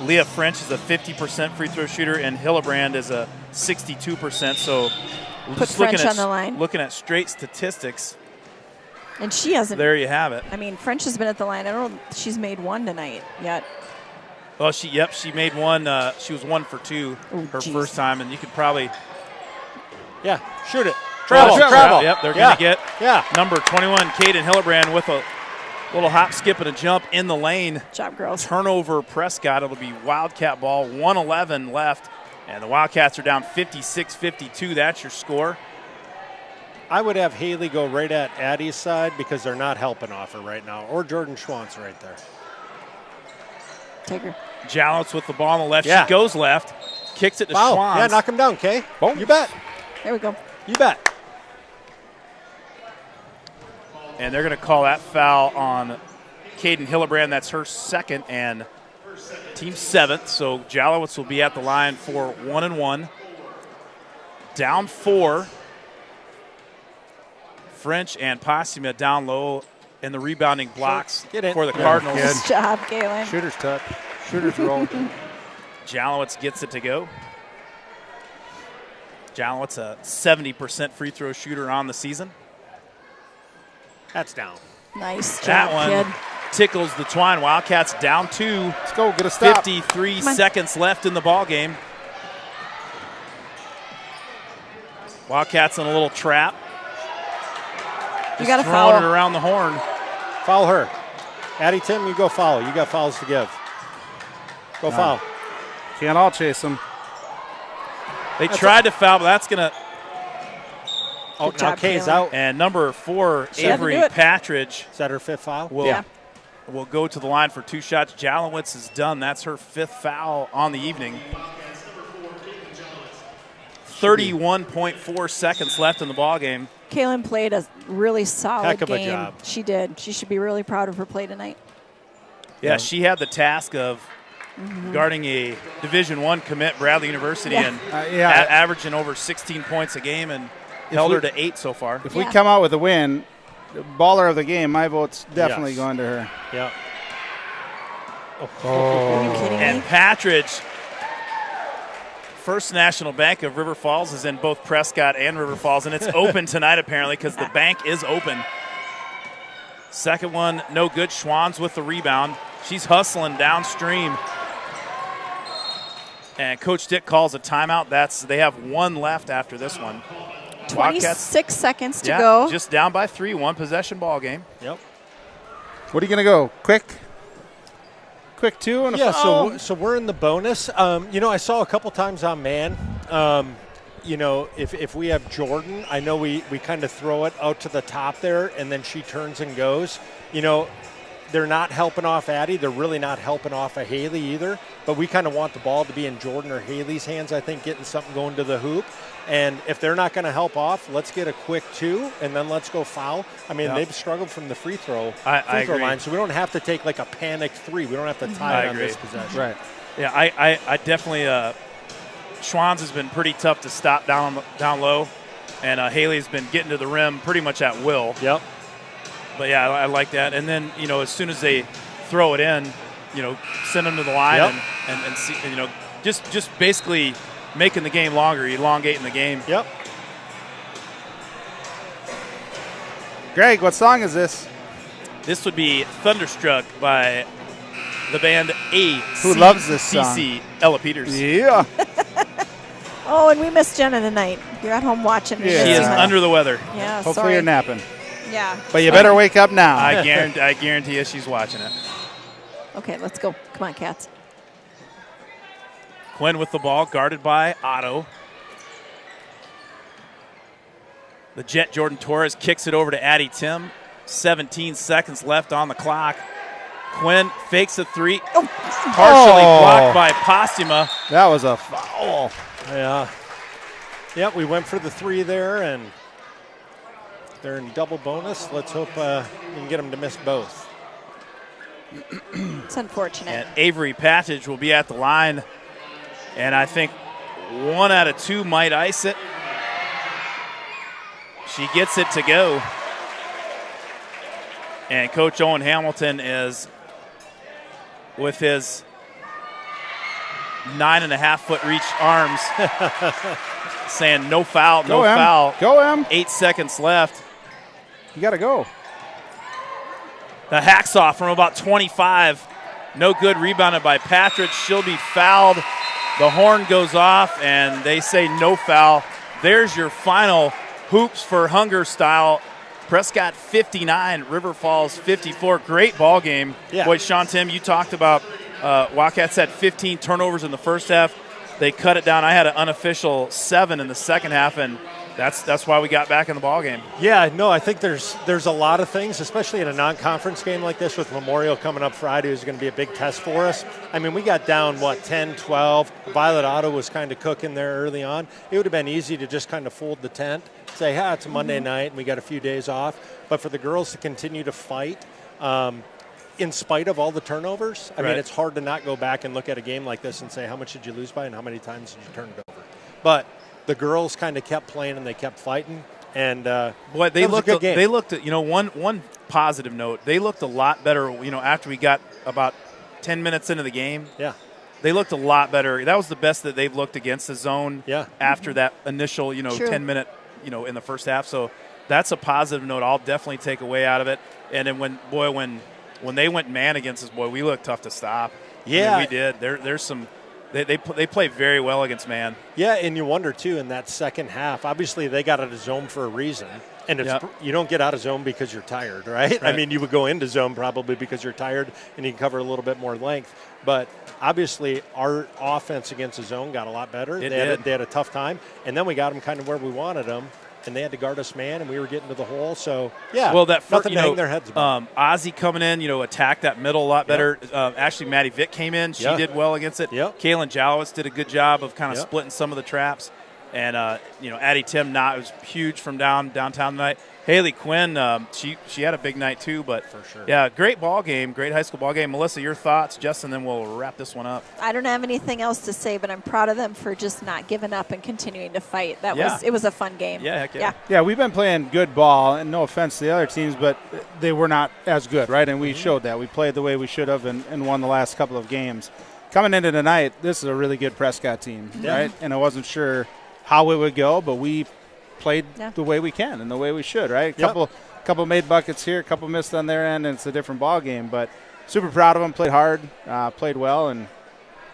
[SPEAKER 1] Leah French is a 50% free throw shooter, and Hillebrand is a 62%. So
[SPEAKER 2] Put
[SPEAKER 1] just
[SPEAKER 2] French
[SPEAKER 1] looking at,
[SPEAKER 2] on the line.
[SPEAKER 1] Looking at straight statistics,
[SPEAKER 2] And she hasn't.
[SPEAKER 1] there you have it.
[SPEAKER 2] I mean, French has been at the line. I don't know if she's made one tonight yet.
[SPEAKER 1] Well, she made one. She was 1 for 2 her
[SPEAKER 2] geez.
[SPEAKER 1] first time, and you could probably
[SPEAKER 4] Yeah, shoot it.
[SPEAKER 1] travel.
[SPEAKER 4] Travel.
[SPEAKER 1] Yep, they're going to get
[SPEAKER 4] Yeah.
[SPEAKER 1] number 21, Caden Hillebrand, with a little hop, skip, and a jump in the lane.
[SPEAKER 2] Job, girls.
[SPEAKER 1] Turnover, Prescott. It'll be Wildcat ball, 1:11 left, and the Wildcats are down 56-52. That's your score.
[SPEAKER 4] I would have Haley go right at Addie's side because they're not helping off her right now, or Jordan Schwantz right there.
[SPEAKER 2] Take her.
[SPEAKER 1] Jalowitz with the ball on the left.
[SPEAKER 4] Yeah.
[SPEAKER 1] She goes left, kicks it to
[SPEAKER 4] Wow.
[SPEAKER 1] Schwans.
[SPEAKER 4] Yeah, knock him down, Kay.
[SPEAKER 3] Boom.
[SPEAKER 4] You bet.
[SPEAKER 2] There we go.
[SPEAKER 4] You bet.
[SPEAKER 1] And they're going to call that foul on Caden Hillebrand. That's her second and team 7th. So Jalowitz will be at the line for 1-1. Down 4. French and Posthuma down low in the rebounding blocks
[SPEAKER 4] Get in.
[SPEAKER 1] for the Cardinals.
[SPEAKER 2] Nice job, Galen.
[SPEAKER 3] Shooter's touch. Shooter's roll.
[SPEAKER 1] Jalowitz gets it to go. Jalowitz, a 70% free throw shooter on the season.
[SPEAKER 4] That's down.
[SPEAKER 2] Nice job,
[SPEAKER 1] That one
[SPEAKER 2] kid.
[SPEAKER 1] tickles the twine. Wildcats down 2.
[SPEAKER 3] Let's go. Get a stop.
[SPEAKER 1] 53 seconds left in the ball game. Wildcats in a little trap.
[SPEAKER 2] You got to
[SPEAKER 1] Throwing it
[SPEAKER 2] foul.
[SPEAKER 1] around the horn.
[SPEAKER 4] Foul her. Addie Tim, you go foul. You got fouls to give. Go foul.
[SPEAKER 3] Can't all chase them.
[SPEAKER 1] They tried to foul, but that's going to.
[SPEAKER 4] Oh,
[SPEAKER 2] Good
[SPEAKER 4] now
[SPEAKER 2] job,
[SPEAKER 4] Kay's
[SPEAKER 2] Kayla.
[SPEAKER 4] out.
[SPEAKER 1] And number 4,
[SPEAKER 2] She had to
[SPEAKER 1] Avery
[SPEAKER 2] do it.
[SPEAKER 1] Patridge,
[SPEAKER 4] Is that her 5th foul?
[SPEAKER 1] will go to the line for 2 shots. Jalowitz is done. That's her 5th foul on the evening. 31.4 seconds left in the ball game.
[SPEAKER 2] Kaylin played a really solid
[SPEAKER 4] Heck of a
[SPEAKER 2] game.
[SPEAKER 4] job.
[SPEAKER 2] She did. She should be really proud of her play tonight.
[SPEAKER 1] Yeah, she had the task of guarding a Division I commit, Bradley University, and averaging over 16 points a game, and held her to 8 so far.
[SPEAKER 3] If we come out with a win, baller of the game, my vote's definitely going to her.
[SPEAKER 4] Yeah.
[SPEAKER 2] Are you kidding
[SPEAKER 1] And
[SPEAKER 2] me?
[SPEAKER 1] Patridge, First National Bank of River Falls, is in both Prescott and River Falls, and it's open tonight apparently because the bank is open. Second one, no good. Schwann's with the rebound. She's hustling downstream. And Coach Dick calls a timeout. They have one left after this one.
[SPEAKER 2] 26 seconds to go.
[SPEAKER 1] Just down by 3, one possession ball game.
[SPEAKER 4] Yep.
[SPEAKER 3] What are you going to go? Quick 2 and a foul?
[SPEAKER 4] So we're in the bonus. I saw a couple times on man. If we have Jordan, I know we kind of throw it out to the top there, and then she turns and goes. They're not helping off Addie. They're really not helping off of Haley either. But we kind of want the ball to be in Jordan or Haley's hands, I think, getting something going to the hoop. And if they're not going to help off, let's get a quick 2, and then let's go foul. I mean, they've struggled from the free throw line, so we don't have to take like a panic 3. We don't have to tie it on this possession.
[SPEAKER 3] Right.
[SPEAKER 1] Yeah, I definitely Schwann's has been pretty tough to stop down low, and Haley's been getting to the rim pretty much at will.
[SPEAKER 4] Yep.
[SPEAKER 1] But, yeah, I like that. And then, as soon as they throw it in, send them to the line and see, just basically making the game longer, elongating the game.
[SPEAKER 4] Yep.
[SPEAKER 3] Greg, what song is this?
[SPEAKER 1] This would be Thunderstruck by the band A.
[SPEAKER 3] Who loves this song?
[SPEAKER 1] CC, Ella Peters.
[SPEAKER 3] Yeah.
[SPEAKER 2] Oh, and we missed Jenna tonight. You're at home watching.
[SPEAKER 1] She is under the weather.
[SPEAKER 2] Yeah,
[SPEAKER 3] Hopefully
[SPEAKER 2] sorry.
[SPEAKER 3] you're napping.
[SPEAKER 2] Yeah.
[SPEAKER 3] But you better wake up now.
[SPEAKER 1] I guarantee you she's watching it.
[SPEAKER 2] Okay, let's go. Come on, Cats.
[SPEAKER 1] Quinn with the ball, guarded by Otto. The Jet Jordan Torres kicks it over to Addie Tim. 17 seconds left on the clock. Quinn fakes a 3. Partially blocked by Postuma.
[SPEAKER 3] That was a foul.
[SPEAKER 4] Yeah. Yep, we went for the 3 there, and they're in double bonus. Let's hope we can get them to miss both.
[SPEAKER 2] It's unfortunate.
[SPEAKER 1] And Avery Patridge will be at the line. And I think 1 out of 2 might ice it. She gets it to go. And Coach Owen Hamilton is, with his 9.5-foot reach arms, saying no foul, no foul.
[SPEAKER 3] Go, Em.
[SPEAKER 1] 8 seconds left.
[SPEAKER 3] You got to go.
[SPEAKER 1] The hacksaw from about 25. No good, rebounded by Patridge. She'll be fouled. The horn goes off, and they say no foul. There's your final hoops for Hunger style. Prescott 59, River Falls 54. Great ball game.
[SPEAKER 4] Yeah.
[SPEAKER 1] Boy, Sean Tim, you talked about Wildcats had 15 turnovers in the first half. They cut it down. I had an unofficial 7 in the second half, and that's why we got back in the ball game.
[SPEAKER 4] Yeah, no, I think there's a lot of things, especially in a non-conference game like this with Memorial coming up Friday, is going to be a big test for us. I mean, we got down, 10, 12. Violet Otto was kind of cooking there early on. It would have been easy to just kind of fold the tent, say, it's a Monday night and we got a few days off. But for the girls to continue to fight, in spite of all the turnovers, I mean, it's hard to not go back and look at a game like this and say, how much did you lose by and how many times did you turn it over? But the girls kind of kept playing and they kept fighting, and
[SPEAKER 1] boy, they looked.
[SPEAKER 4] A good game.
[SPEAKER 1] They looked. One positive note. They looked a lot better. After we got about 10 minutes into the game.
[SPEAKER 4] Yeah,
[SPEAKER 1] they looked a lot better. That was the best that they've looked against the zone.
[SPEAKER 4] Yeah.
[SPEAKER 1] After that initial 10-minute in the first half. So that's a positive note. I'll definitely take away out of it. And then when they went man against us, we looked tough to stop.
[SPEAKER 4] Yeah,
[SPEAKER 1] I mean, we did. There's some. They play very well against man.
[SPEAKER 4] Yeah, and you wonder, too, in that second half, obviously they got out of zone for a reason. And you don't get out of zone because you're tired, right? I mean, you would go into zone probably because you're tired and you can cover a little bit more length. But obviously our offense against the zone got a lot better. They had a tough time. And then we got them kind of where we wanted them. And they had to guard us man, and we were getting to the hole. So, yeah, nothing to hang their heads about.
[SPEAKER 1] Ozzy coming in, attacked that middle a lot better. Actually, Maddie Vick came in. She did well against it.
[SPEAKER 4] Yep.
[SPEAKER 1] Kaylin Jalowitz did a good job of kind of splitting some of the traps. And, Addie Tim was huge from downtown tonight. Haley Quinn, she had a big night too, but
[SPEAKER 4] For sure.
[SPEAKER 1] yeah, great ball game, great high school ball game. Melissa, your thoughts, Justin, then we'll wrap this one up.
[SPEAKER 2] I don't have anything else to say, but I'm proud of them for just not giving up and continuing to fight.
[SPEAKER 1] Yeah.
[SPEAKER 2] It was a fun game.
[SPEAKER 1] Yeah, heck yeah.
[SPEAKER 3] Yeah, we've been playing good ball, and no offense to the other teams, but they were not as good, right? And we showed that. We played the way we should have and won the last couple of games. Coming into tonight, this is a really good Prescott team, right? And I wasn't sure how it would go, but we played the way we can and the way we should, right? Couple made buckets here, a couple missed on their end, and it's a different ball game. But super proud of them. Played hard, played well, and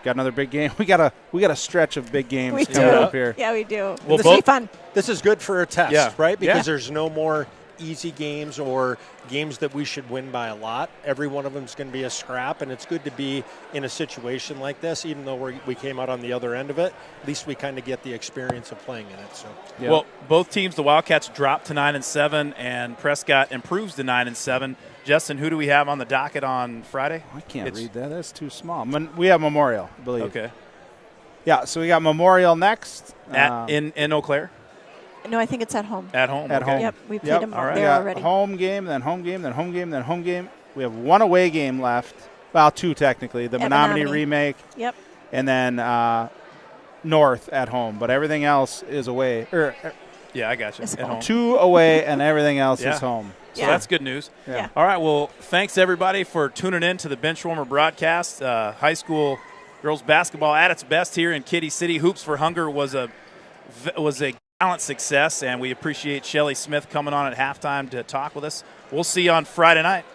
[SPEAKER 3] got another big game. We got a stretch of big games coming up here.
[SPEAKER 2] Yeah, we do.
[SPEAKER 1] Well,
[SPEAKER 2] This will be fun.
[SPEAKER 4] This is good for a test, right? Because
[SPEAKER 1] Yeah.
[SPEAKER 4] there's no more easy games or games that we should win by a lot. Every one of them is going to be a scrap, and it's good to be in a situation like this, even though we came out on the other end of it. At least we kind of get the experience of playing in it. So,
[SPEAKER 1] Well, both teams, the Wildcats dropped to 9-7, and Prescott improves to 9-7. Justin, who do we have on the docket on Friday?
[SPEAKER 3] I can't read that. That's too small. We have Memorial, I believe.
[SPEAKER 1] Okay.
[SPEAKER 3] Yeah, so we got Memorial next.
[SPEAKER 1] In Eau Claire?
[SPEAKER 2] No, I think it's at home.
[SPEAKER 1] At home.
[SPEAKER 3] At
[SPEAKER 1] okay.
[SPEAKER 3] home.
[SPEAKER 2] Yep, we played them
[SPEAKER 1] all right.
[SPEAKER 2] there
[SPEAKER 3] We got
[SPEAKER 2] already.
[SPEAKER 3] home game, then home game, then home game, then home game. We have one away game left. Well, two technically. The
[SPEAKER 2] At
[SPEAKER 3] Menominee
[SPEAKER 2] Menominee.
[SPEAKER 3] remake,
[SPEAKER 2] Yep.
[SPEAKER 3] and then North at home. But everything else is away.
[SPEAKER 1] Yeah, I got you.
[SPEAKER 2] It's
[SPEAKER 1] At
[SPEAKER 2] home.
[SPEAKER 1] home.
[SPEAKER 3] Two away, and everything else
[SPEAKER 1] Yeah.
[SPEAKER 3] is home.
[SPEAKER 1] So
[SPEAKER 2] Yeah.
[SPEAKER 1] that's good news.
[SPEAKER 2] Yeah.
[SPEAKER 1] All right. Well, thanks everybody for tuning in to the Benchwarmer broadcast. High school girls basketball at its best here in Kitty City. Hoops for Hunger was a gallant success, and we appreciate Shelly Smith coming on at halftime to talk with us. We'll see you on Friday night.